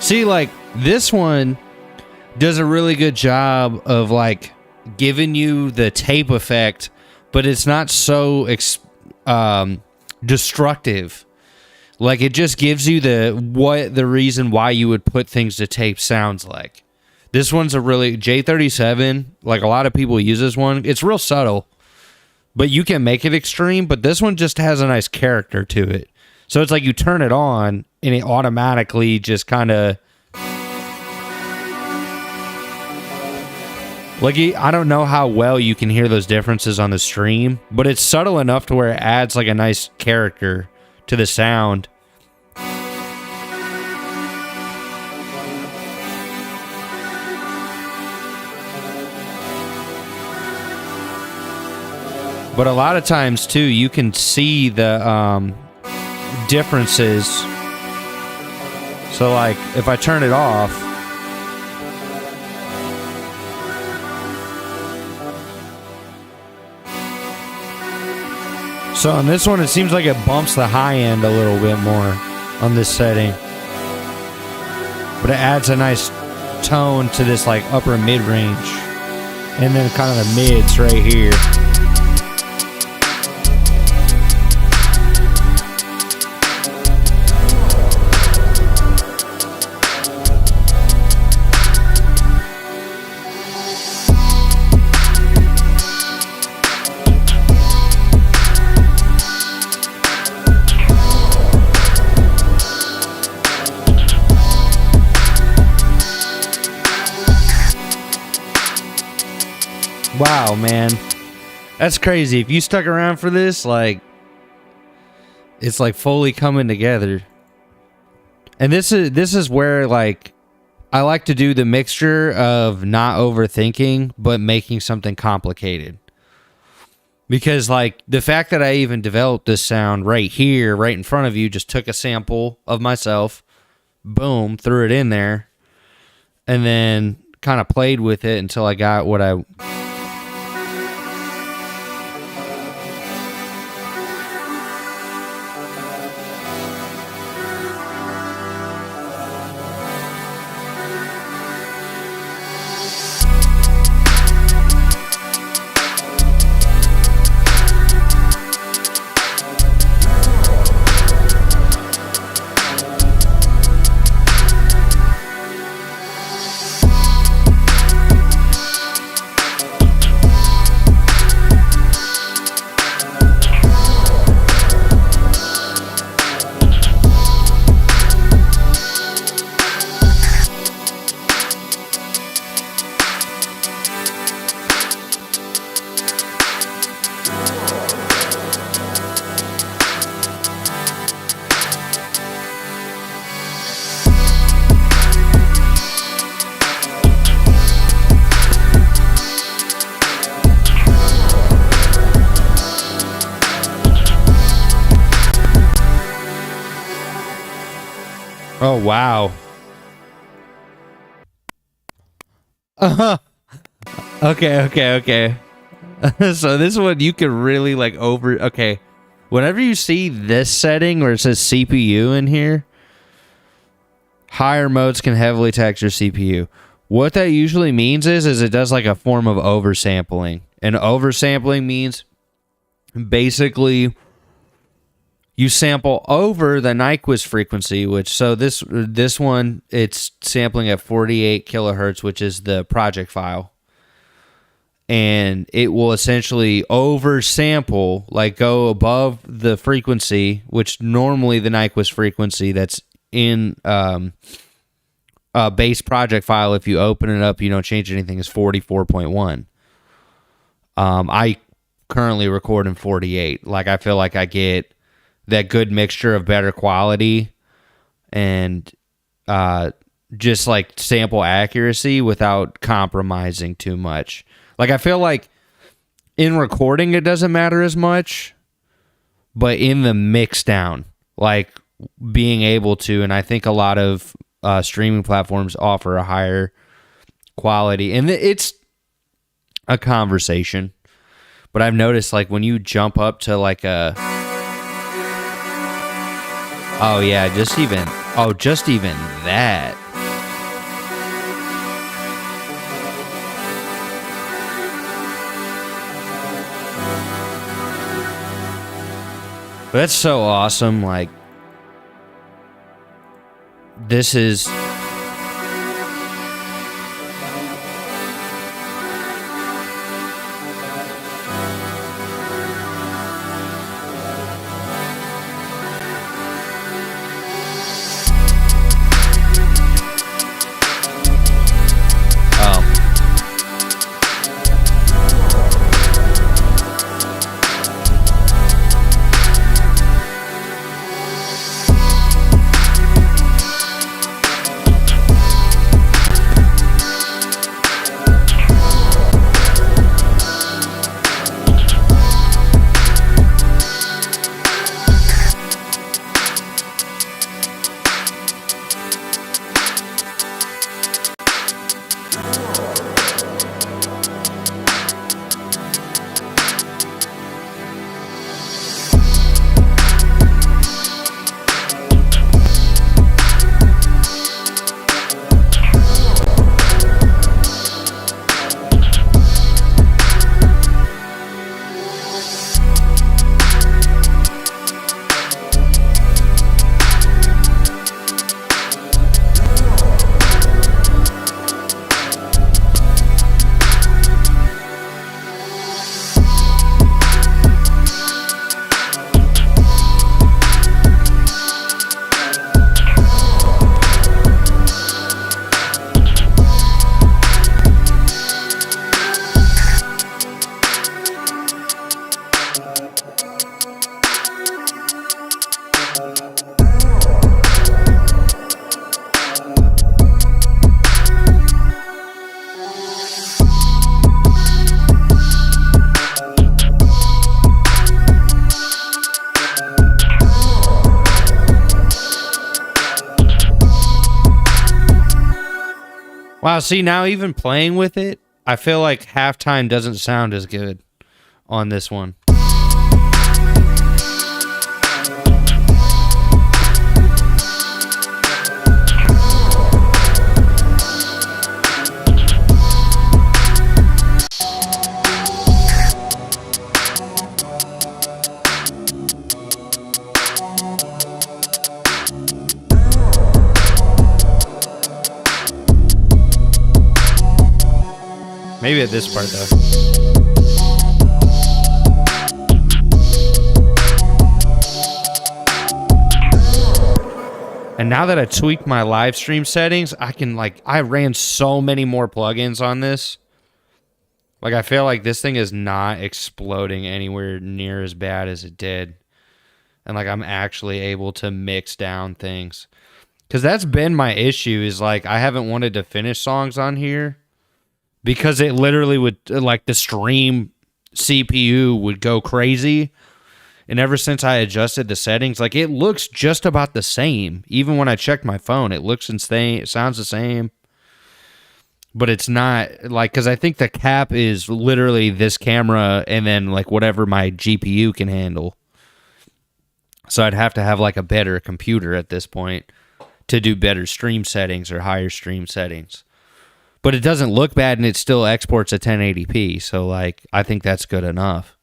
See, like, this one does a really good job of, like, giving you the tape effect, but it's not so destructive. Like, it just gives you the reason why you would put things to tape sounds like. This one's a really, J37, like, a lot of people use this one. It's real subtle, but you can make it extreme, but this one just has a nice character to it. So it's like you turn it on, and it automatically just kind of... Like, I don't know how well you can hear those differences on the stream, but it's subtle enough to where it adds, like, a nice character to the sound. But a lot of times, too, you can see the differences. So, like, if I turn it off, so on this one, it seems like it bumps the high end a little bit more on this setting. But it adds a nice tone to this, like, upper mid-range. And then kind of the mids right here. Wow, man. That's crazy. If you stuck around for this, like, it's like fully coming together. And this is where, like, I like to do the mixture of not overthinking, but making something complicated. Because, like, the fact that I even developed this sound right here, right in front of you, just took a sample of myself, boom, threw it in there, and then kind of played with it until I got what I... Oh, wow. Okay. So this one you can really like okay. Whenever you see this setting where it says CPU in here, higher modes can heavily tax your CPU. What that usually means is it does like a form of oversampling. And oversampling means basically you sample over the Nyquist frequency, which, so this one, it's sampling at 48 kilohertz, which is the project file. And it will essentially oversample, like go above the frequency, which normally the Nyquist frequency that's in a base project file, if you open it up, you don't change anything, is 44.1. I currently record in 48. Like, I feel like I get that good mixture of better quality and just like sample accuracy without compromising too much. Like, I feel like in recording it doesn't matter as much, but in the mix down, like being able to, and I think a lot of streaming platforms offer a higher quality, and it's a conversation. But I've noticed, like, when you jump up to like a, oh yeah, just even that. But that's so awesome. Like, this is, Wow, see, now even playing with it, I feel like halftime doesn't sound as good on this one. Maybe at this part, though. And now that I tweaked my live stream settings, I ran so many more plugins on this. Like, I feel like this thing is not exploding anywhere near as bad as it did. And, like, I'm actually able to mix down things. Because that's been my issue, is, like, I haven't wanted to finish songs on here. Because it literally would, like, the stream CPU would go crazy. And ever since I adjusted the settings, like, it looks just about the same. Even when I check my phone, it looks insane. It sounds the same. But it's not, like, because I think the cap is literally this camera and then, like, whatever my GPU can handle. So I'd have to have, like, a better computer at this point to do better stream settings or higher stream settings. But it doesn't look bad, and it still exports at 1080p. So, like, I think that's good enough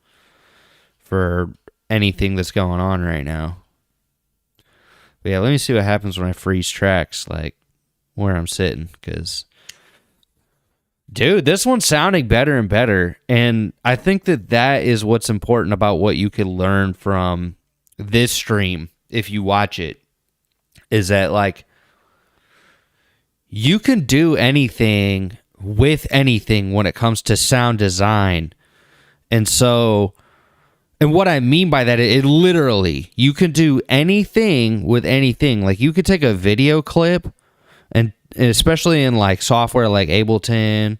for anything that's going on right now. But yeah, let me see what happens when I freeze tracks, like, where I'm sitting. Because, dude, this one's sounding better and better. And I think that is what's important about what you can learn from this stream, if you watch it, is that, like, you can do anything with anything when it comes to sound design. And so, and what I mean by that, it literally, you can do anything with anything. Like, you could take a video clip, and especially in, like, software like Ableton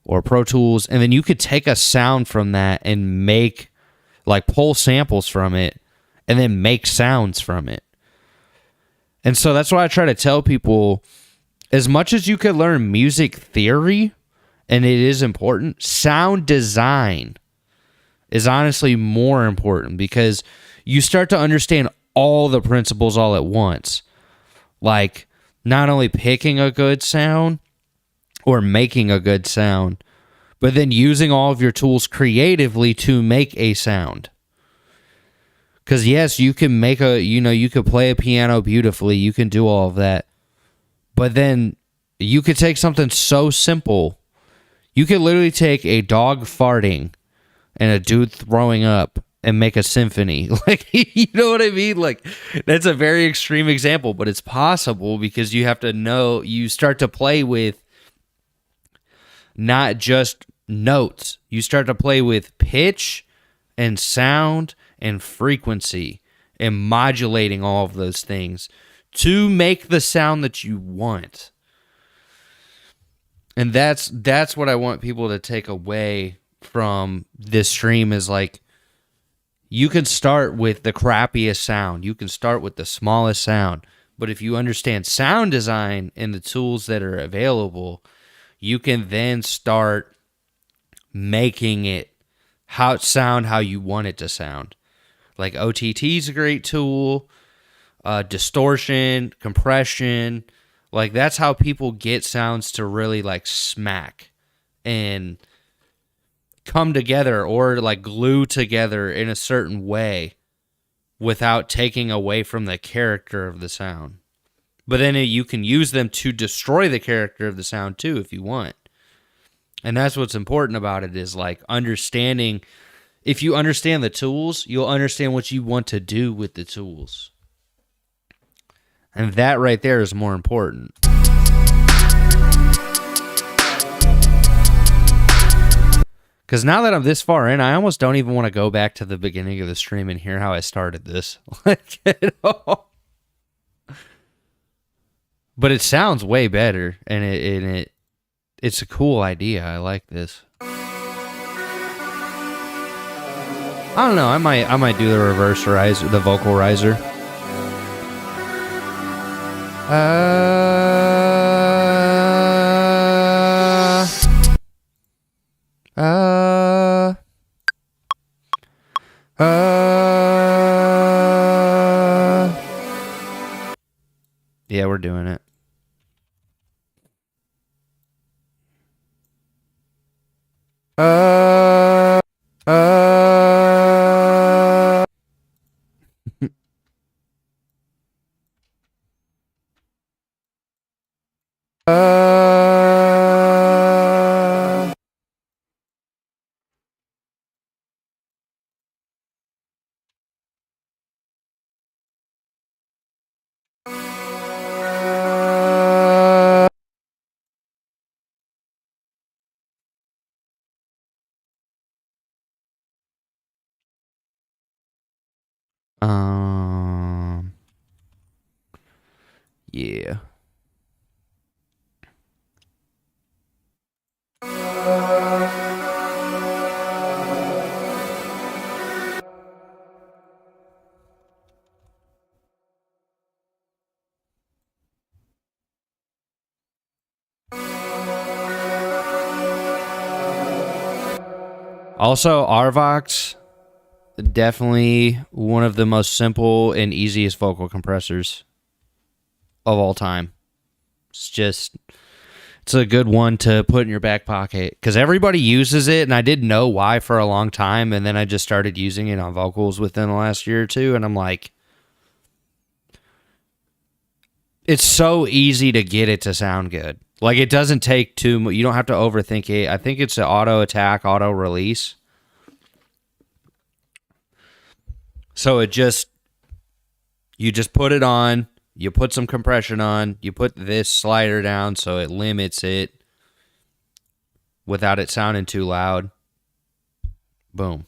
or Pro Tools, and then you could take a sound from that and make, like, pull samples from it and then make sounds from it. And so that's why I try to tell people, as much as you could learn music theory, and it is important, sound design is honestly more important, because you start to understand all the principles all at once. Like, not only picking a good sound or making a good sound, but then using all of your tools creatively to make a sound. Because yes, you can make you could play a piano beautifully, you can do all of that. But then you could take something so simple. You could literally take a dog farting and a dude throwing up and make a symphony. Like, you know what I mean? Like, that's a very extreme example, but it's possible, because you have to know, you start to play with not just notes. You start to play with pitch and sound and frequency and modulating all of those things to make the sound that you want. And that's what I want people to take away from this stream, is, like, you can start with the crappiest sound. You can start with the smallest sound. But if you understand sound design and the tools that are available, you can then start making it sound how you want it to sound. Like, OTT is a great tool. Distortion, compression, like, that's how people get sounds to really, like, smack and come together, or, like, glue together in a certain way without taking away from the character of the sound. But then you can use them to destroy the character of the sound too, if you want. And that's what's important about it, is, like, understanding. If you understand the tools, you'll understand what you want to do with the tools. And that right there is more important. Because now that I'm this far in, I almost don't even want to go back to the beginning of the stream and hear how I started this. But it sounds way better, and it's a cool idea. I like this. I don't know. I might do the reverse riser, the vocal riser. Yeah, we're doing it. Yeah. Also, Arvox, definitely one of the most simple and easiest vocal compressors of all time. It's a good one to put in your back pocket because everybody uses it, and I didn't know why for a long time, and then I just started using it on vocals within the last year or two, and I'm like, it's so easy to get it to sound good. Like, it doesn't take too much. You don't have to overthink it. I think it's an auto attack, auto release. So you just put it on, you put some compression on, you put this slider down so it limits it without it sounding too loud. Boom.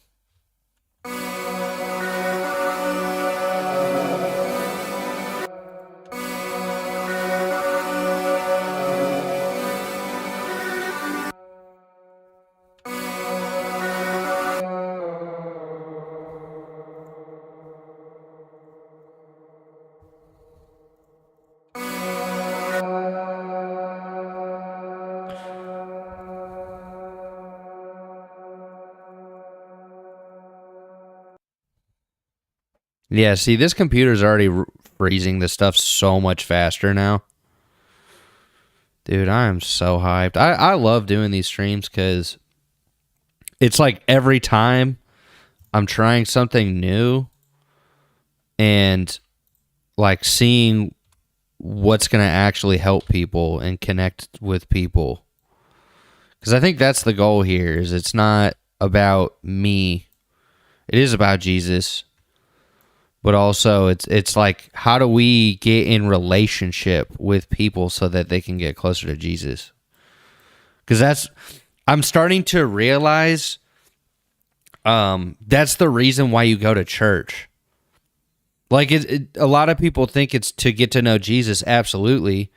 Yeah, see, this computer's already freezing this stuff so much faster now. Dude, I am so hyped. I love doing these streams because it's like every time I'm trying something new and like seeing what's going to actually help people and connect with people. Because I think that's the goal here, is it's not about me. It is about Jesus. But also, it's like, how do we get in relationship with people so that they can get closer to Jesus? Because I'm starting to realize that's the reason why you go to church. Like, a lot of people think it's to get to know Jesus. Absolutely.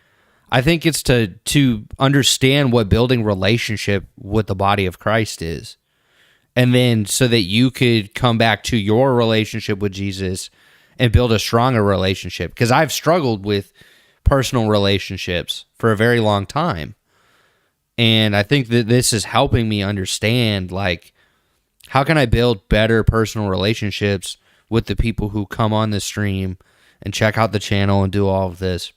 I think it's to understand what building relationship with the body of Christ is. And then so that you could come back to your relationship with Jesus and build a stronger relationship. Because I've struggled with personal relationships for a very long time. And I think that this is helping me understand, like, how can I build better personal relationships with the people who come on the stream and check out the channel and do all of this.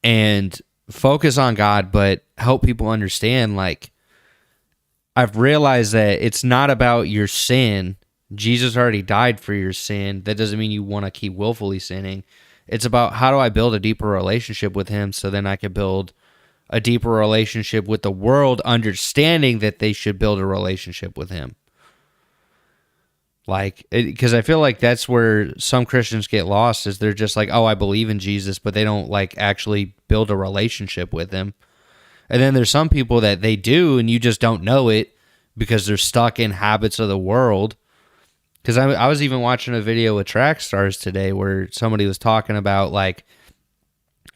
And focus on God, but help people understand, like, I've realized that it's not about your sin. Jesus already died for your sin. That doesn't mean you want to keep willfully sinning. It's about, how do I build a deeper relationship with him so then I can build a deeper relationship with the world, understanding that they should build a relationship with him. Like, because I feel like that's where some Christians get lost, is they're just like, oh, I believe in Jesus, but they don't like actually build a relationship with him. And then there's some people that they do, and you just don't know it because they're stuck in habits of the world. Because I was even watching a video with Track Stars today where somebody was talking about, like,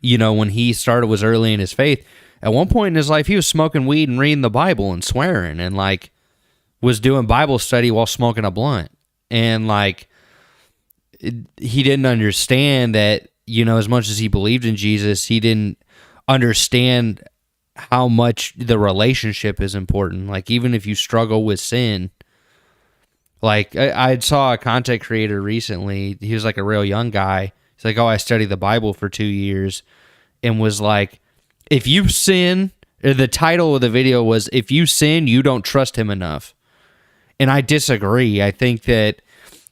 you know, when he was early in his faith, at one point in his life, he was smoking weed and reading the Bible and swearing, and like was doing Bible study while smoking a blunt. And like, he didn't understand that, you know, as much as he believed in Jesus, he didn't understand how much the relationship is important. Like, even if you struggle with sin, like I saw a content creator recently, he was like a real young guy. He's like, oh, I studied the Bible for 2 years, and was like, if you sin, or the title of the video was, if you sin, you don't trust him enough. And I disagree. I think that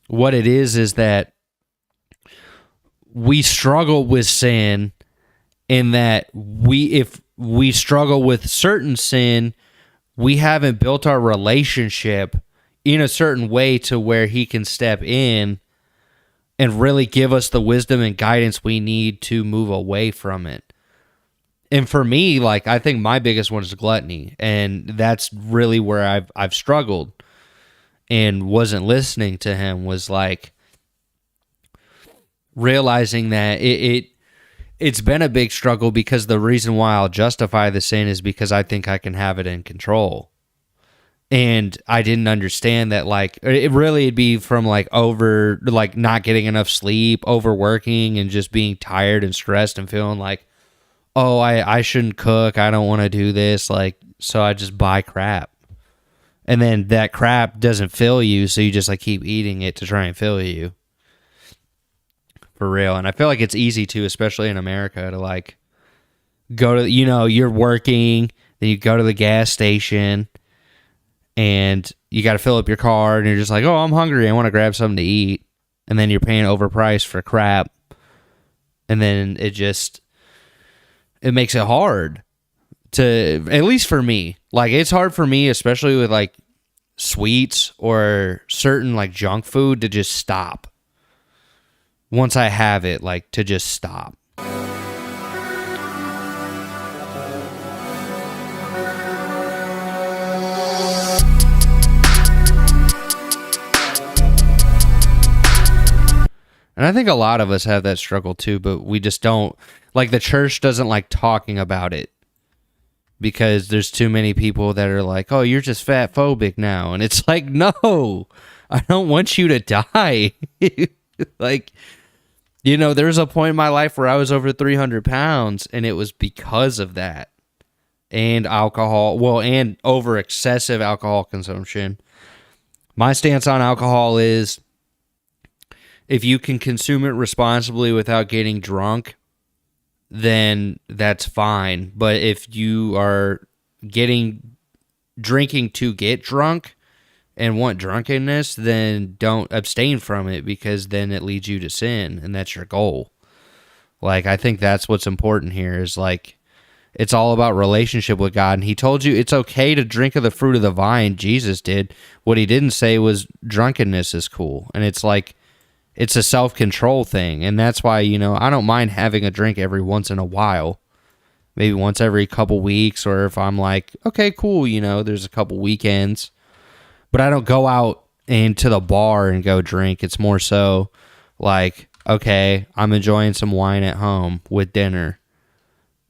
what it is that we struggle with sin, in that if we struggle with certain sin, we haven't built our relationship in a certain way to where he can step in and really give us the wisdom and guidance we need to move away from it. And for me, like, I think my biggest one is gluttony, and that's really where I've struggled and wasn't listening to him, was like realizing that it's been a big struggle, because the reason why I'll justify the sin is because I think I can have it in control. And I didn't understand that, like, it'd be from like not getting enough sleep, overworking, and just being tired and stressed and feeling like, oh, I shouldn't cook, I don't want to do this, like, so I just buy crap. And then that crap doesn't fill you, so you just like keep eating it to try and fill you. For real. And I feel like it's easy to, especially in America, to like go to, you're working, then you go to the gas station, and you got to fill up your car, and you're just like, oh, I'm hungry, I want to grab something to eat. And then you're paying overpriced for crap. And then it makes it hard to, at least for me. Like, it's hard for me, especially with like sweets or certain like junk food, to just stop. Once I have it, like, to just stop. And I think a lot of us have that struggle too, but we just don't, like, the church doesn't like talking about it, because there's too many people that are like, oh, you're just fat phobic now. And it's like, no, I don't want you to die. Like, there was a point in my life where I was over 300 pounds, and it was because of that. And alcohol, and over excessive alcohol consumption. My stance on alcohol is, if you can consume it responsibly without getting drunk, then that's fine. But if you are drinking to get drunk and want drunkenness, then don't abstain from it, because then it leads you to sin, and that's your goal. Like, I think that's what's important here, is like, it's all about relationship with God. And he told you it's okay to drink of the fruit of the vine. Jesus did. What he didn't say was drunkenness is cool. And it's like, it's a self-control thing. And that's why, I don't mind having a drink every once in a while. Maybe once every couple weeks, or if I'm like, okay, cool, there's a couple weekends. But I don't go out into the bar and go drink. It's more so like, okay, I'm enjoying some wine at home with dinner.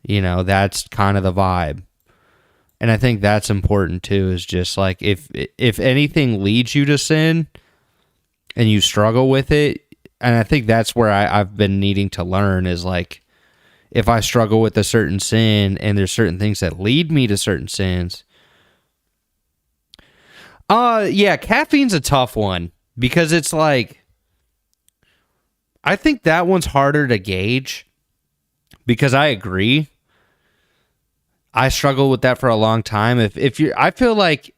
That's kind of the vibe. And I think that's important too, is just like, if anything leads you to sin and you struggle with it, and I think that's where I've been needing to learn, is like, if I struggle with a certain sin and there's certain things that lead me to certain sins. Yeah, caffeine's a tough one, because it's like, I think that one's harder to gauge, because I agree. I struggled with that for a long time. I feel like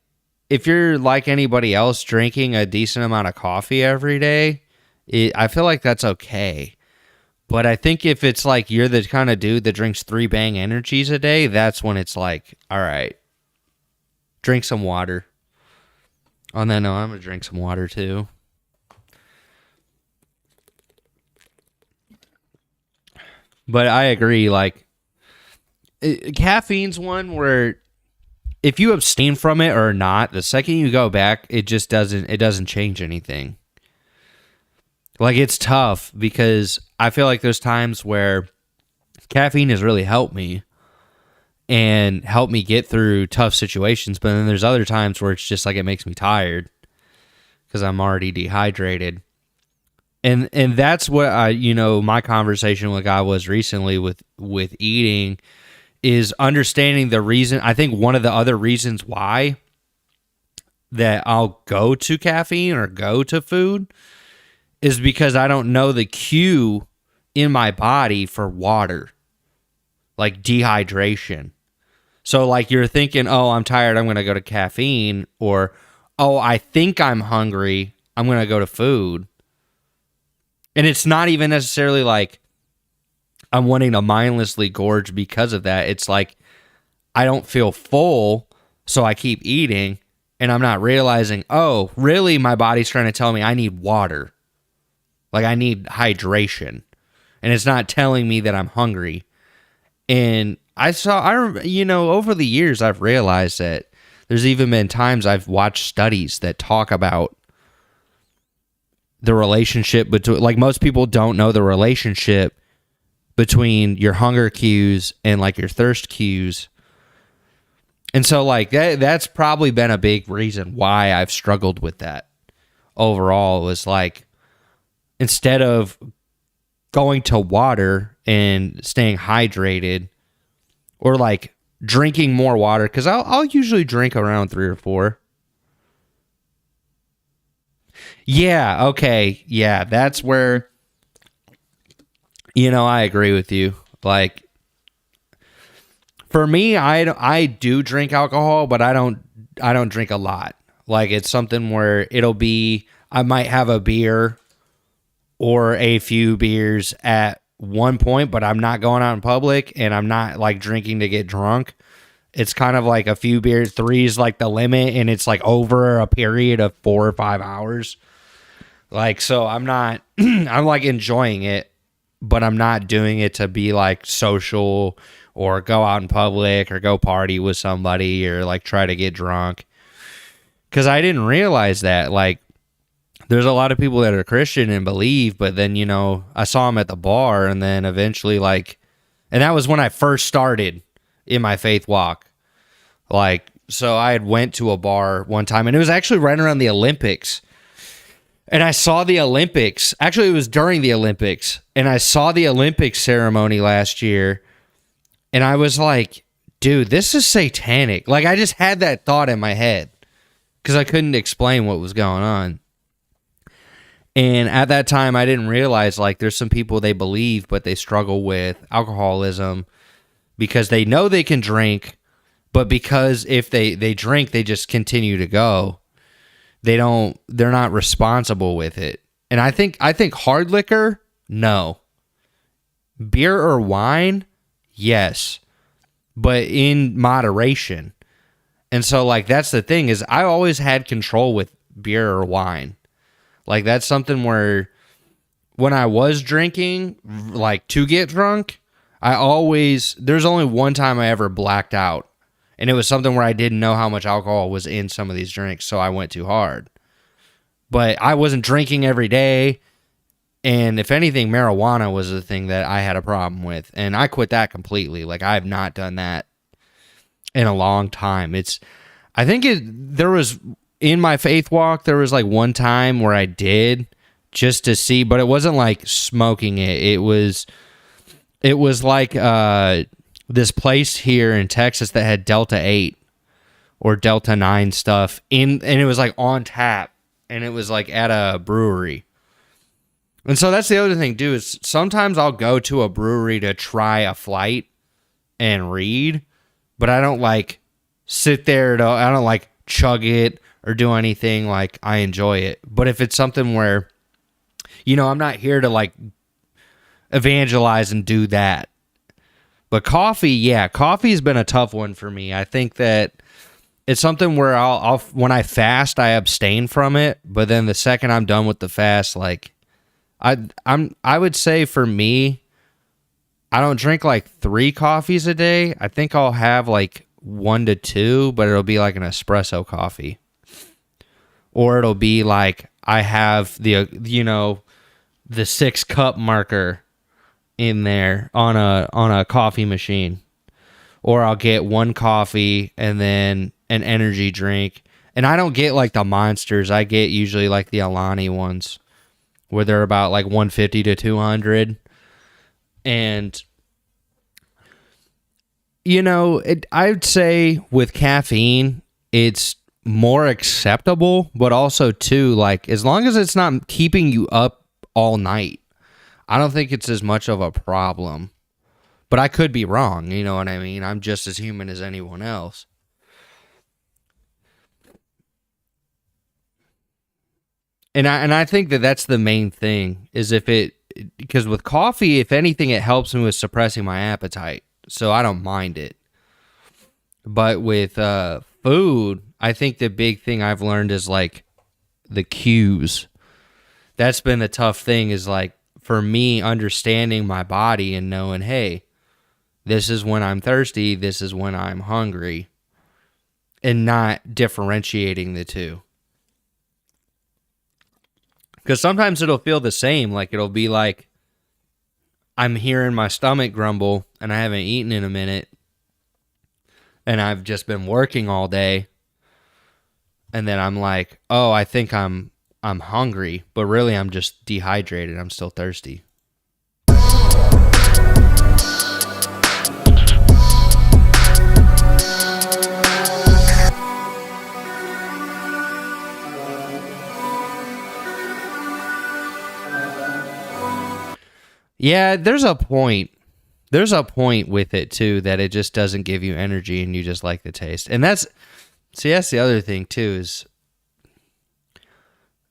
if you're like anybody else, drinking a decent amount of coffee every day, I feel like that's okay. But I think if it's like you're the kind of dude that drinks 3 Bang Energies a day, that's when it's like, all right, drink some water. On that note, I'm going to drink some water too. But I agree, like, caffeine's one where if you abstain from it or not, the second you go back, it doesn't change anything. Like, it's tough, because I feel like there's times where caffeine has really helped me and helped me get through tough situations, but then there's other times where it's just like, it makes me tired because I'm already dehydrated. And that's what my conversation with God was recently with eating, is understanding the reason. I think one of the other reasons why that I'll go to caffeine or go to food is because I don't know the cue in my body for water, like dehydration. So like you're thinking, oh, I'm tired, I'm going to go to caffeine, or, oh, I think I'm hungry, I'm going to go to food. And it's not even necessarily like I'm wanting to mindlessly gorge because of that. It's like I don't feel full, so I keep eating, and I'm not realizing, oh, really my body's trying to tell me I need water. Like I need hydration. And it's not telling me that I'm hungry. And over the years, I've realized that there's even been times I've watched studies that talk about the relationship between, like most people don't know the relationship between your hunger cues and like your thirst cues. And so like that's probably been a big reason why I've struggled with that overall, was like, instead of going to water and staying hydrated, or like drinking more water, because I'll usually drink around 3 or 4. Yeah, okay. Yeah, that's where, I agree with you. Like, for me, I do drink alcohol, but I don't drink a lot. Like, it's something where it'll be, I might have a beer or a few beers at one point, but I'm not going out in public, and I'm not like drinking to get drunk. It's kind of like a few beers, 3 is like the limit, and it's like over a period of 4 or 5 hours. Like, so I'm not, I'm like enjoying it, but I'm not doing it to be like social or go out in public or go party with somebody or like try to get drunk. Because I didn't realize that, like, there's a lot of people that are Christian and believe, but then, I saw them at the bar, and then eventually, like, and that was when I first started in my faith walk. Like, so I had went to a bar one time, and it was actually right around the Olympics. And I saw the Olympics. Actually, it was during the Olympics. And I saw the Olympics ceremony last year. And I was like, dude, this is satanic. Like, I just had that thought in my head because I couldn't explain what was going on. And at that time, I didn't realize, like, there's some people they believe, but they struggle with alcoholism because they know they can drink, but because if they drink, they just continue to go. They're not responsible with it. And I think hard liquor, no. Beer or wine, yes. But in moderation. And so, like, that's the thing, is I always had control with beer or wine. Like, that's something where when I was drinking, like, to get drunk, there's only one time I ever blacked out. And it was something where I didn't know how much alcohol was in some of these drinks, so I went too hard. But I wasn't drinking every day. And if anything, marijuana was the thing that I had a problem with. And I quit that completely. Like, I have not done that in a long time. There was, in my faith walk, there was like one time where I did just to see, but it wasn't like smoking it. It was like this place here in Texas that had Delta 8 or Delta 9 stuff and it was like on tap, and it was like at a brewery. And so that's the other thing too, is sometimes I'll go to a brewery to try a flight and read, but I don't like sit there I don't like chug it or do anything. Like, I enjoy it. But if it's something where, I'm not here to like evangelize and do that. But coffee's been a tough one for me. I think that it's something where I'll when I fast, I abstain from it. But then the second I'm done with the fast, like, I would say for me, I don't drink like 3 coffees a day. I think I'll have like 1 to 2, but it'll be like an espresso coffee. Or it'll be like I have the 6-cup marker in there on a coffee machine. Or I'll get 1 coffee and then an energy drink. And I don't get like the monsters. I get usually like the Alani ones where they're about like 150 to 200. And I'd say with caffeine, it's more acceptable, but also too, like, as long as it's not keeping you up all night. I don't think it's as much of a problem. But I could be wrong, you know what I mean? I'm just as human as anyone else. And I think that that's the main thing, is because with coffee, if anything, it helps me with suppressing my appetite. So I don't mind it. But with food, I think the big thing I've learned is like the cues. That's been the tough thing, is like for me understanding my body and knowing, hey, this is when I'm thirsty, this is when I'm hungry, and not differentiating the two. Because sometimes it'll feel the same. Like it'll be like I'm hearing my stomach grumble and I haven't eaten in a minute and I've just been working all day. And then I'm like, oh, I think I'm hungry, but really I'm just dehydrated. I'm still thirsty. Yeah, there's a point. There's a point with it too, that it just doesn't give you energy and you just like the taste. And that's the other thing too, is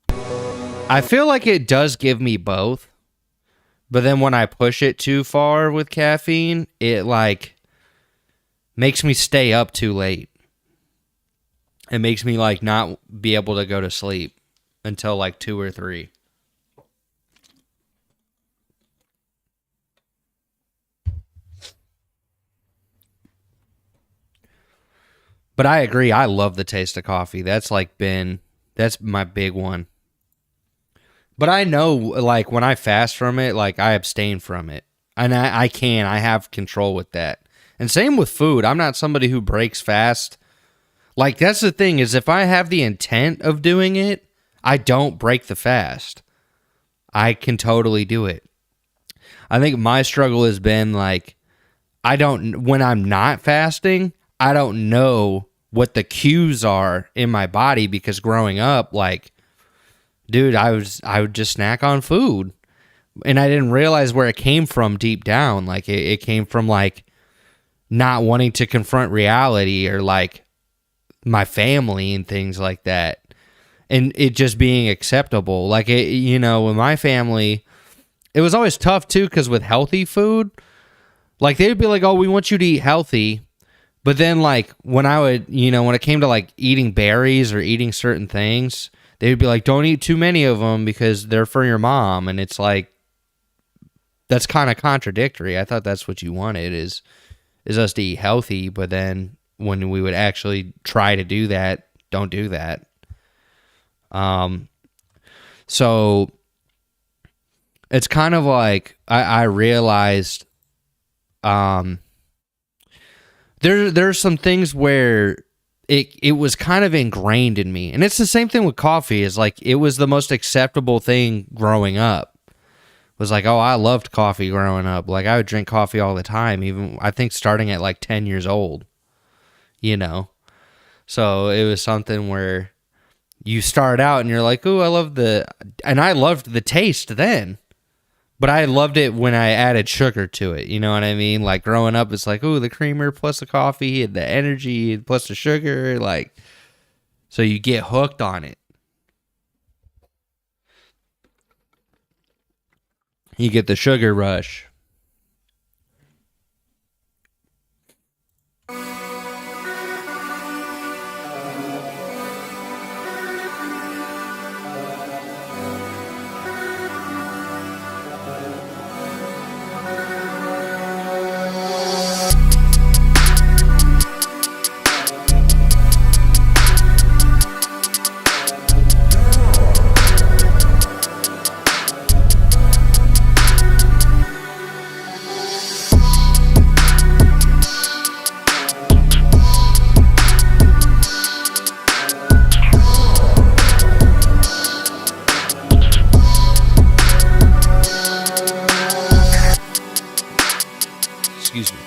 I feel like it does give me both. But then when I push it too far with caffeine, it like makes me stay up too late. It makes me like not be able to go to sleep until like 2 or 3. But I agree. I love the taste of coffee. That's my big one. But I know, like, when I fast from it, like, I abstain from it. And I have control with that. And same with food. I'm not somebody who breaks fast. Like, that's the thing, is if I have the intent of doing it, I don't break the fast. I can totally do it. I think my struggle has been, like, when I'm not fasting, I don't know what the cues are in my body, because growing up, like, dude, I would just snack on food, and I didn't realize where it came from deep down. Like it came from like not wanting to confront reality, or like my family and things like that, and it just being acceptable. Like it, you know, with my family, it was always tough too, because with healthy food, like they would be like, "Oh, we want you to eat healthy." But then, like, when it came to, like, eating berries or eating certain things, they would be like, don't eat too many of them because they're for your mom. And it's like, that's kind of contradictory. I thought that's what you wanted, is us to eat healthy. But then when we would actually try to do that, don't do that. So it's kind of like I realized there's some things where it was kind of ingrained in me. And it's the same thing with coffee. Is like it was the most acceptable thing growing up. It was like, oh, I loved coffee growing up. Like I would drink coffee all the time, even I think starting at like 10 years old. You know? So it was something where you start out and you're like, oh, I loved the taste then. But I loved it when I added sugar to it. You know what I mean? Like growing up, it's like, oh, the creamer plus the coffee and the energy plus the sugar. Like, so you get hooked on it. You get the sugar rush. Excuse me.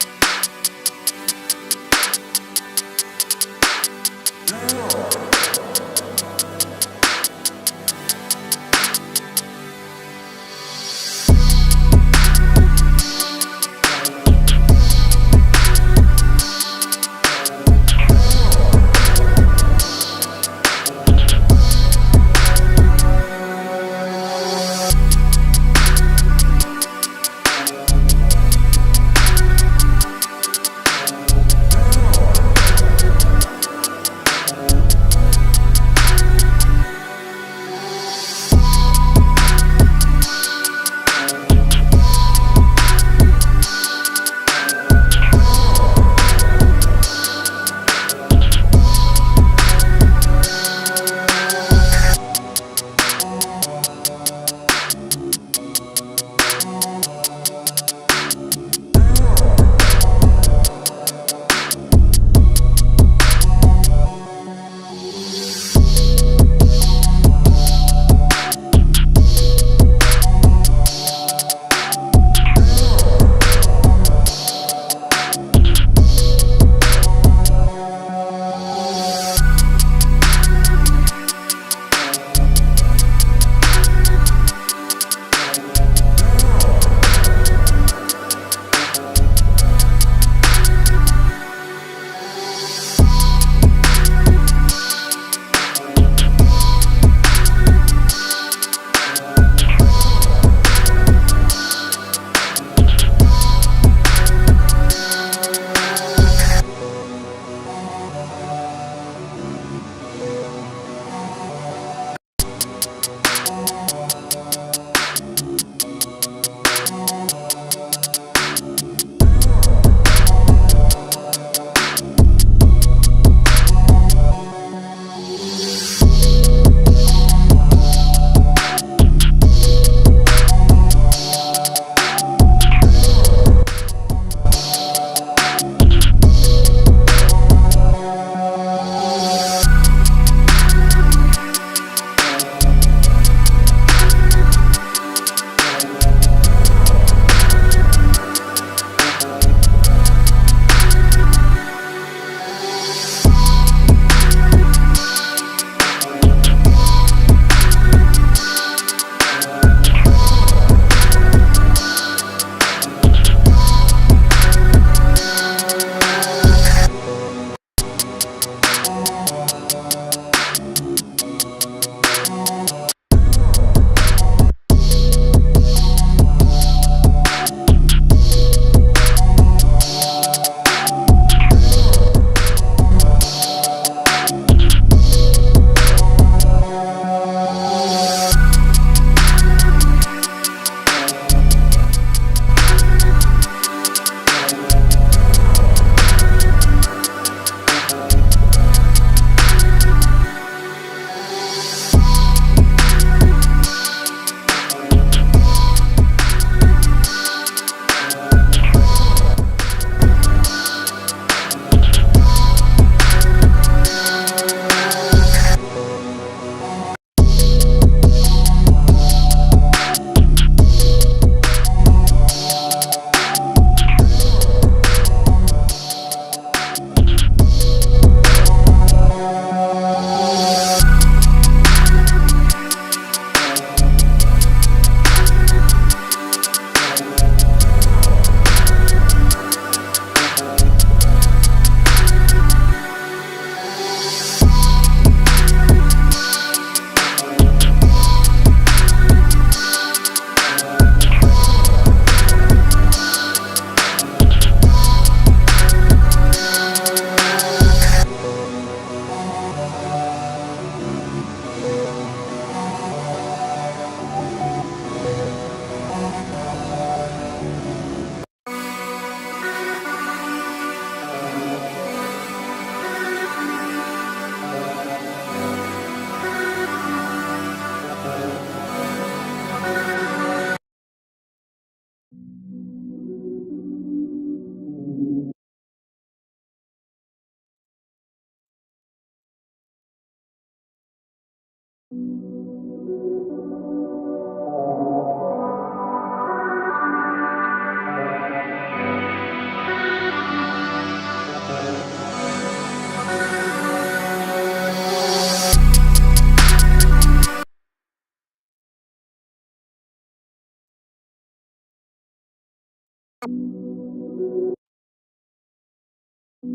Yeah,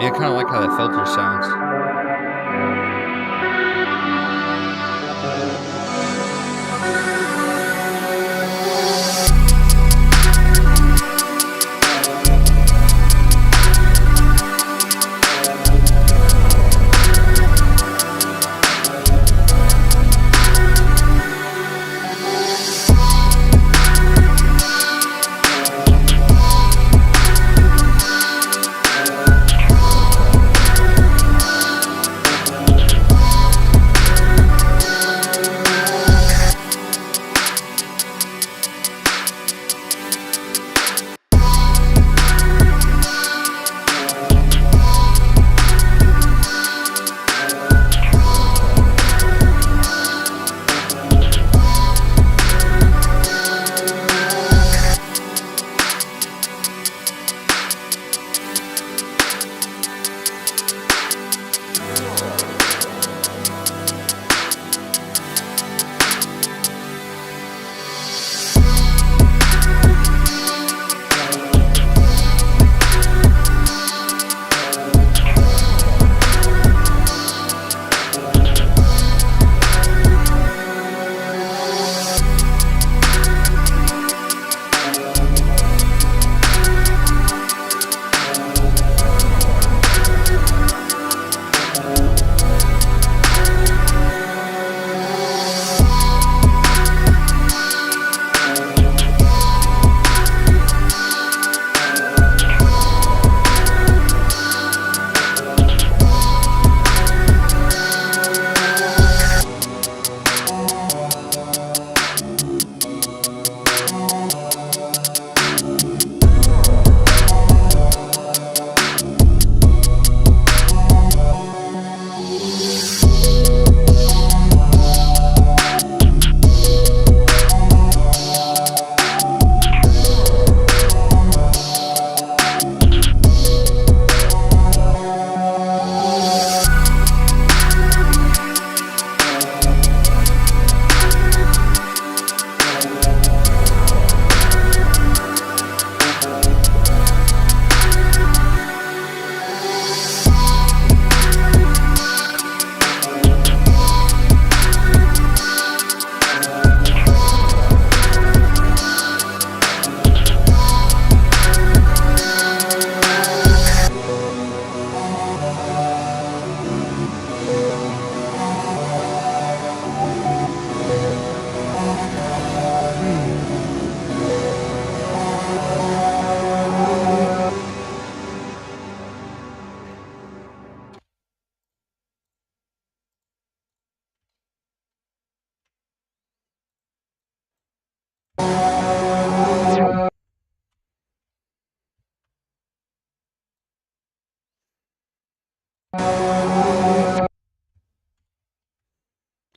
I kind of like how that filter sounds.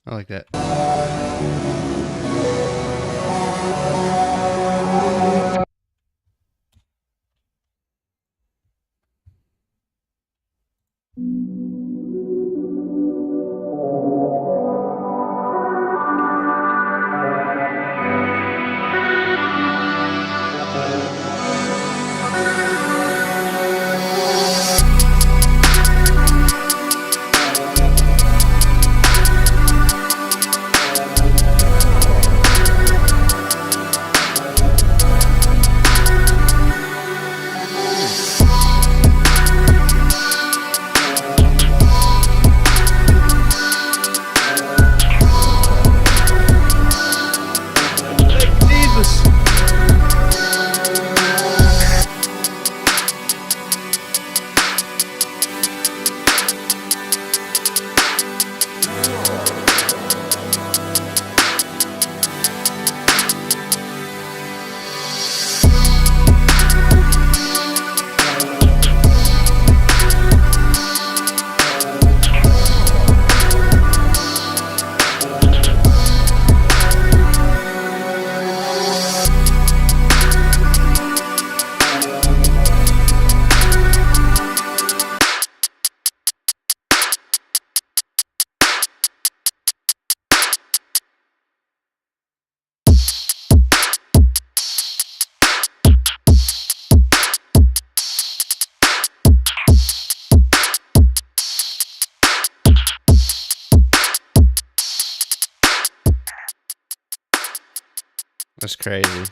I like that. That's crazy.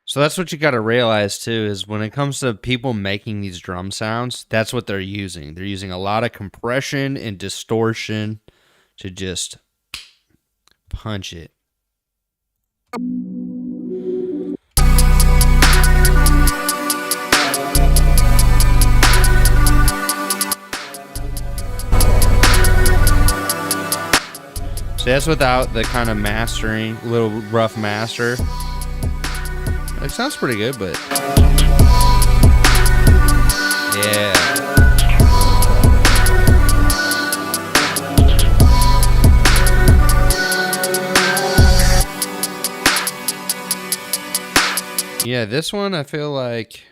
So that's what you got to realize too, is when it comes to people making these drum sounds, that's what they're using. They're using a lot of compression and distortion to just punch it. So that's without the kind of mastering, little rough master. It sounds pretty good, but yeah. Yeah, this one I feel like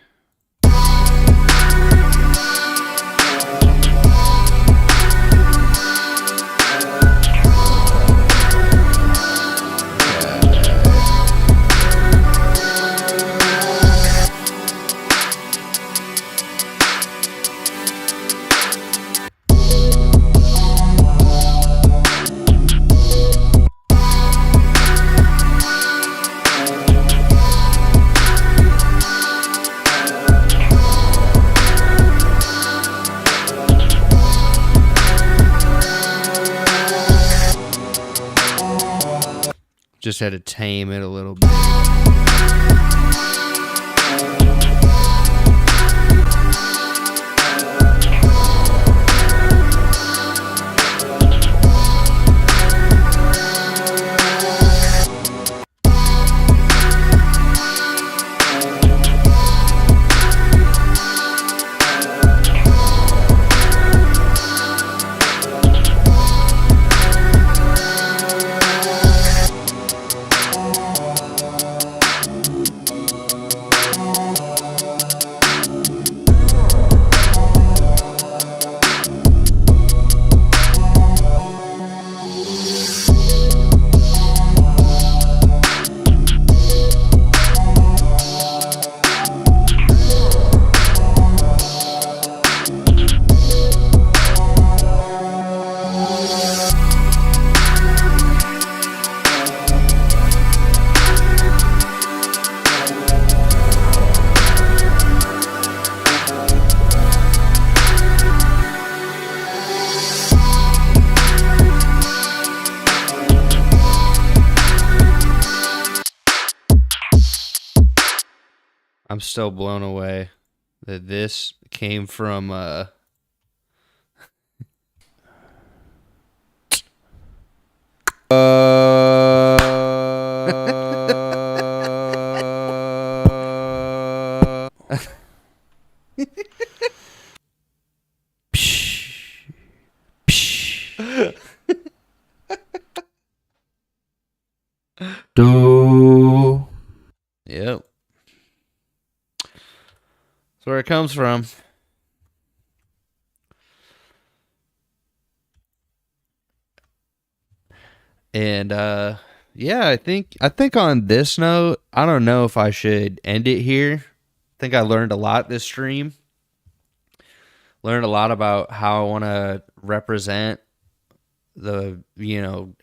just had to tame it a little bit. I'm still blown away that this came from do. Yep. That's where it comes from. And yeah, I think on this note, I don't know if I should end it here. I think I learned a lot this stream. Learned a lot about how I want to represent the,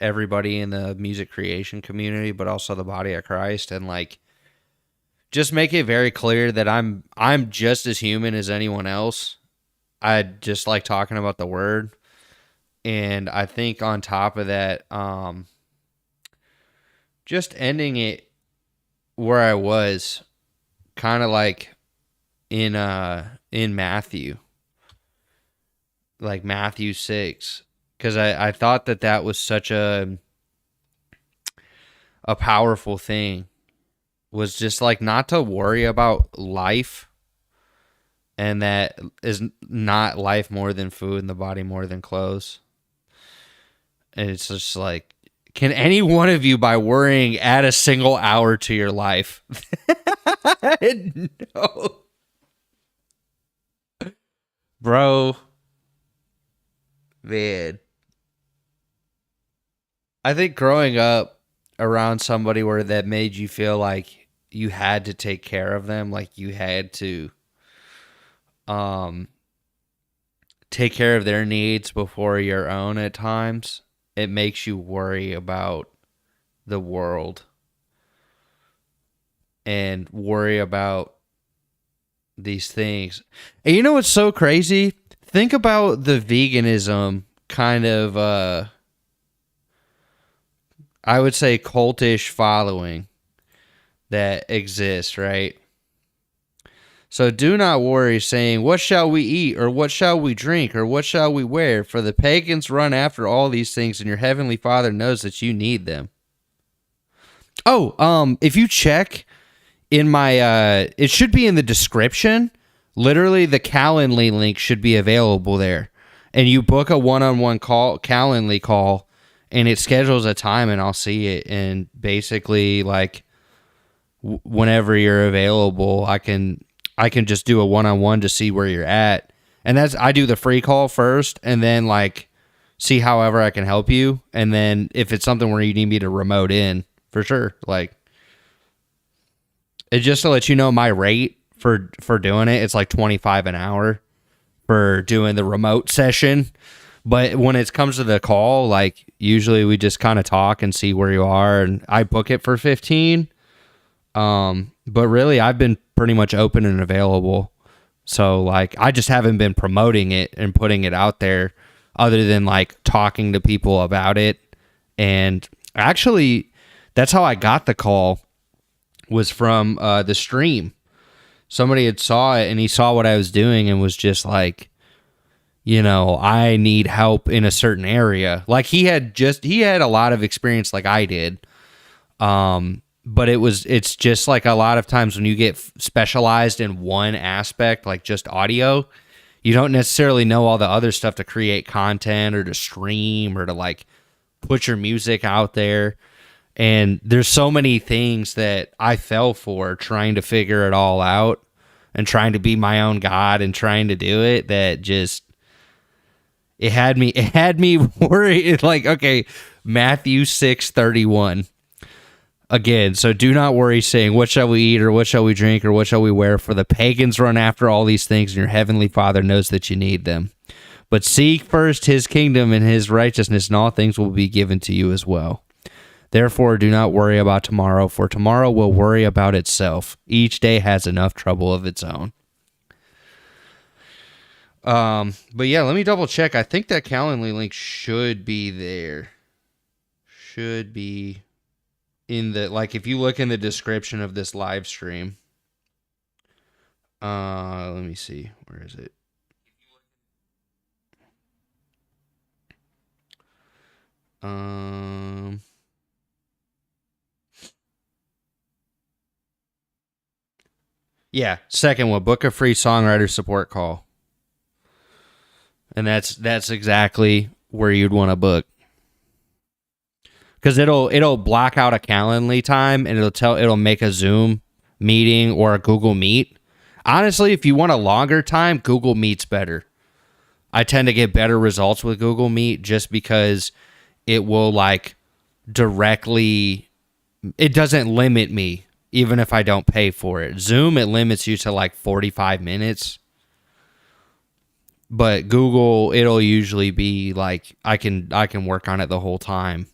everybody in the music creation community, but also the body of Christ, and like just make it very clear that I'm just as human as anyone else. I just like talking about the word. And I think on top of that, just ending it where I was, kind of like in Matthew, like Matthew 6, because I thought that was such a powerful thing, was just like not to worry about life, and that is not life more than food and the body more than clothes. And it's just like, can any one of you, by worrying, add a single hour to your life? No. Bro. Man. I think growing up around somebody where that made you feel like you had to take care of them, like you had to um take care of their needs before your own at times, it makes you worry about the world and worry about these things. And you know what's so crazy? Think about the veganism kind of I would say cultish following that exists, right? So do not worry, saying, what shall we eat, or what shall we drink, or what shall we wear? For the pagans run after all these things, and your heavenly Father knows that you need them. Oh, if you check in my, it should be in the description. Literally, the Calendly link should be available there. And you book a one-on-one call, Calendly call, and it schedules a time, and I'll see it. And basically, like, whenever you're available, I can just do a one-on-one to see where you're at. And I do the free call first, and then like see however I can help you. And then if it's something where you need me to remote in, for sure. Like, it's just to let you know my rate for doing it. It's like $25 an hour for doing the remote session. But when it comes to the call, like usually we just kind of talk and see where you are, and I book it for 15. But really I've been pretty much open and available. So like I just haven't been promoting it and putting it out there other than like talking to people about it. And actually that's how I got the call, was from the stream. Somebody had saw it and he saw what I was doing and was just like, you know, I need help in a certain area. Like he had a lot of experience like I did. But it's just like a lot of times when you get specialized in one aspect, like just audio, you don't necessarily know all the other stuff to create content or to stream or to like put your music out there. And there's so many things that I fell for trying to figure it all out and trying to be my own God and trying to do it, that just, it had me worried. Like, okay, Matthew 6:31. Again, so do not worry, saying, what shall we eat, or what shall we drink, or what shall we wear? For the pagans run after all these things, and your heavenly Father knows that you need them. But seek first his kingdom and his righteousness, and all things will be given to you as well. Therefore, do not worry about tomorrow, for tomorrow will worry about itself. Each day has enough trouble of its own. But yeah, let me double check. I think that Calendly link should be there. Should be in the, like, if you look in the description of this live stream. Let me see. Where is it? Yeah, second one, book a free songwriter support call. And that's exactly where you'd want to book. Because it'll block out a Calendly time, and it'll make a Zoom meeting or a Google Meet. Honestly, if you want a longer time, Google Meet's better. I tend to get better results with Google Meet just because it will like directly, it doesn't limit me even if I don't pay for it. Zoom, it limits you to like 45 minutes. But Google, it'll usually be like I can work on it the whole time.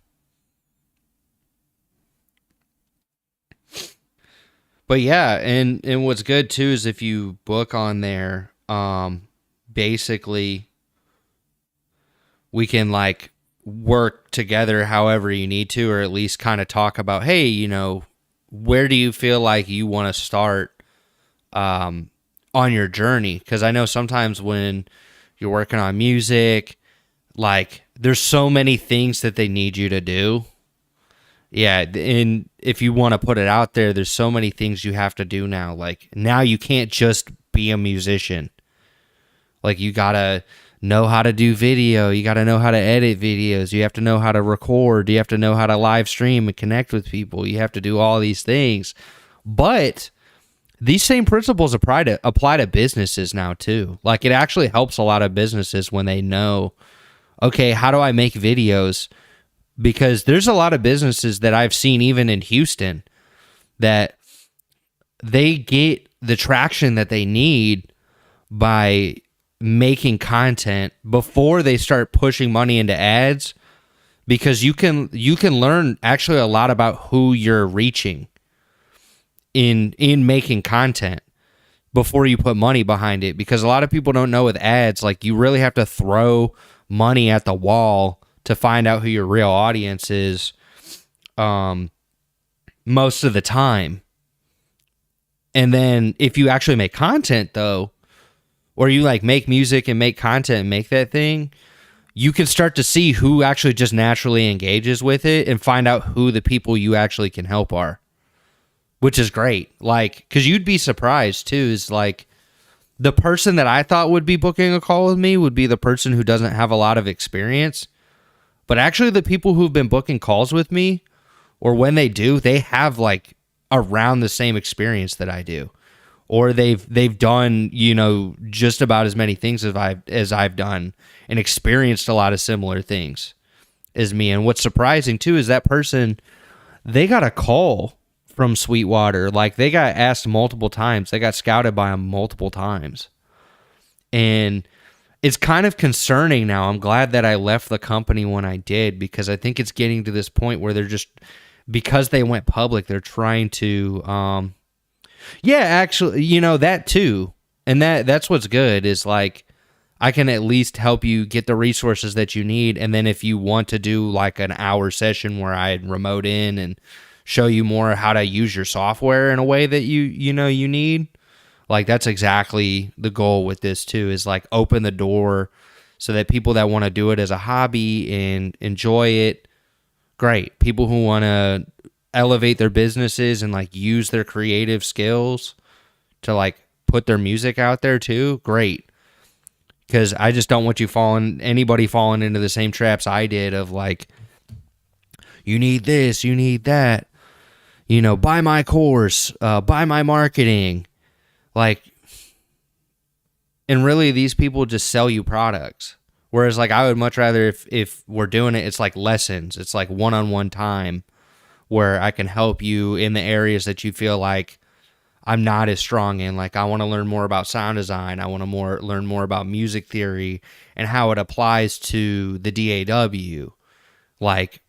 But yeah, and what's good too is if you book on there, basically we can like work together however you need to, or at least kind of talk about, hey, you know, where do you feel like you want to start on your journey? Because I know sometimes when you're working on music, like there's so many things that they need you to do. Yeah, and if you want to put it out there, there's so many things you have to do now. Like now you can't just be a musician. Like you gotta know how to do video. You gotta know how to edit videos. You have to know how to record. You have to know how to live stream and connect with people. You have to do all these things. But these same principles apply to businesses now too. Like it actually helps a lot of businesses when they know, okay, how do I make videos because there's a lot of businesses that I've seen even in Houston that they get the traction that they need by making content before they start pushing money into ads, because you can learn actually a lot about who you're reaching in making content before you put money behind it, because a lot of people don't know with ads, like, you really have to throw money at the wall to find out who your real audience is most of the time. And then if you actually make content though, or you like make music and make content and make that thing, you can start to see who actually just naturally engages with it and find out who the people you actually can help are. Which is great. Like, because you'd be surprised too, is like the person that I thought would be booking a call with me would be the person who doesn't have a lot of experience. But actually the people who've been booking calls with me, or when they do, they have like around the same experience that I do. Or they've done, you know, just about as many things as I've done and experienced a lot of similar things as me. And what's surprising too is that person, they got a call from Sweetwater. Like, they got asked multiple times. They got scouted by them multiple times. And it's kind of concerning now. I'm glad that I left the company when I did, because I think it's getting to this point where they're just, because they went public, they're trying to, yeah, actually, you know, that too. And that's what's good, is like, I can at least help you get the resources that you need. And then if you want to do like an hour session where I remote in and show you more how to use your software in a way that you know you need, like, that's exactly the goal with this too, is like open the door so that people that want to do it as a hobby and enjoy it, great. People who want to elevate their businesses and like use their creative skills to like put their music out there too, great. Because I just don't want anybody falling into the same traps I did of like, you need this, you need that, you know, buy my course, buy my marketing. Like, and really these people just sell you products. Whereas like I would much rather if we're doing it, it's like lessons. It's like one-on-one time where I can help you in the areas that you feel like I'm not as strong in. Like, I want to learn more about sound design. I want to learn more about music theory and how it applies to the DAW. Like,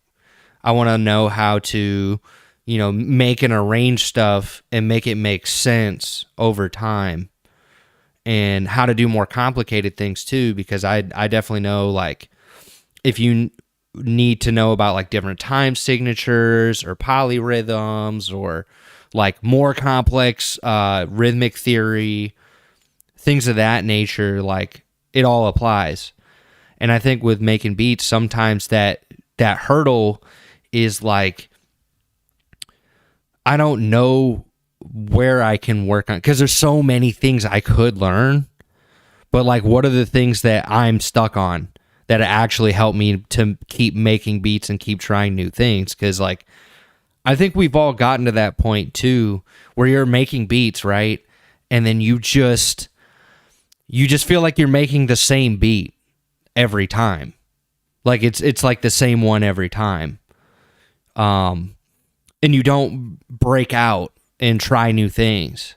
I want to know how to, you know, make and arrange stuff and make it make sense over time, and how to do more complicated things too, because I definitely know, like, if you need to know about like different time signatures or polyrhythms or like more complex rhythmic theory, things of that nature, like, it all applies. And I think with making beats, sometimes that hurdle is like, I don't know where I can work on, because there's so many things I could learn, but like, what are the things that I'm stuck on that actually help me to keep making beats and keep trying new things? Because like, I think we've all gotten to that point too, where you're making beats, right? And then you just feel like you're making the same beat every time. Like, it's like the same one every time. And you don't break out and try new things.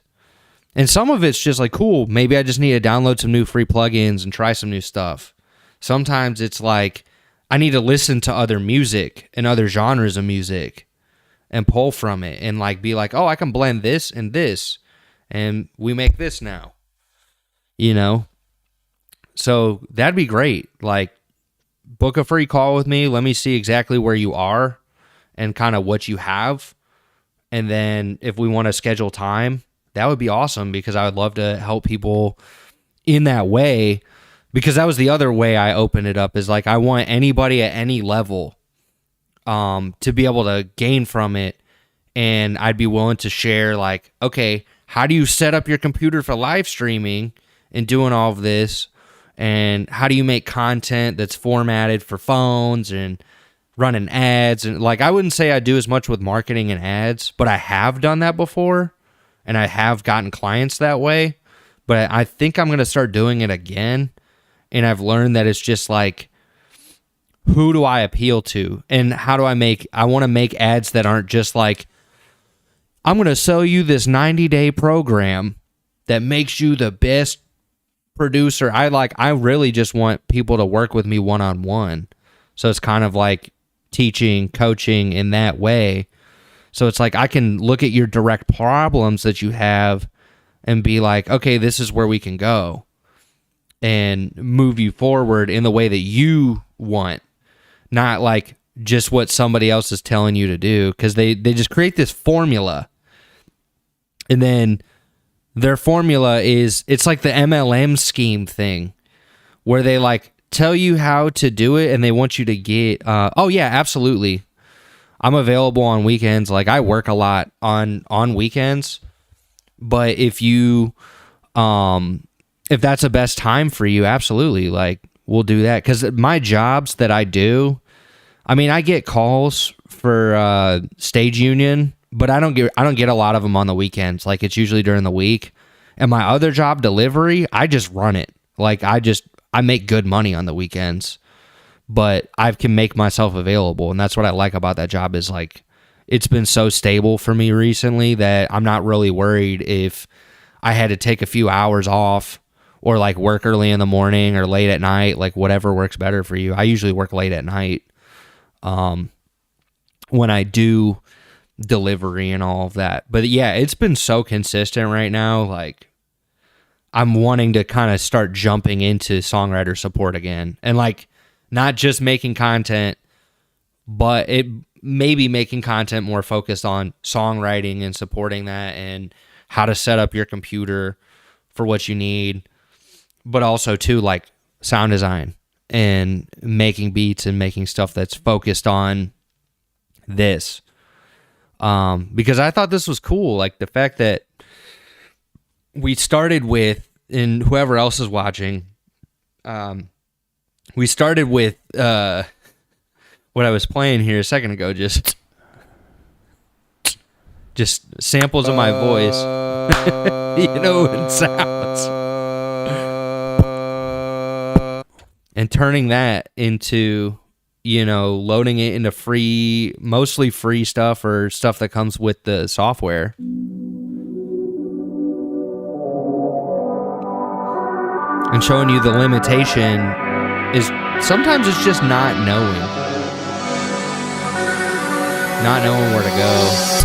And some of it's just like, cool, maybe I just need to download some new free plugins and try some new stuff. Sometimes it's like, I need to listen to other music and other genres of music and pull from it and like be like, oh, I can blend this and this, and we make this now, you know? So that'd be great. Like, book a free call with me. Let me see exactly where you are and kind of what you have. And then if we want to schedule time, that would be awesome, because I would love to help people in that way. Because that was the other way I opened it up, is like, I want anybody at any level to be able to gain from it. And I'd be willing to share, like, okay, how do you set up your computer for live streaming and doing all of this? And how do you make content that's formatted for phones and running ads? And like, I wouldn't say I do as much with marketing and ads, but I have done that before, and I have gotten clients that way. But I think I'm going to start doing it again. And I've learned that it's just like who do I appeal to, and how do I want to make ads that aren't just like, I'm going to sell you this 90-day program that makes you the best producer. I really just want people to work with me one-on-one. So it's kind of like teaching, coaching in that way. So it's like I can look at your direct problems that you have and be like, okay, this is where we can go, and move you forward in the way that you want, not like just what somebody else is telling you to do, because they just create this formula. And then their formula it's like the MLM scheme thing where they like tell you how to do it and they want you to get, oh yeah, absolutely. I'm available on weekends. Like I work a lot on weekends, but if you, if that's the best time for you, absolutely. Like we'll do that. 'Cause my jobs that I do, I mean, I get calls for, Stage Union, but I don't get a lot of them on the weekends. Like it's usually during the week. And my other job, delivery, I just run it. Like I make good money on the weekends, but I can make myself available. And that's what I like about that job is like, it's been so stable for me recently that I'm not really worried if I had to take a few hours off or like work early in the morning or late at night, like whatever works better for you. I usually work late at night when I do delivery and all of that. But yeah, it's been so consistent right now. Like I'm wanting to kind of start jumping into songwriter support again, and like not just making content, but it maybe making content more focused on songwriting and supporting that and how to set up your computer for what you need, but also too like sound design and making beats and making stuff that's focused on this. Because I thought this was cool. Like the fact that we started with, and whoever else is watching, we started with, what I was playing here a second ago, just samples of my voice, you know, and sounds, and turning that into, you know, loading it into mostly free stuff or stuff that comes with the software. And showing you the limitation is sometimes it's just not knowing where to go.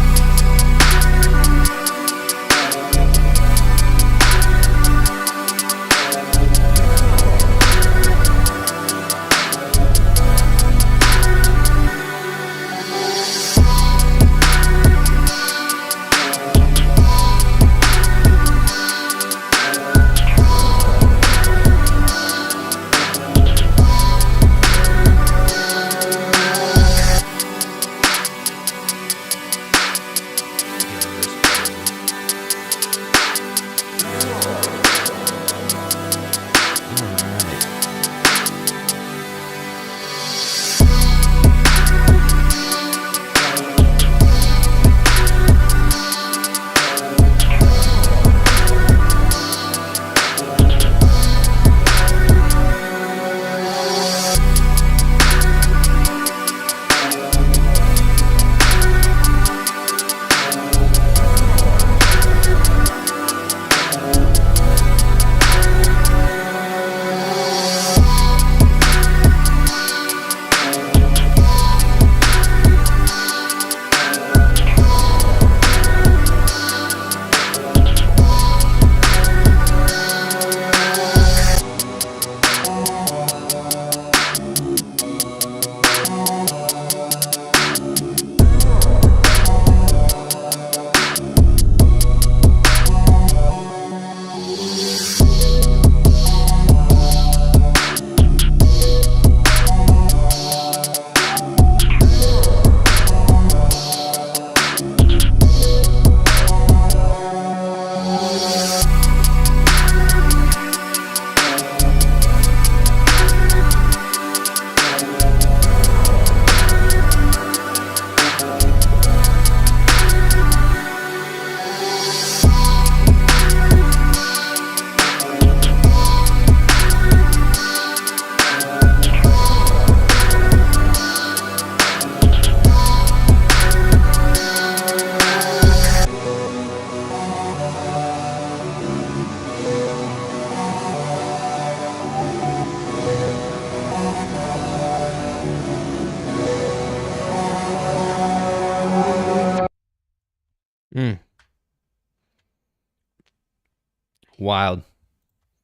Wild.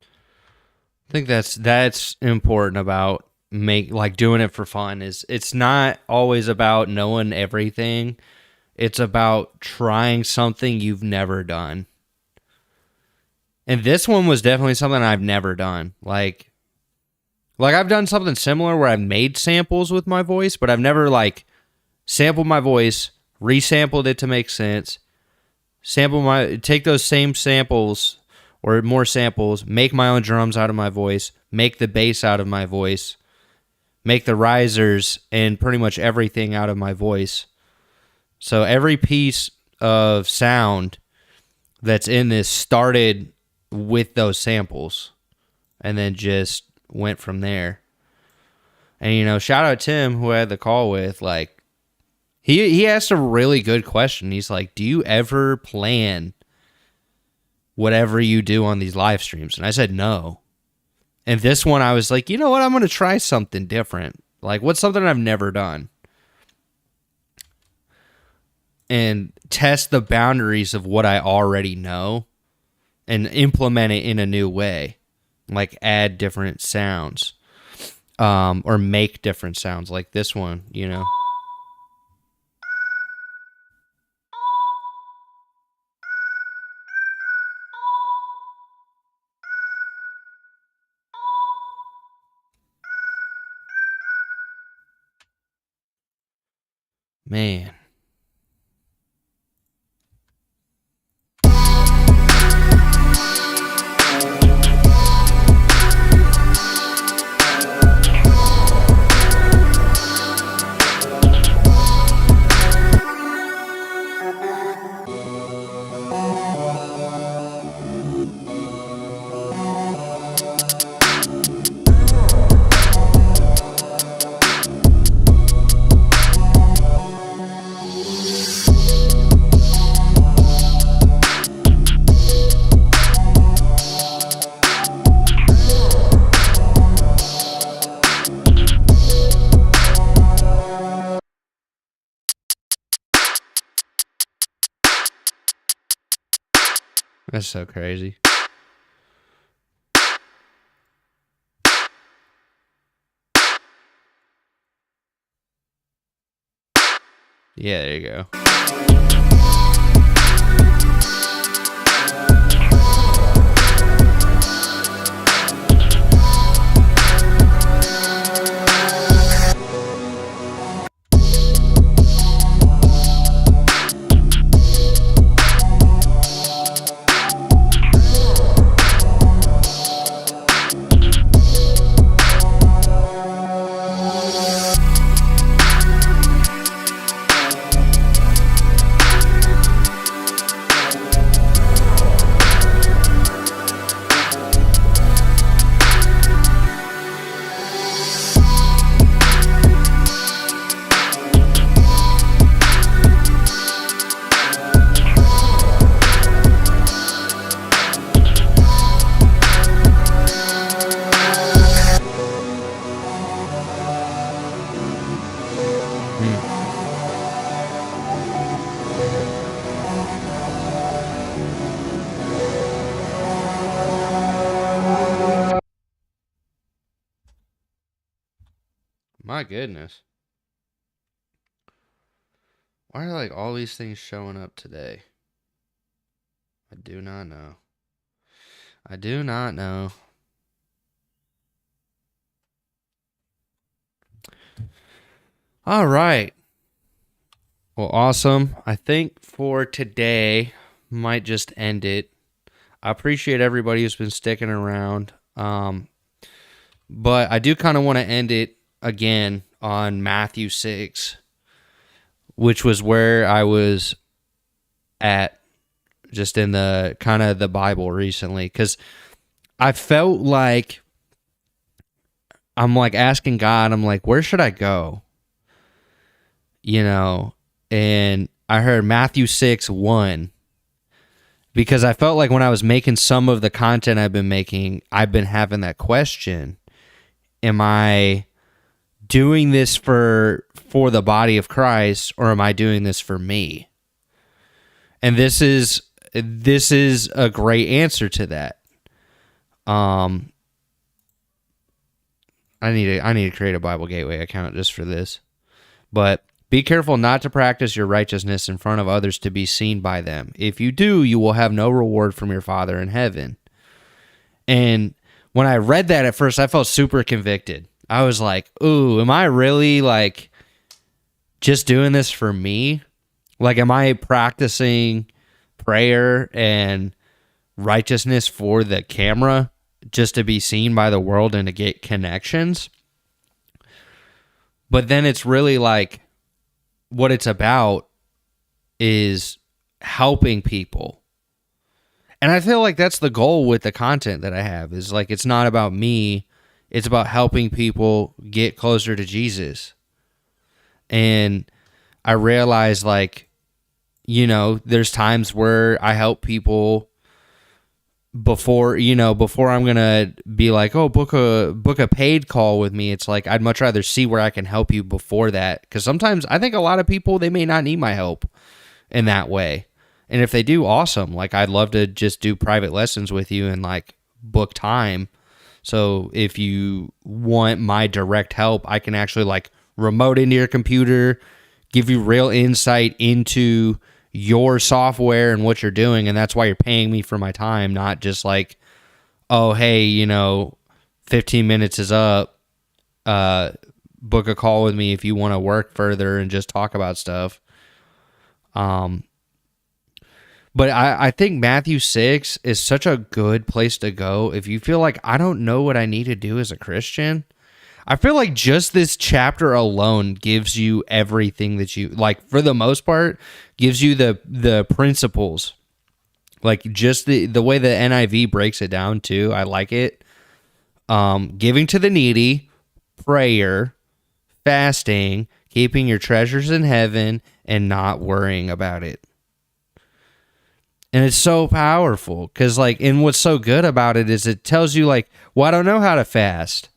I think that's important about doing it for fun. Is it's not always about knowing everything. It's about trying something you've never done. And this one was definitely something I've never done. Like I've done something similar where I've made samples with my voice, but I've never sampled my voice, resampled it to make sense, take those same samples or more samples, make my own drums out of my voice, make the bass out of my voice, make the risers and pretty much everything out of my voice. So every piece of sound that's in this started with those samples and then just went from there. And shout out Tim, who I had the call with. He asked a really good question. He's like, do you ever plan whatever you do on these live streams? And I said no. And this one I was like, you know what, I'm going to try something different. What's something I've never done? And test the boundaries of what I already know and implement it in a new way. Add different sounds. Or make different sounds like this one, Man. That's so crazy. Yeah, there you go. My goodness. Why are all these things showing up today? I do not know. I do not know. All right. Well, awesome. I think for today, might just end it. I appreciate everybody who's been sticking around. But I do kind of want to end it again on Matthew 6, which was where I was at just in the kind of the Bible recently, because I felt like I'm asking God, I'm where should I go? And I heard Matthew 6:1, because I felt like when I was making some of the content I've been making, I've been having that question. Am I doing this for the body of Christ, or am I doing this for me? And this is a great answer to that. I need to create a Bible Gateway account just for this. But be careful not to practice your righteousness in front of others to be seen by them. If you do, you will have no reward from your Father in heaven. And when I read that at first, I felt super convicted. I was like, ooh, am I really like just doing this for me? Like, am I practicing prayer and righteousness for the camera just to be seen by the world and to get connections? But then it's really like what it's about is helping people. And I feel like that's the goal with the content that I have, is like, it's not about me. It's about helping people get closer to Jesus. And I realize, like, you know, there's times where I help people before I'm going to be like, oh, book a paid call with me. It's like, I'd much rather see where I can help you before that. Because sometimes I think a lot of people, they may not need my help in that way. And if they do, awesome. Like, I'd love to just do private lessons with you and like book time. So if you want my direct help, I can actually like remote into your computer, give you real insight into your software and what you're doing. And that's why you're paying me for my time, not just like, oh, hey, 15 minutes is up. Book a call with me if you want to work further and just talk about stuff. But I think Matthew 6 is such a good place to go if you feel like, I don't know what I need to do as a Christian. I feel like just this chapter alone gives you everything that you, like, for the most part, gives you the principles. Like, just the way the NIV breaks it down, too. I like it. Giving to the needy, prayer, fasting, keeping your treasures in heaven, and not worrying about it. And it's so powerful because, like, and what's so good about it is it tells you, like, well, I don't know how to fast.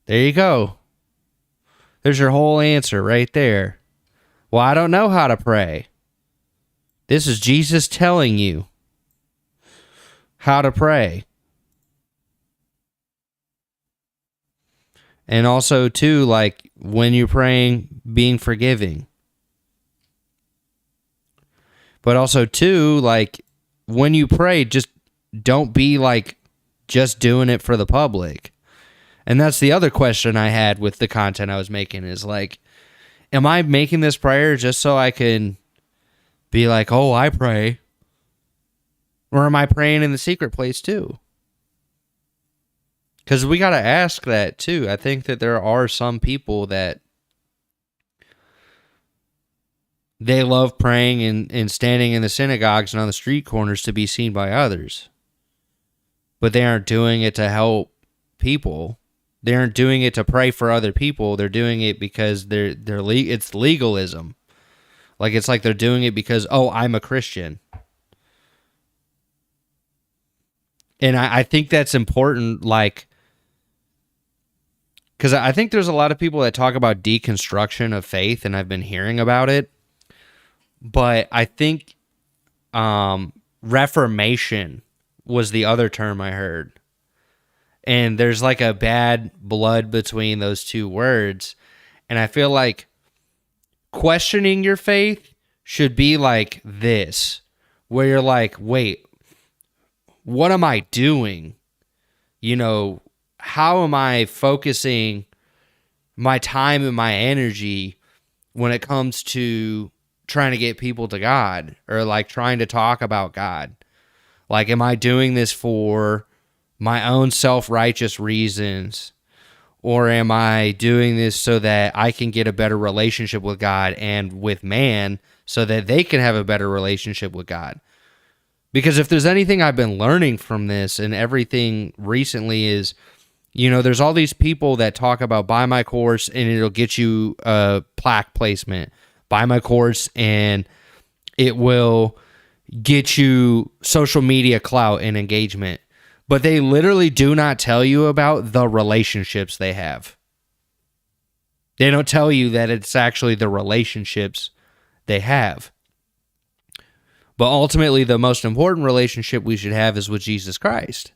There you go. There's your whole answer right there. Well, I don't know how to pray. This is Jesus telling you how to pray. And also, too, like, when you're praying, being forgiving. But also, too, like, when you pray, just don't be, like, just doing it for the public. And that's the other question I had with the content I was making is, like, am I making this prayer just so I can be like, oh, I pray? Or am I praying in the secret place, too? Because we got to ask that, too. I think that there are some people that they love praying and standing in the synagogues and on the street corners to be seen by others. But they aren't doing it to help people. They aren't doing it to pray for other people. They're doing it because it's legalism. Like, it's like they're doing it because, oh, I'm a Christian. And I think that's important, like, because I think there's a lot of people that talk about deconstruction of faith, and I've been hearing about it. But I think reformation was the other term I heard. And there's like a bad blood between those two words. And I feel like questioning your faith should be like this, where you're like, wait, what am I doing? How am I focusing my time and my energy when it comes to trying to get people to God, or like trying to talk about God? Like, am I doing this for my own self-righteous reasons, or am I doing this so that I can get a better relationship with God and with man so that they can have a better relationship with God? Because if there's anything I've been learning from this and everything recently is, there's all these people that talk about buy my course and it'll get you a plaque placement. Buy my course and it will get you social media clout and engagement. But they literally do not tell you about the relationships they have. They don't tell you that it's actually the relationships they have. But ultimately, the most important relationship we should have is with Jesus Christ.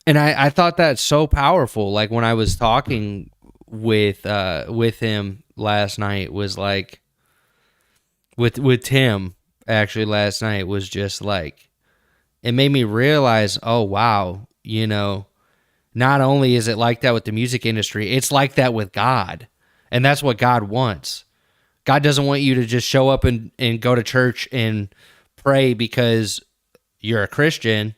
And I thought that's so powerful. Like when I was talking with him last night, was like with Tim actually last night, was just like, it made me realize, oh wow, not only is it like that with the music industry, it's like that with God. And that's what God wants. God doesn't want you to just show up and go to church and pray because you're a Christian.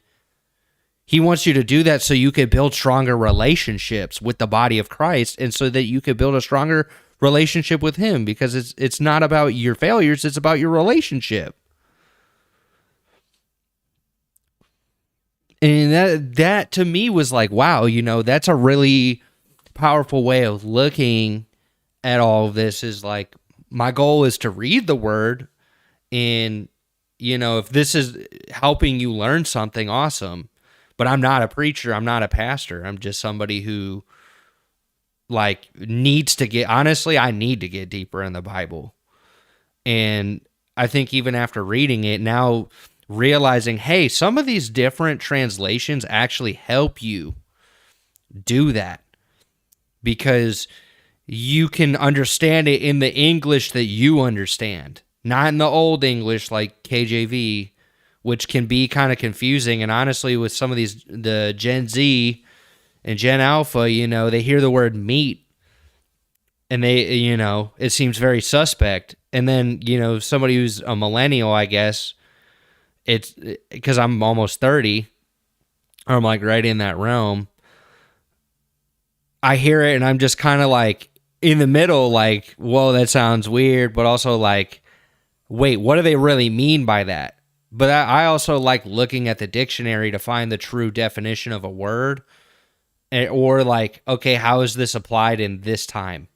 He wants you to do that so you can build stronger relationships with the body of Christ, and so that you can build a stronger relationship with him, because it's not about your failures, it's about your relationship. And that to me was like, wow, that's a really powerful way of looking at all of this. Is like, my goal is to read the word, and if this is helping you learn something, awesome. But I'm not a preacher, I'm not a pastor. I'm just somebody who needs to get, honestly, I need to get deeper in the Bible. And I think even after reading it now, realizing, hey, some of these different translations actually help you do that, because you can understand it in the English that you understand, not in the old English like KJV, which can be kind of confusing. And honestly, with some of the Gen Z and Gen Alpha, they hear the word meat and they, it seems very suspect. And then, somebody who's a millennial, I guess, it's because I'm almost 30, or I'm like right in that realm. I hear it and I'm just kind of like in the middle, like, whoa, that sounds weird, but also like, wait, what do they really mean by that? But I also like looking at the dictionary to find the true definition of a word, or like, okay, how is this applied in this time?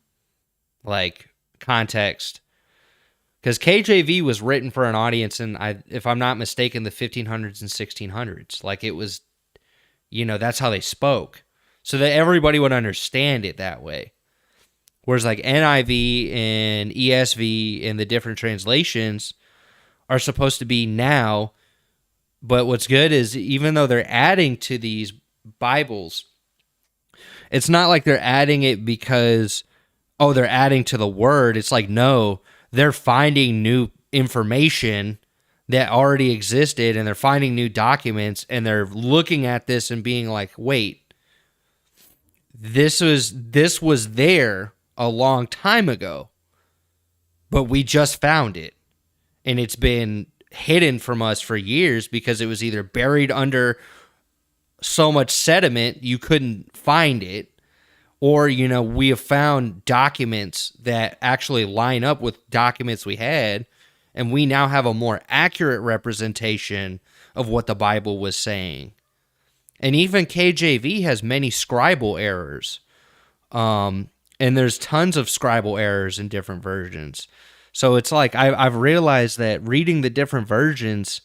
Like context. Because KJV was written for an audience in, if I'm not mistaken, the 1500s and 1600s. Like it was, that's how they spoke. So that everybody would understand it that way. Whereas like NIV and ESV and the different translations are supposed to be now. But what's good is, even though they're adding to these Bibles, it's not like they're adding it because, oh, they're adding to the word. It's like, no, they're finding new information that already existed, and they're finding new documents, and they're looking at this and being like, wait, this was there a long time ago, but we just found it. And it's been hidden from us for years because it was either buried under so much sediment you couldn't find it, or, we have found documents that actually line up with documents we had, and we now have a more accurate representation of what the Bible was saying. And even KJV has many scribal errors. And there's tons of scribal errors in different versions. So it's like, I've realized that reading the different versions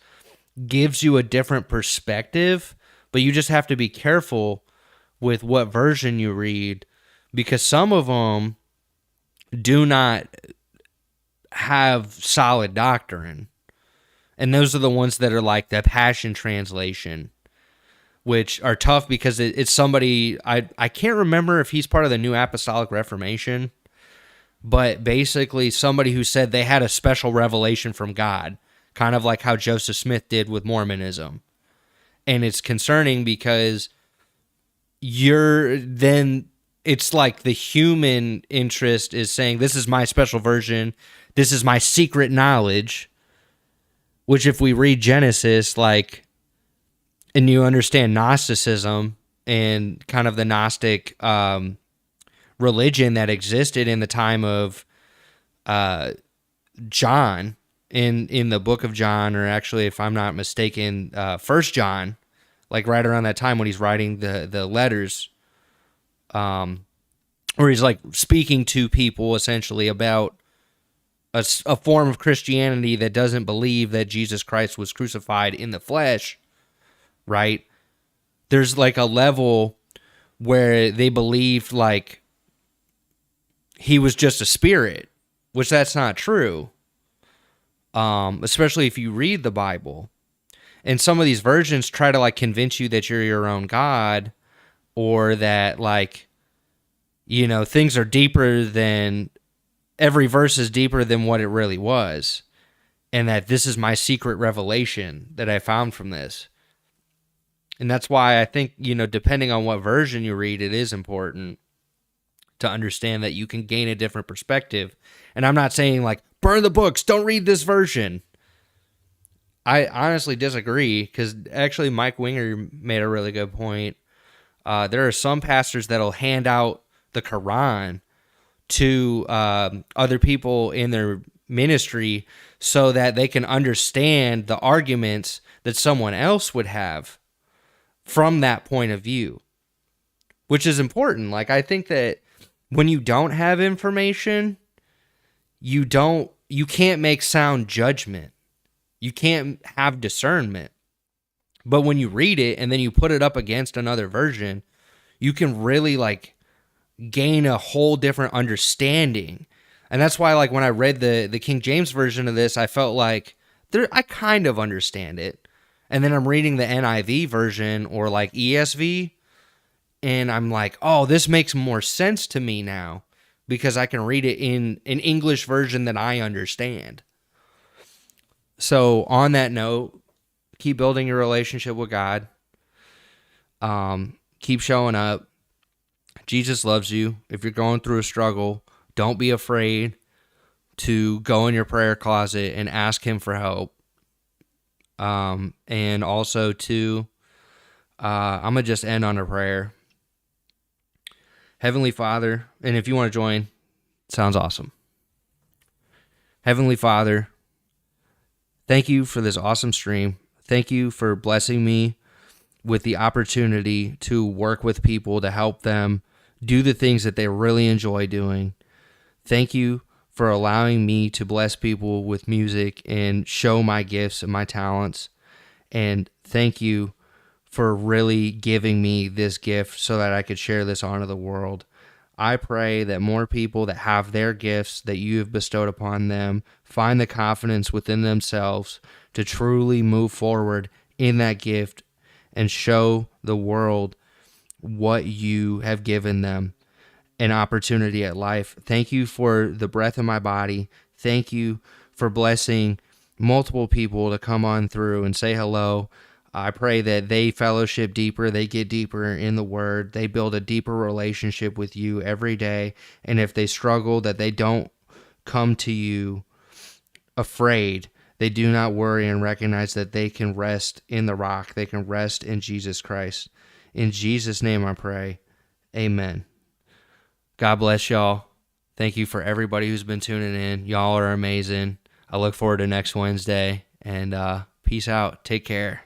gives you a different perspective, but you just have to be careful with what version you read, because some of them do not have solid doctrine. And those are the ones that are like the Passion Translation, which are tough because it's somebody, I can't remember if he's part of the New Apostolic Reformation, but basically somebody who said they had a special revelation from God, kind of like how Joseph Smith did with Mormonism. And it's concerning because it's like the human interest is saying, this is my special version, this is my secret knowledge, which if we read Genesis, like, and you understand Gnosticism and kind of the Gnostic religion that existed in the time of John, in the book of John, or actually, if I'm not mistaken, 1 John, like right around that time when he's writing the letters, where he's like speaking to people essentially about a form of Christianity that doesn't believe that Jesus Christ was crucified in the flesh, right? There's like a level where they believed like he was just a spirit, which that's not true. Especially if you read the Bible. And some of these versions try to like convince you that you're your own God, or that like, you know, things are deeper than, every verse is deeper than what it really was. And that this is my secret revelation that I found from this. And that's why I think, you know, depending on what version you read, it is important to understand that you can gain a different perspective. And I'm not saying like, burn the books, don't read this version. I honestly disagree, because actually Mike Winger made a really good point. There are some pastors that'll hand out the Quran to other people in their ministry so that they can understand the arguments that someone else would have from that point of view, which is important. Like, I think that when you don't have information, you can't make sound judgment. You can't have discernment. But when you read it and then you put it up against another version, you can really like gain a whole different understanding. And that's why, like, when I read the King James version of this, I felt like I kind of understand it. And then I'm reading the NIV version or like ESV, and I'm like, oh, this makes more sense to me now, because I can read it in an English version that I understand. So on that note, keep building your relationship with God. Keep showing up. Jesus loves you. If you're going through a struggle, don't be afraid to go in your prayer closet and ask him for help. And also too, I'm going to just end on a prayer. Heavenly Father, and if you want to join, sounds awesome. Heavenly Father, thank you for this awesome stream. Thank you for blessing me with the opportunity to work with people to help them do the things that they really enjoy doing. Thank you for allowing me to bless people with music and show my gifts and my talents. And thank you for really giving me this gift so that I could share this onto the world. I pray that more people that have their gifts that you have bestowed upon them find the confidence within themselves to truly move forward in that gift and show the world what you have given them, an opportunity at life. Thank you for the breath in my body. Thank you for blessing multiple people to come on through and say hello. I pray that they fellowship deeper, they get deeper in the word, they build a deeper relationship with you every day. And if they struggle, that they don't come to you afraid. They do not worry and recognize that they can rest in the rock. They can rest in Jesus Christ. In Jesus' name I pray. Amen. God bless y'all. Thank you for everybody who's been tuning in. Y'all are amazing. I look forward to next Wednesday. And peace out. Take care.